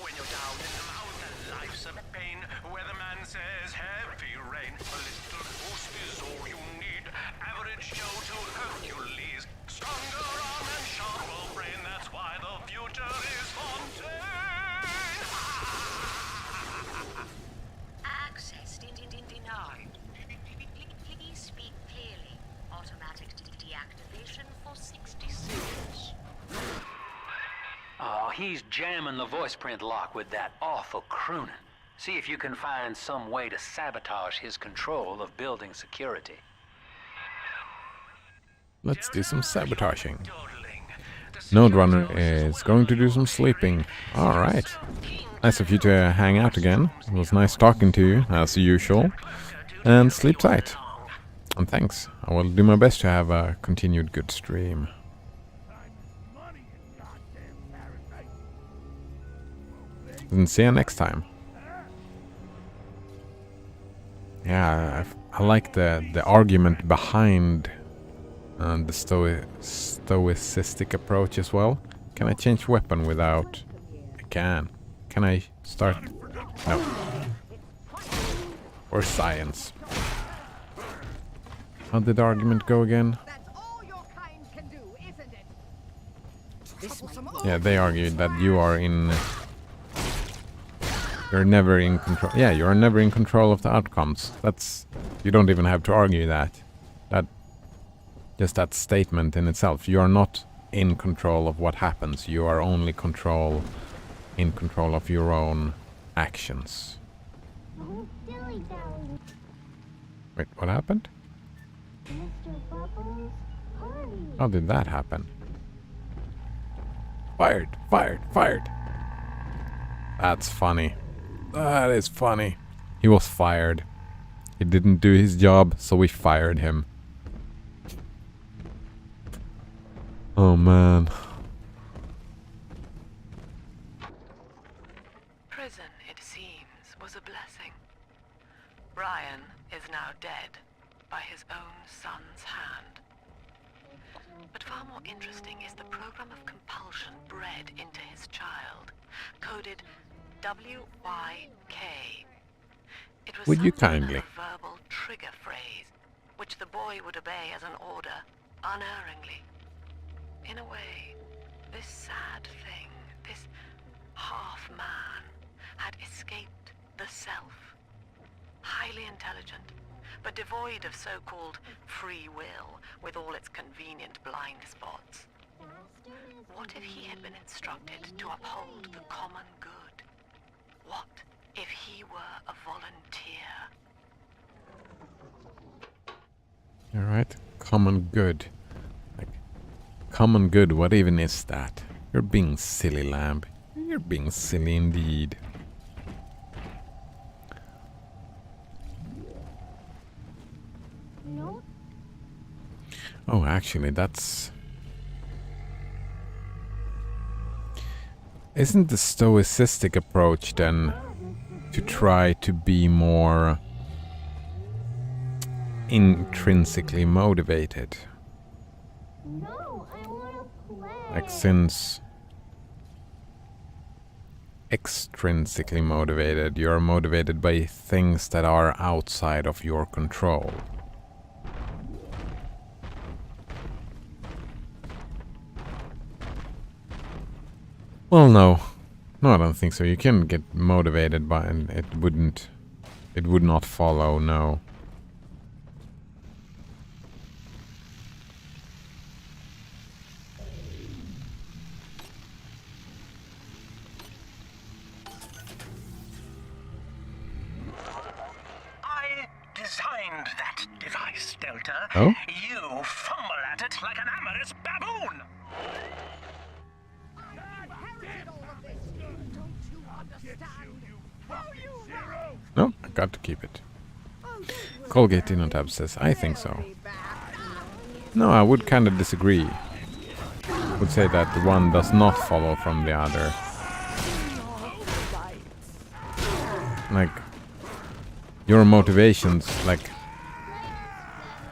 When you're down in the mouth and life's a pain, weatherman says heavy rain. A little boost is all you need. Average Joe to Hercules. Stronger arm and sharper brain. That's why the future is Fontaine. Access denied. Please speak clearly. Automatic deactivation for 60 seconds. Oh, he's jamming the voice print lock with that awful crooning. See if you can find some way to sabotage his control of building security. Let's do some sabotaging. Node Runner is going to do some sleeping. Alright. Nice of you to hang out again. It was nice talking to you, as usual. And sleep tight. And thanks. I will do my best to have a continued good stream. And see you next time. Yeah, I like the argument behind the stoicistic approach as well. Can I change weapon without... I can. Can I start... No. Or science. How did the argument go again? That's all your kind can do, isn't it? Yeah, they argued that you are in... You're never in control. Yeah, you're never in control of the outcomes. That's... You don't even have to argue that. Just that statement in itself. You are not in control of what happens. You are only in control of your own actions. Wait, what happened? How did that happen? Fired! Fired! Fired! That's funny. That is funny. He was fired. He didn't do his job, so we fired him. Oh man. Prison, it seems, was a blessing. Ryan is now dead by his own son's hand. But far more interesting is the program of compulsion bred into his child, coded WYK. It was Would you something kindly? of a verbal trigger phrase, which the boy would obey as an order, unerringly. In a way, this sad thing, this half-man, had escaped the self. Highly intelligent, but devoid of so-called free will, with all its convenient blind spots. What if he had been instructed to uphold the common good? What if he were a volunteer? Alright, common good. Like, common good, what even is that? You're being silly, lamb. You're being silly indeed. No. Oh, actually, that's... Isn't the stoicistic approach then to try to be more intrinsically motivated? No, I want to play. Like, since extrinsically motivated, you're motivated by things that are outside of your control. Well, no. No, I don't think so. You can get motivated by, and it would not follow, no. I designed that device, Delta. Oh? You fumble at it like an amorous baboon. No, I got to keep it. Colgate did not have says, I think so. No, I would kind of disagree. I would say that the one does not follow from the other. Like, your motivations, like,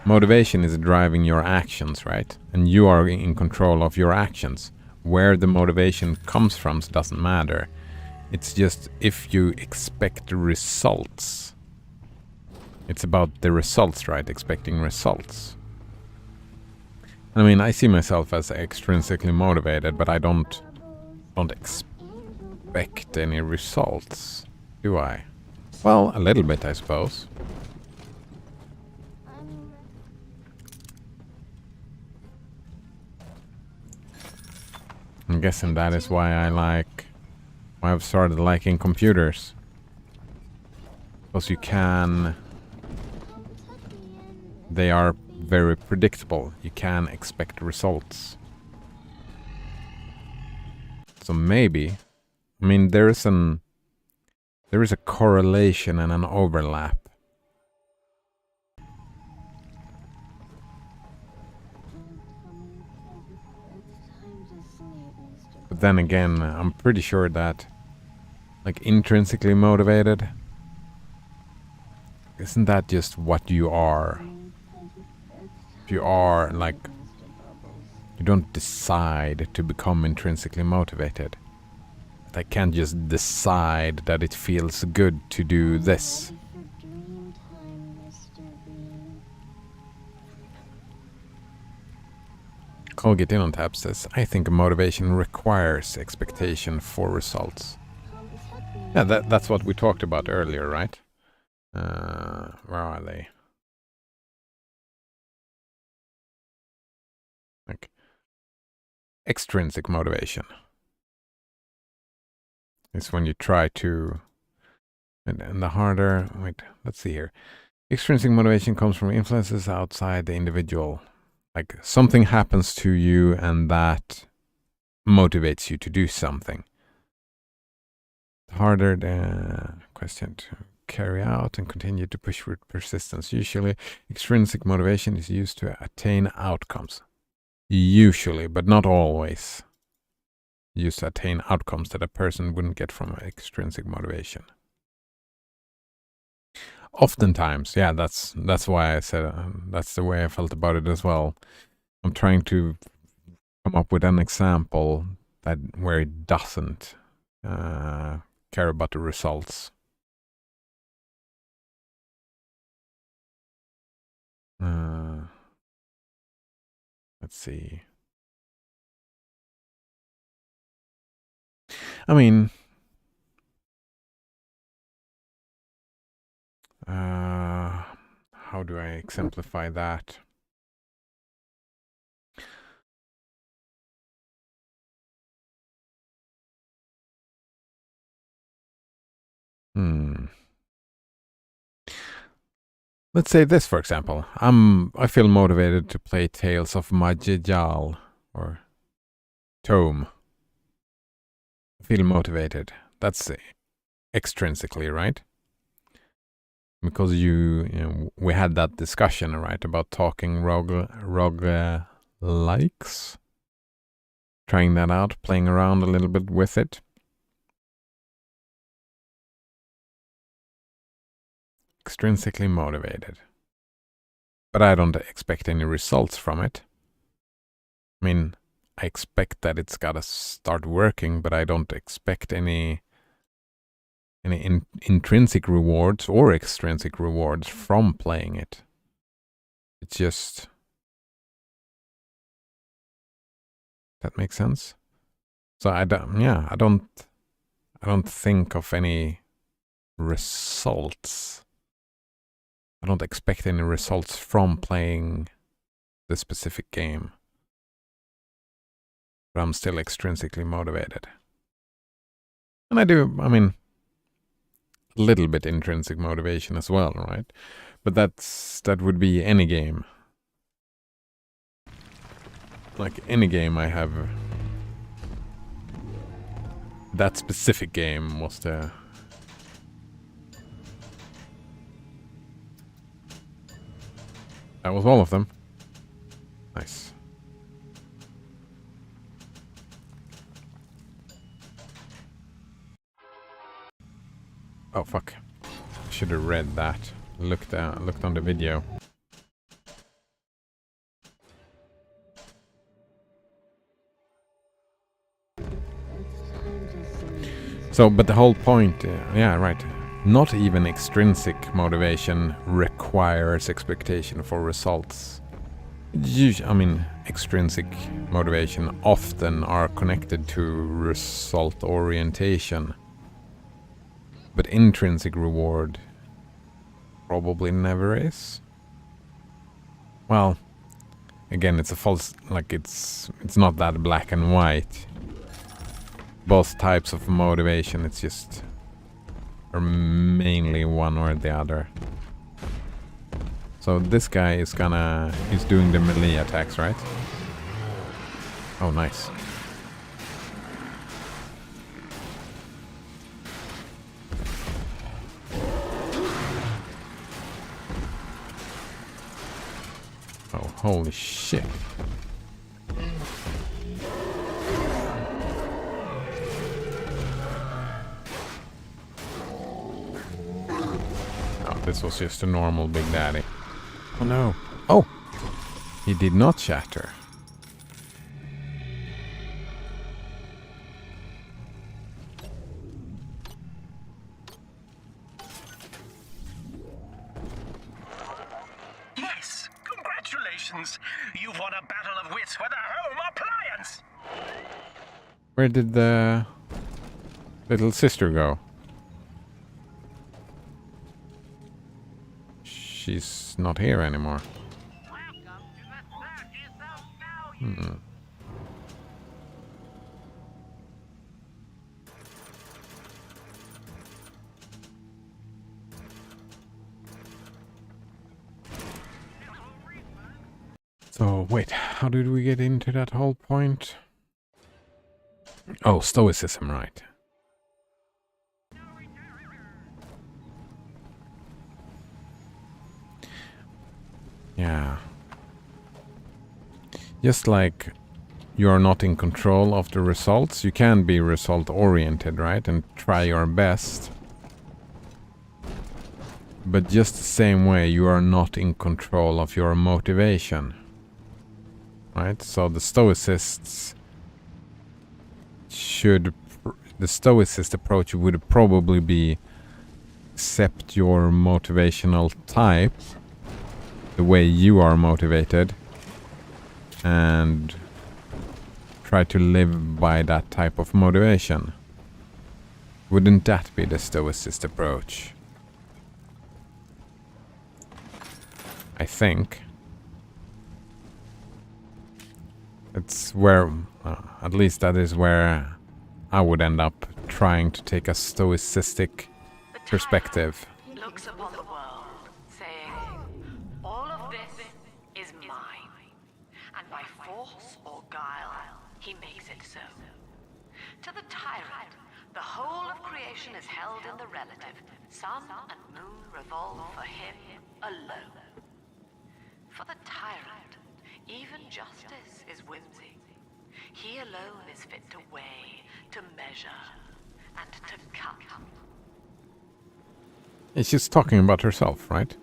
motivation is driving your actions, right? And you are in control of your actions. Where the motivation comes from doesn't matter. It's just if you expect results. It's about the results, right? Expecting results. I mean, I see myself as extrinsically motivated, but I don't expect any results, do I? Well, a little bit, I suppose. I'm guessing that is why I've started liking computers. Because you can... They are very predictable. You can expect results. So maybe... I mean, there is a correlation and an overlap. But then again, I'm pretty sure that, like, intrinsically motivated, isn't that just what you are? If you are like, you don't decide to become intrinsically motivated. I can't just decide that it feels good to do this. Colgate In on Tap says, I think motivation requires expectation for results. Yeah, that's what we talked about earlier, right? Where are they? Like, extrinsic motivation is when you try to, and the harder, wait, let's see here. Extrinsic motivation comes from influences outside the individual. Like something happens to you and that motivates you to do something. The harder the question to carry out and continue to push with persistence. Usually, extrinsic motivation is used to attain outcomes. Usually, but not always. Used to attain outcomes that a person wouldn't get from extrinsic motivation. Oftentimes, yeah, that's why I said that's the way I felt about it as well. I'm trying to come up with an example that where it doesn't care about the results. Let's see. I mean, how do I exemplify that? Let's say this, for example. I feel motivated to play Tales of Majidal or Tome. I feel motivated. That's extrinsically, right? Because you know, we had that discussion, right, about talking rogue likes, trying that out, playing around a little bit with it. Extrinsically motivated. But I don't expect any results from it. I mean, I expect that it's gotta start working, but I don't expect any intrinsic rewards or extrinsic rewards from playing it. It's just... That makes sense? So I don't think of any results. I don't expect any results from playing the specific game. But I'm still extrinsically motivated. And I mean, a little bit intrinsic motivation as well, right? But that would be any game. Like any game I have... That specific game was the... That was all of them. Nice. Oh fuck. I should have read that. Looked on the video. So, but the whole point, yeah, right. Not even extrinsic motivation requires expectation for results. I mean, extrinsic motivation often are connected to result orientation. But intrinsic reward probably never is. Well, again, it's a false, like it's not that black and white. Both types of motivation, it's just are mainly one or the other. So this guy is he's doing the melee attacks, right? Oh, nice. Oh, holy shit. This was just a normal Big Daddy. Oh no. Oh! He did not shatter. Yes, congratulations. You've won a battle of wits with a home appliance. Where did the little sister go? She's not here anymore. Hmm. So, wait, how did we get into that whole point? Oh, stoicism, right. Yeah. Just like you're not in control of the results, you can be result oriented, right? And try your best. But just the same way, you are not in control of your motivation. Right? So the stoicist approach would probably be accept your motivational type, the way you are motivated, and try to live by that type of motivation. Wouldn't that be the stoicist approach? I think. It's where, at least that is where I would end up trying to take a stoicistic perspective. Looks upon the world, saying, all of this is mine, and by force or guile, he makes it so. To the tyrant, the whole of creation is held in the relative. Sun and moon revolve for him alone. For the tyrant, even justice is whimsy. He alone is fit to weigh, to measure, and to cut. She's talking about herself, right?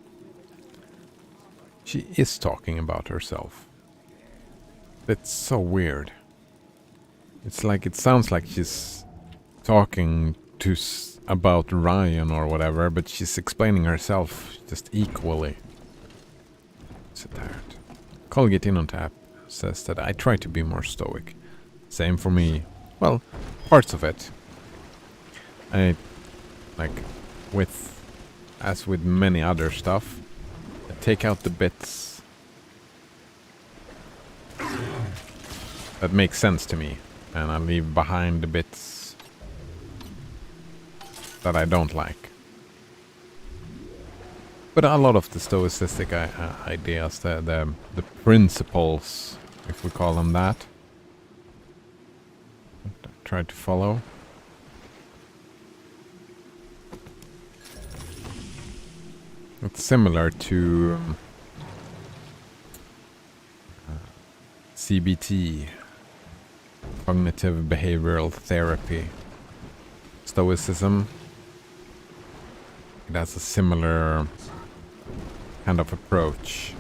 She is talking about herself. That's so weird. It's like, it sounds like she's talking to about Ryan or whatever, but she's explaining herself just equally. Sit there. Colgate in on tap says that I try to be more stoic. Same for me. Well, parts of it. I, like, as with many other stuff, I take out the bits that make sense to me, and I leave behind the bits that I don't like. But a lot of the stoicistic ideas, the principles, if we call them that, I try to follow. It's similar to CBT, cognitive behavioral therapy. Stoicism, it has a similar kind of approach.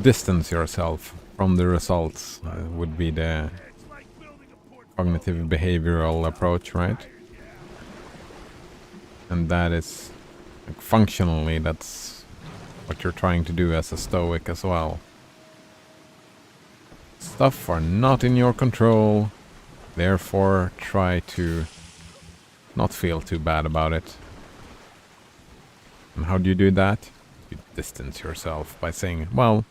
Distance yourself from the results would be the cognitive behavioral approach, right? And that is, like, functionally, that's what you're trying to do as a stoic as well. Stuff are not in your control, therefore try to not feel too bad about it. And how do you do that? You distance yourself by saying, well,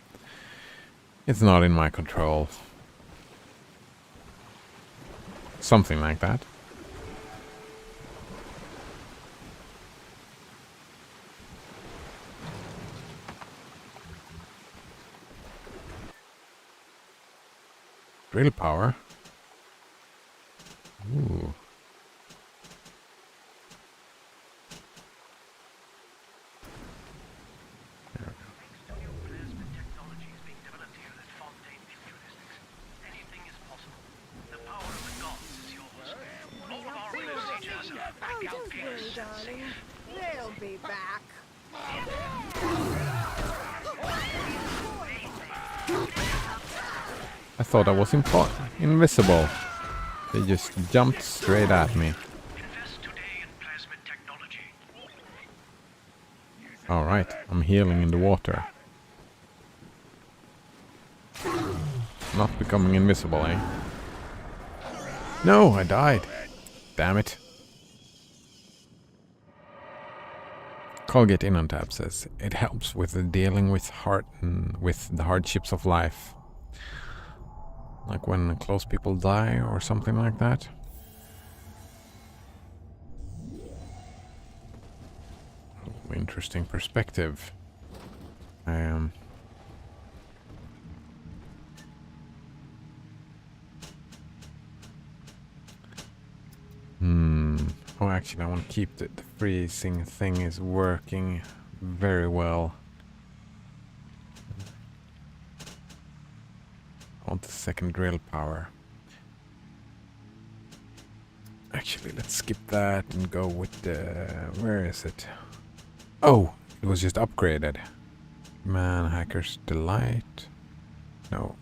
it's not in my control. Something like that. Drill power. Ooh. Oh, don't worry, darling. thought I was invisible. They just jumped straight at me. Alright, I'm healing in the water. Not becoming invisible, eh? No, I died. Damn it. Colgate In on Tap says, it helps with the dealing with the hardships of life. Like when close people die or something like that. Oh, interesting perspective. Oh, actually, I want to keep the freezing thing is working very well. I want the second drill power. Actually, let's skip that and go with the... Where is it? Oh, it was just upgraded. Man, Hacker's Delight. No.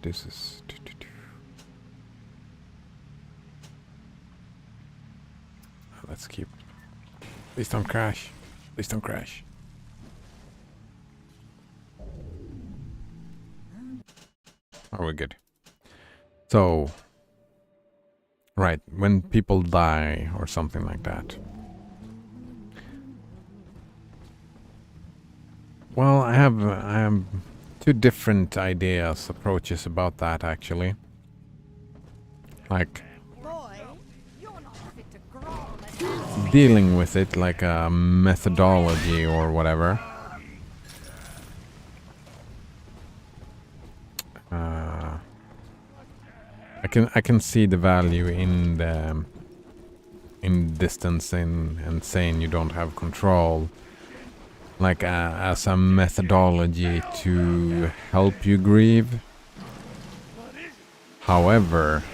This is... Let's keep... Please don't crash. Please don't crash. Oh, we're good. So... Right, when people die or something like that. Well, I have two different approaches about that actually. Like dealing with it like a methodology or whatever. I can see the value in distancing and saying you don't have control, like as a methodology to help you grieve. However,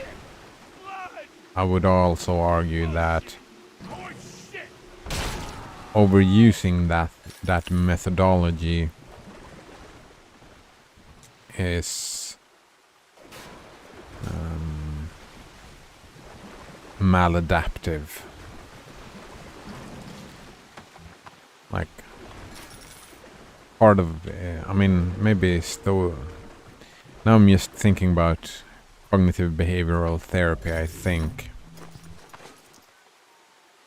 I would also argue that overusing that methodology is maladaptive. Like part of, I mean, maybe still. Now I'm just thinking about cognitive behavioral therapy. I think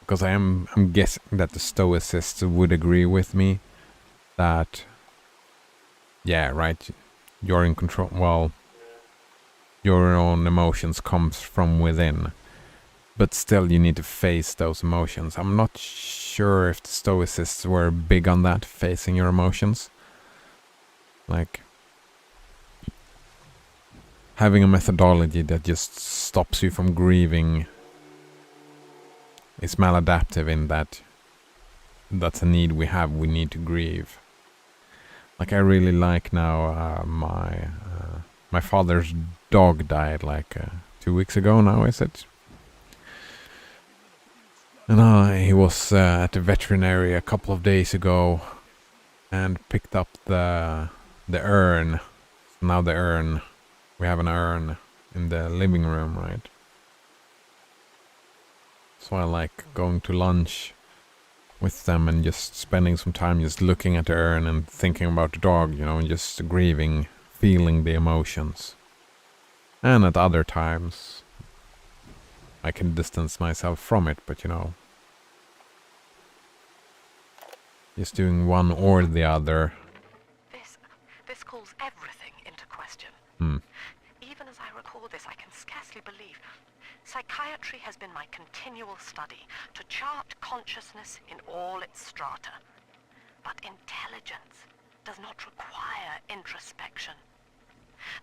because I'm guessing that the stoicists would agree with me that, yeah, right, you're in control. Well, your own emotions comes from within. But still, you need to face those emotions. I'm not sure if the stoicists were big on that, facing your emotions. Like, having a methodology that just stops you from grieving is maladaptive in that that's a need we have. We need to grieve. Like, I really like now, my father's dog died like 2 weeks ago now, is it? And he was at the veterinary a couple of days ago and picked up the urn. Now the urn, we have an urn in the living room, right? So I like going to lunch with them and just spending some time just looking at the urn and thinking about the dog, you know, and just grieving, feeling the emotions. And at other times, I can distance myself from it, but you know, just doing one or the other. This calls everything into question. Even as I record this, I can scarcely believe. Psychiatry has been my continual study to chart consciousness in all its strata. But intelligence does not require introspection.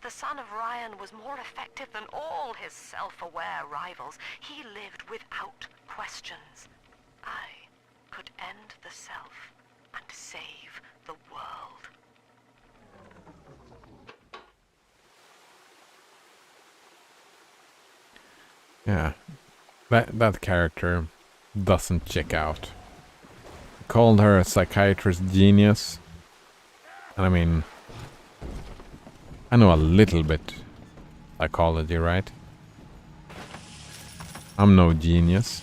The son of Ryan was more effective than all his self-aware rivals. He lived without questions. I could end the self and save the world. Yeah, that character doesn't check out. Called her a psychiatrist genius, and I mean, I know a little bit psychology, right? I'm no genius.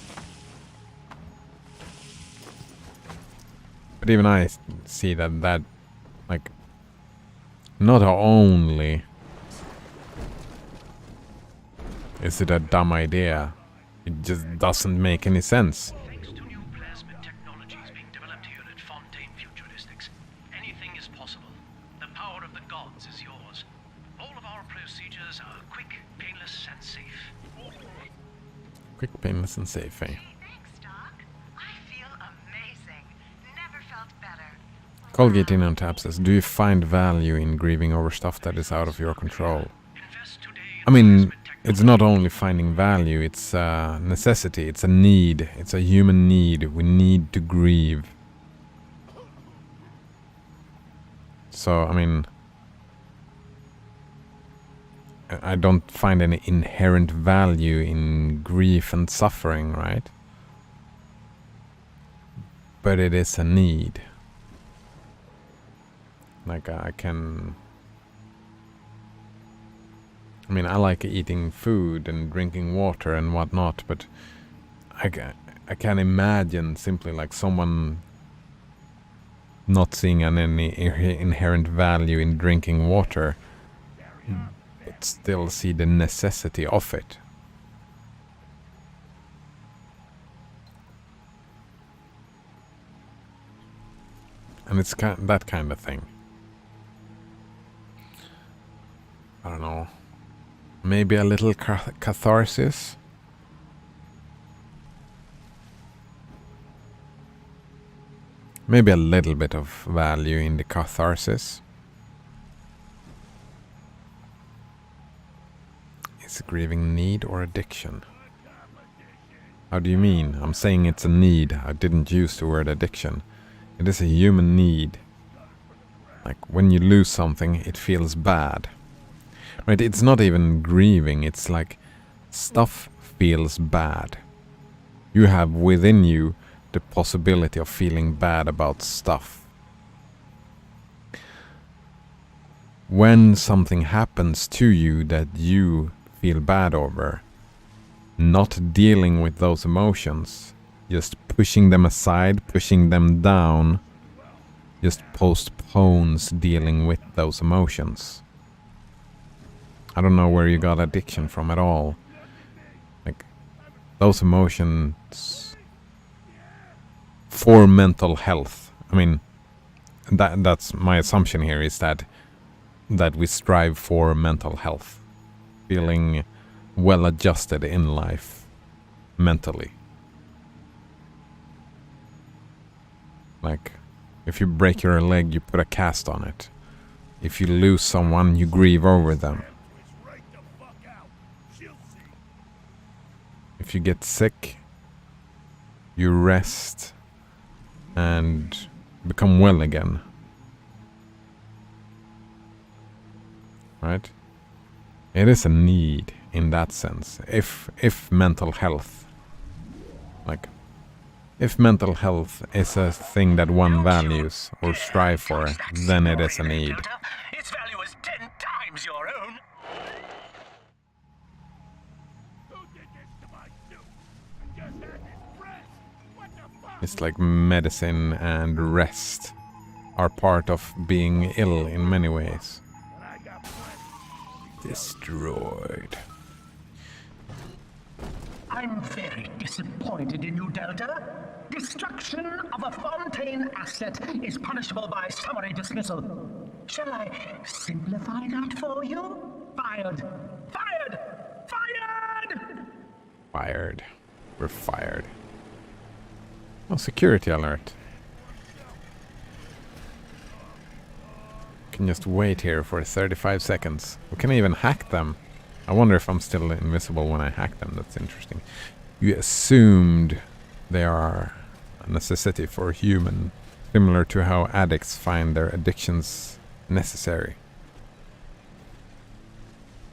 But even I see that like, not only is it a dumb idea, it just doesn't make any sense. Thanks to new plasmid technologies being developed here at Fontaine Futuristics, anything is possible. The power of the gods is yours. All of our procedures are quick, painless, and safe. Quick, painless, and safe, eh? Thanks, Doc. I feel amazing. Never felt better. Colgate in on tap says, do you find value in grieving over stuff that is out of your control? I mean, it's not only finding value, it's a necessity, it's a need, it's a human need. We need to grieve. So, I mean, I don't find any inherent value in grief and suffering, right? But it is a need. Like, I mean, I like eating food and drinking water and whatnot, but I can imagine simply like someone not seeing any inherent value in drinking water, but still see the necessity of it. And it's that kind of thing. I don't know. Maybe a little catharsis. Maybe a little bit of value in the catharsis. Is grieving need or addiction? How do you mean? I'm saying it's a need. I didn't use the word addiction. It is a human need. Like when you lose something, it feels bad. Right, it's not even grieving, it's like stuff feels bad. You have within you the possibility of feeling bad about stuff. When something happens to you that you feel bad over, not dealing with those emotions, just pushing them aside, pushing them down, just postpones dealing with those emotions. I don't know where you got addiction from at all. Like, those emotions for mental health. I mean, that's my assumption here, is that we strive for mental health. Feeling well adjusted in life mentally. Like, if you break your leg, you put a cast on it. If you lose someone, you grieve over them. If you get sick, you rest and become well again. Right? It is a need in that sense. If mental health, like, if mental health is a thing that one values or strive for, then it is a need. Its value is 10 times your own. It's like medicine and rest are part of being ill in many ways. Destroyed. I'm very disappointed in you, Delta. Destruction of a Fontaine asset is punishable by summary dismissal. Shall I simplify that for you? Fired! Fired! Fired! Fired. We're fired. Oh, security alert. Can just wait here for 35 seconds. We can even hack them. I wonder if I'm still invisible when I hack them. That's interesting. You assumed they are a necessity for a human, similar to how addicts find their addictions necessary.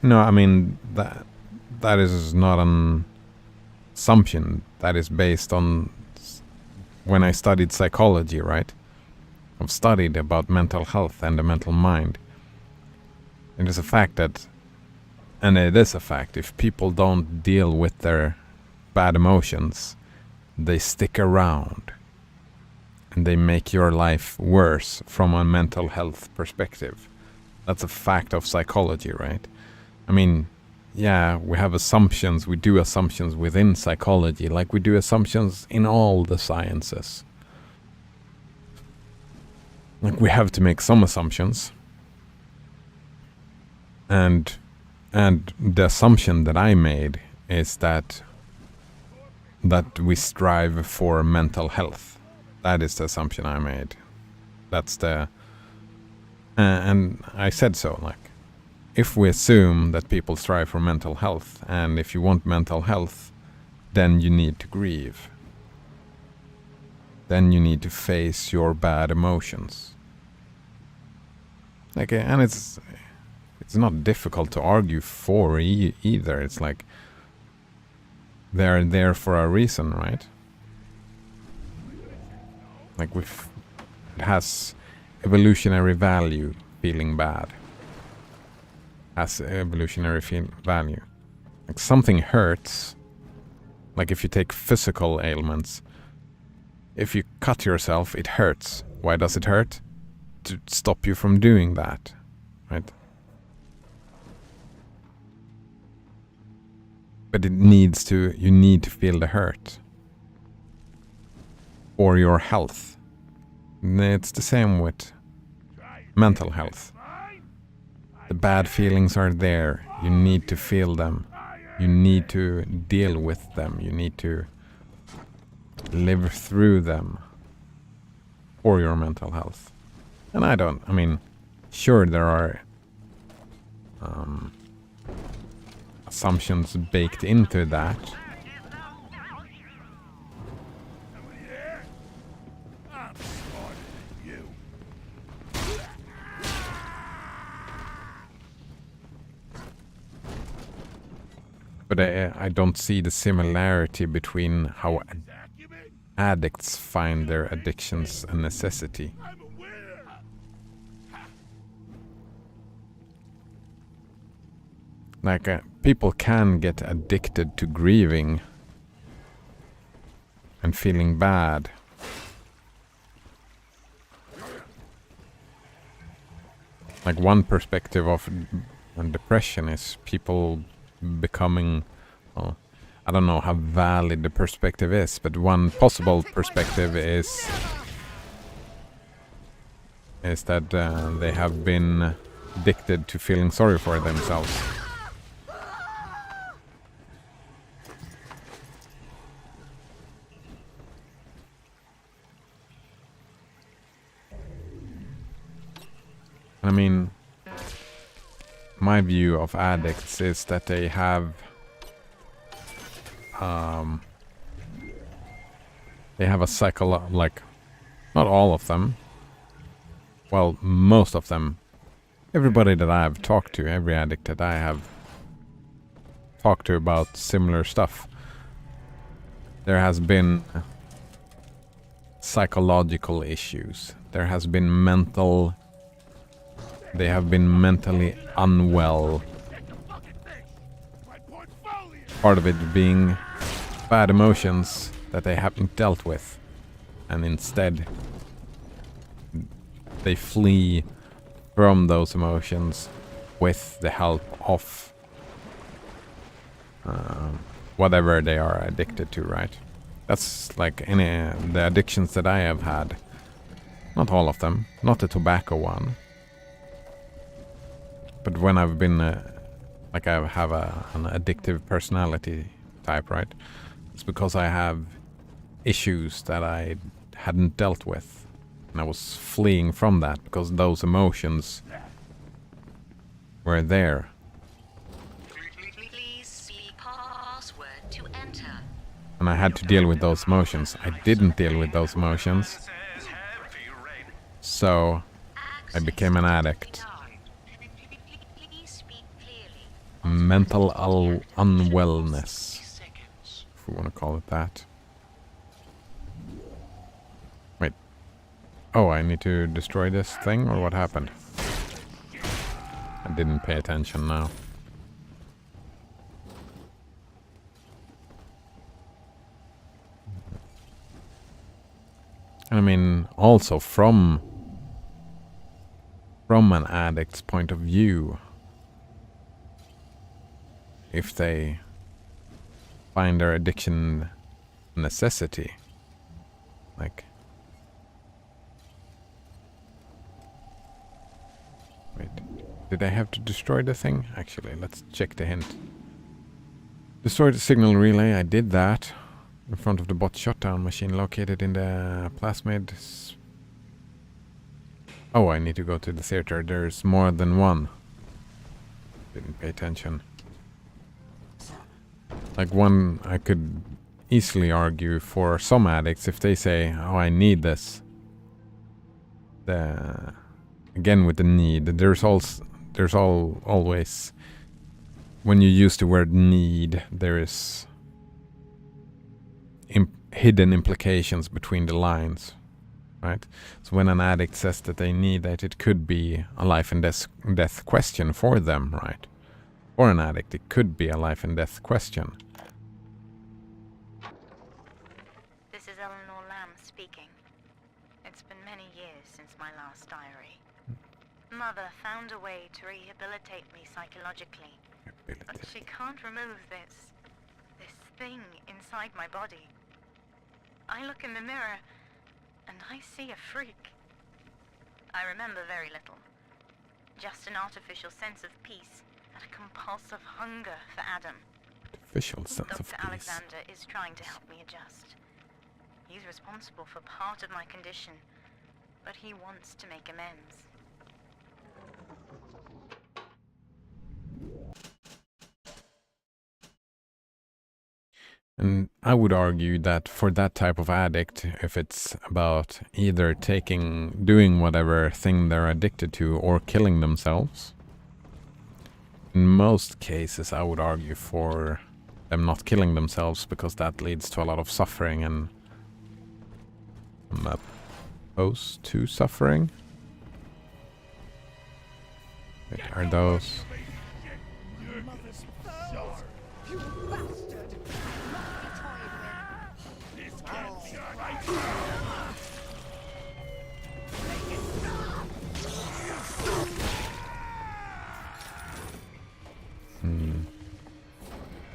No, I mean, that is not an assumption. That is based on when I studied psychology, right? I've studied about mental health and the mental mind. It is a fact that, and it is a fact, if people don't deal with their bad emotions, they stick around. And they make your life worse from a mental health perspective. That's a fact of psychology, right? I mean, yeah, we have assumptions, we do assumptions within psychology, like we do assumptions in all the sciences. Like we have to make some assumptions. And the assumption that I made is that we strive for mental health. That is the assumption I made. That's the... and I said so, like, if we assume that people strive for mental health, and if you want mental health, then you need to grieve. Then you need to face your bad emotions. Like, and it's not difficult to argue for either. It's like, they're there for a reason, right? Like, it has evolutionary value, feeling bad. Has evolutionary value. Like, something hurts. Like, if you take physical ailments, if you cut yourself, it hurts. Why does it hurt? To stop you from doing that, right? But you need to feel the hurt. Or your health. And it's the same with mental health. The bad feelings are there. You need to feel them. You need to deal with them. You need to live through them for your mental health. And I mean, sure, there are assumptions baked into that. But I don't see the similarity between how addicts find their addictions a necessity. Like, people can get addicted to grieving and feeling bad. Like, one perspective of depression is people becoming, well, I don't know how valid the perspective is, but one possible perspective is that they have been addicted to feeling sorry for themselves. I mean, my view of addicts is that they have a like, not all of them, well, most of them, everybody that I have talked to, every addict that I have talked to about similar stuff, there has been psychological issues. There has been they have been mentally unwell. Part of it being bad emotions that they haven't dealt with. And instead, they flee from those emotions with the help of whatever they are addicted to, right? That's like the addictions that I have had. Not all of them. Not the tobacco one. But when I've been, like, I have an addictive personality type, right? It's because I have issues that I hadn't dealt with. And I was fleeing from that because those emotions were there. Please see password to enter. And I had to deal with those emotions. I didn't deal with those emotions. So I became an addict. Mental unwellness, if we want to call it that. Wait. Oh, I need to destroy this thing, or what happened? I didn't pay attention now. I mean, also from an addict's point of view, if they find their addiction a necessity, like, wait, did I have to destroy the thing? Actually, let's check the hint. Destroy the signal relay, I did that. In front of the bot shutdown machine located in the plasmid. Oh, I need to go to the theater. There's more than one. Didn't pay attention. Like one, I could easily argue for some addicts if they say, "Oh, I need this." Again with the need, there's always when you use the word need, there is hidden implications between the lines, right? So when an addict says that they need that, it could be a life and death question for them, right? For an addict, it could be a life and death question. This is Eleanor Lamb speaking. It's been many years since my last diary. Mother found a way to rehabilitate me psychologically, but she can't remove this thing inside my body. I look in the mirror, and I see a freak. I remember very little. Just an artificial sense of peace and a compulsive hunger for Adam. Artificial sense of Dr. peace. Alexander is trying to help me adjust. He's responsible for part of my condition, but he wants to make amends. And I would argue that for that type of addict, if it's about either doing whatever thing they're addicted to or killing themselves, in most cases I would argue for them not killing themselves, because that leads to a lot of suffering, and I'm opposed to suffering. Wait, are those...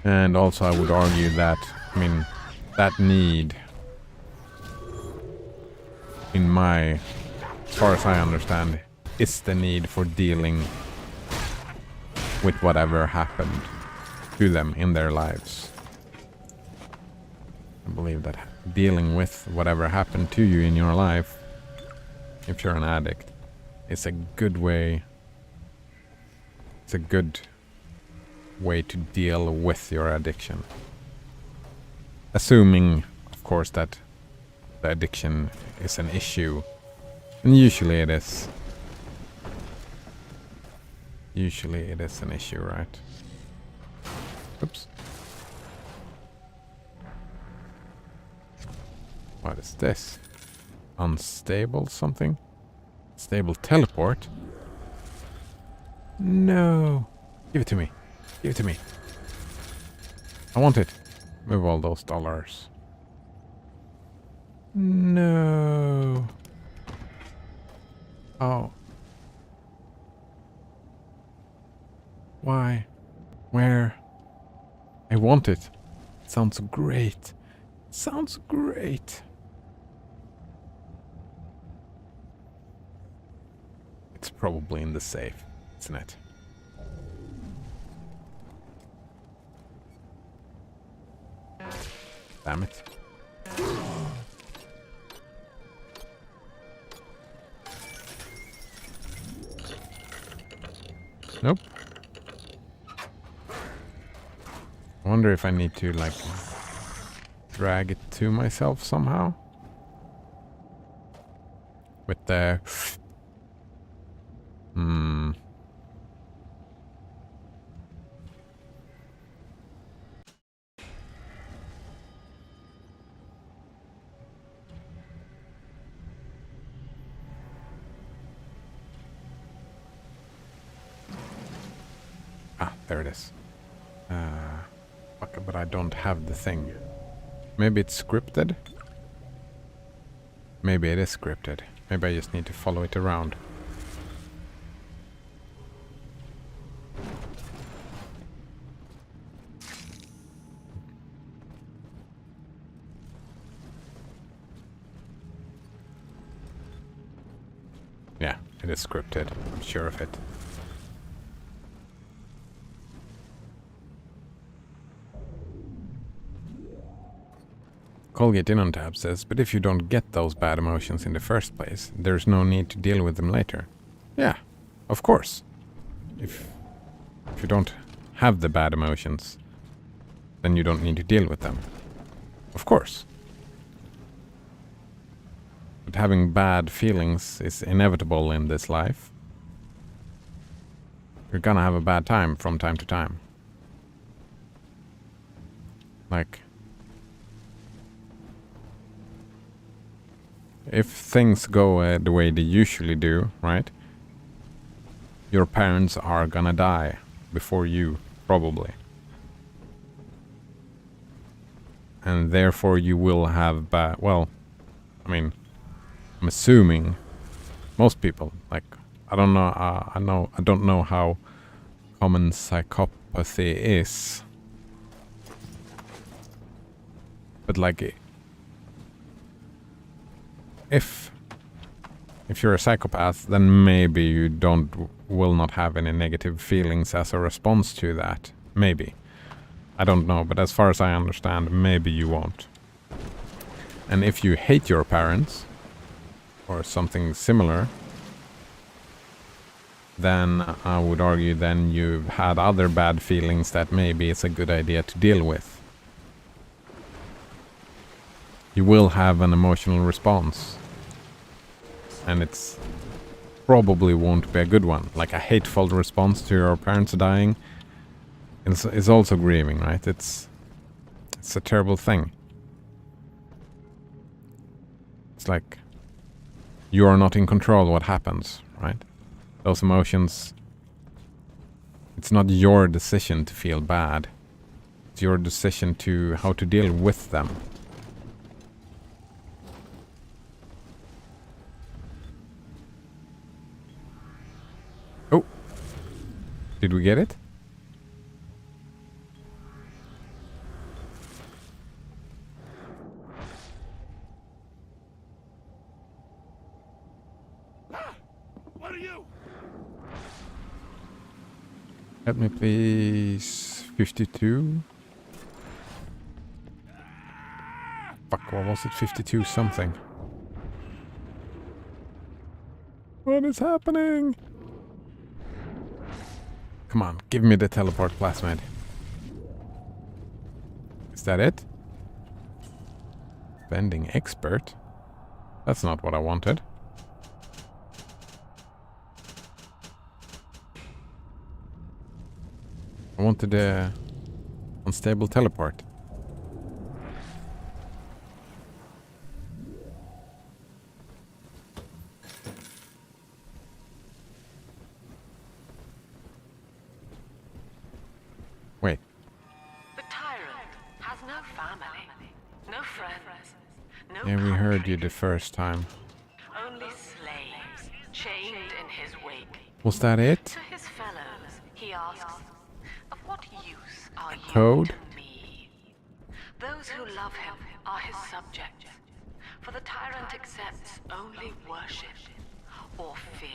And also I would argue that, I mean, that need, as far as I understand, is the need for dealing with whatever happened to them in their lives. I believe that dealing with whatever happened to you in your life, if you're an addict, is a good way. It's a good way to deal with your addiction. Assuming, of course, that the addiction is an issue. And usually it is. Usually it is an issue, right? Oops. What is this? Unstable something? Stable teleport? No. Give it to me. Give it to me. I want it. Move all those dollars. No. Oh. Why? Where? I want it. It sounds great. It sounds great. It's probably in the safe, isn't it? Damn it. Nope. I wonder if I need to, like, drag it to myself somehow. With the... There it is. Fuck, but I don't have the thing. Maybe it's scripted? Maybe it is scripted. Maybe I just need to follow it around. Yeah, it is scripted. I'm sure of it. Colgate in on tab says, but if you don't get those bad emotions in the first place, there's no need to deal with them later. Yeah, of course. If you don't have the bad emotions, then you don't need to deal with them. Of course. But having bad feelings is inevitable in this life. You're gonna have a bad time from time to time. Like, if things go the way they usually do, right? Your parents are gonna die before you, probably. And therefore you will have bad... Well, I mean, I'm assuming most people, like, I don't know, I don't know how common psychopathy is. But like, if you're a psychopath, then maybe you will not have any negative feelings as a response to that. Maybe. I don't know, but as far as I understand, maybe you won't. And if you hate your parents, or something similar, then I would argue then you've had other bad feelings that maybe it's a good idea to deal with. You will have an emotional response. And it's probably won't be a good one. Like a hateful response to your parents dying is also grieving, right? It's a terrible thing. It's like you are not in control what happens, right? Those emotions, it's not your decision to feel bad. It's your decision to how to deal with them. Oh, did we get it? What are you? Help me please. 52. Fuck, what was it? 52 something. What is happening? Come on, give me the teleport plasmid. Is that it? Bending expert? That's not what I wanted. I wanted the unstable teleport. Wait. The tyrant has no family, no friends, no Yeah, we heard country, you the first time. only slaves chained in his wake. Was that it? To his fellows, he asks, of what use are you Code? to me? Those who love him are his subjects, for the tyrant accepts only worship or fear.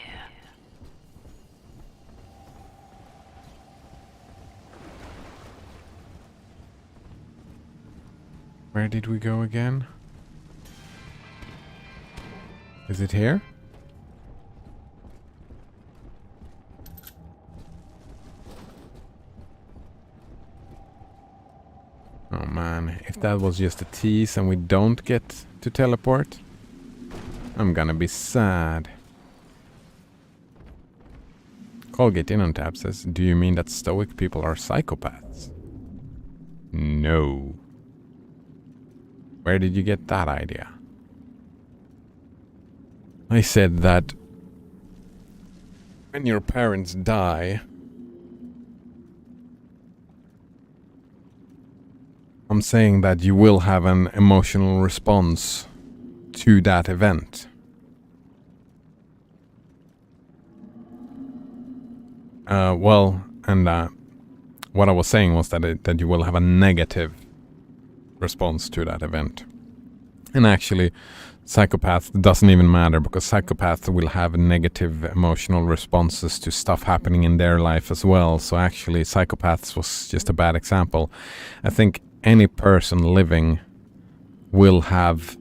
Where did we go again? Is it here? Oh man, if that was just a tease and we don't get to teleport, I'm gonna be sad. Colgate in on tab says, do you mean that stoic people are psychopaths? No. Where did you get that idea? I said that when your parents die, I'm saying that you will have an emotional response to that event. What I was saying was that you will have a negative response to that event. And actually, psychopaths doesn't even matter, because psychopaths will have negative emotional responses to stuff happening in their life as well. So actually, psychopaths was just a bad example. I think any person living will have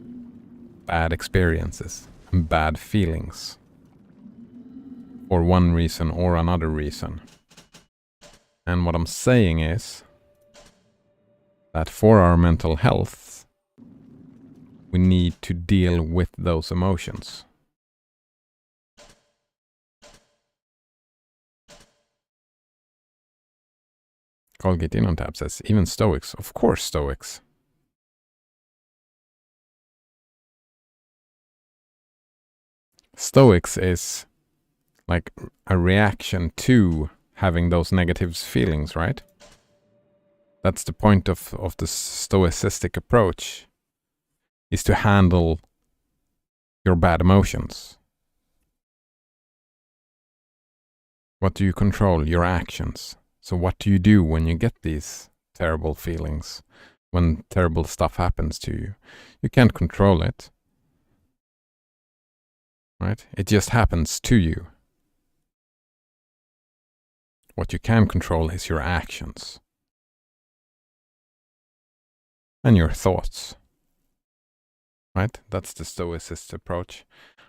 bad experiences and bad feelings for one reason or another reason. And what I'm saying is that for our mental health, we need to deal with those emotions. Colgate in on tab says, even Stoics. Of course, Stoics. Stoics is like a reaction to having those negative feelings, right? That's the point of the stoicistic approach, is to handle your bad emotions. What do you control? Your actions. So what do you do when you get these terrible feelings, when terrible stuff happens to you? You can't control it, right? It just happens to you. What you can control is your actions and your thoughts, right? That's the stoicist approach.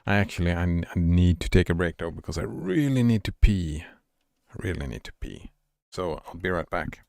I need to take a break though, because I really need to pee. So I'll be right back.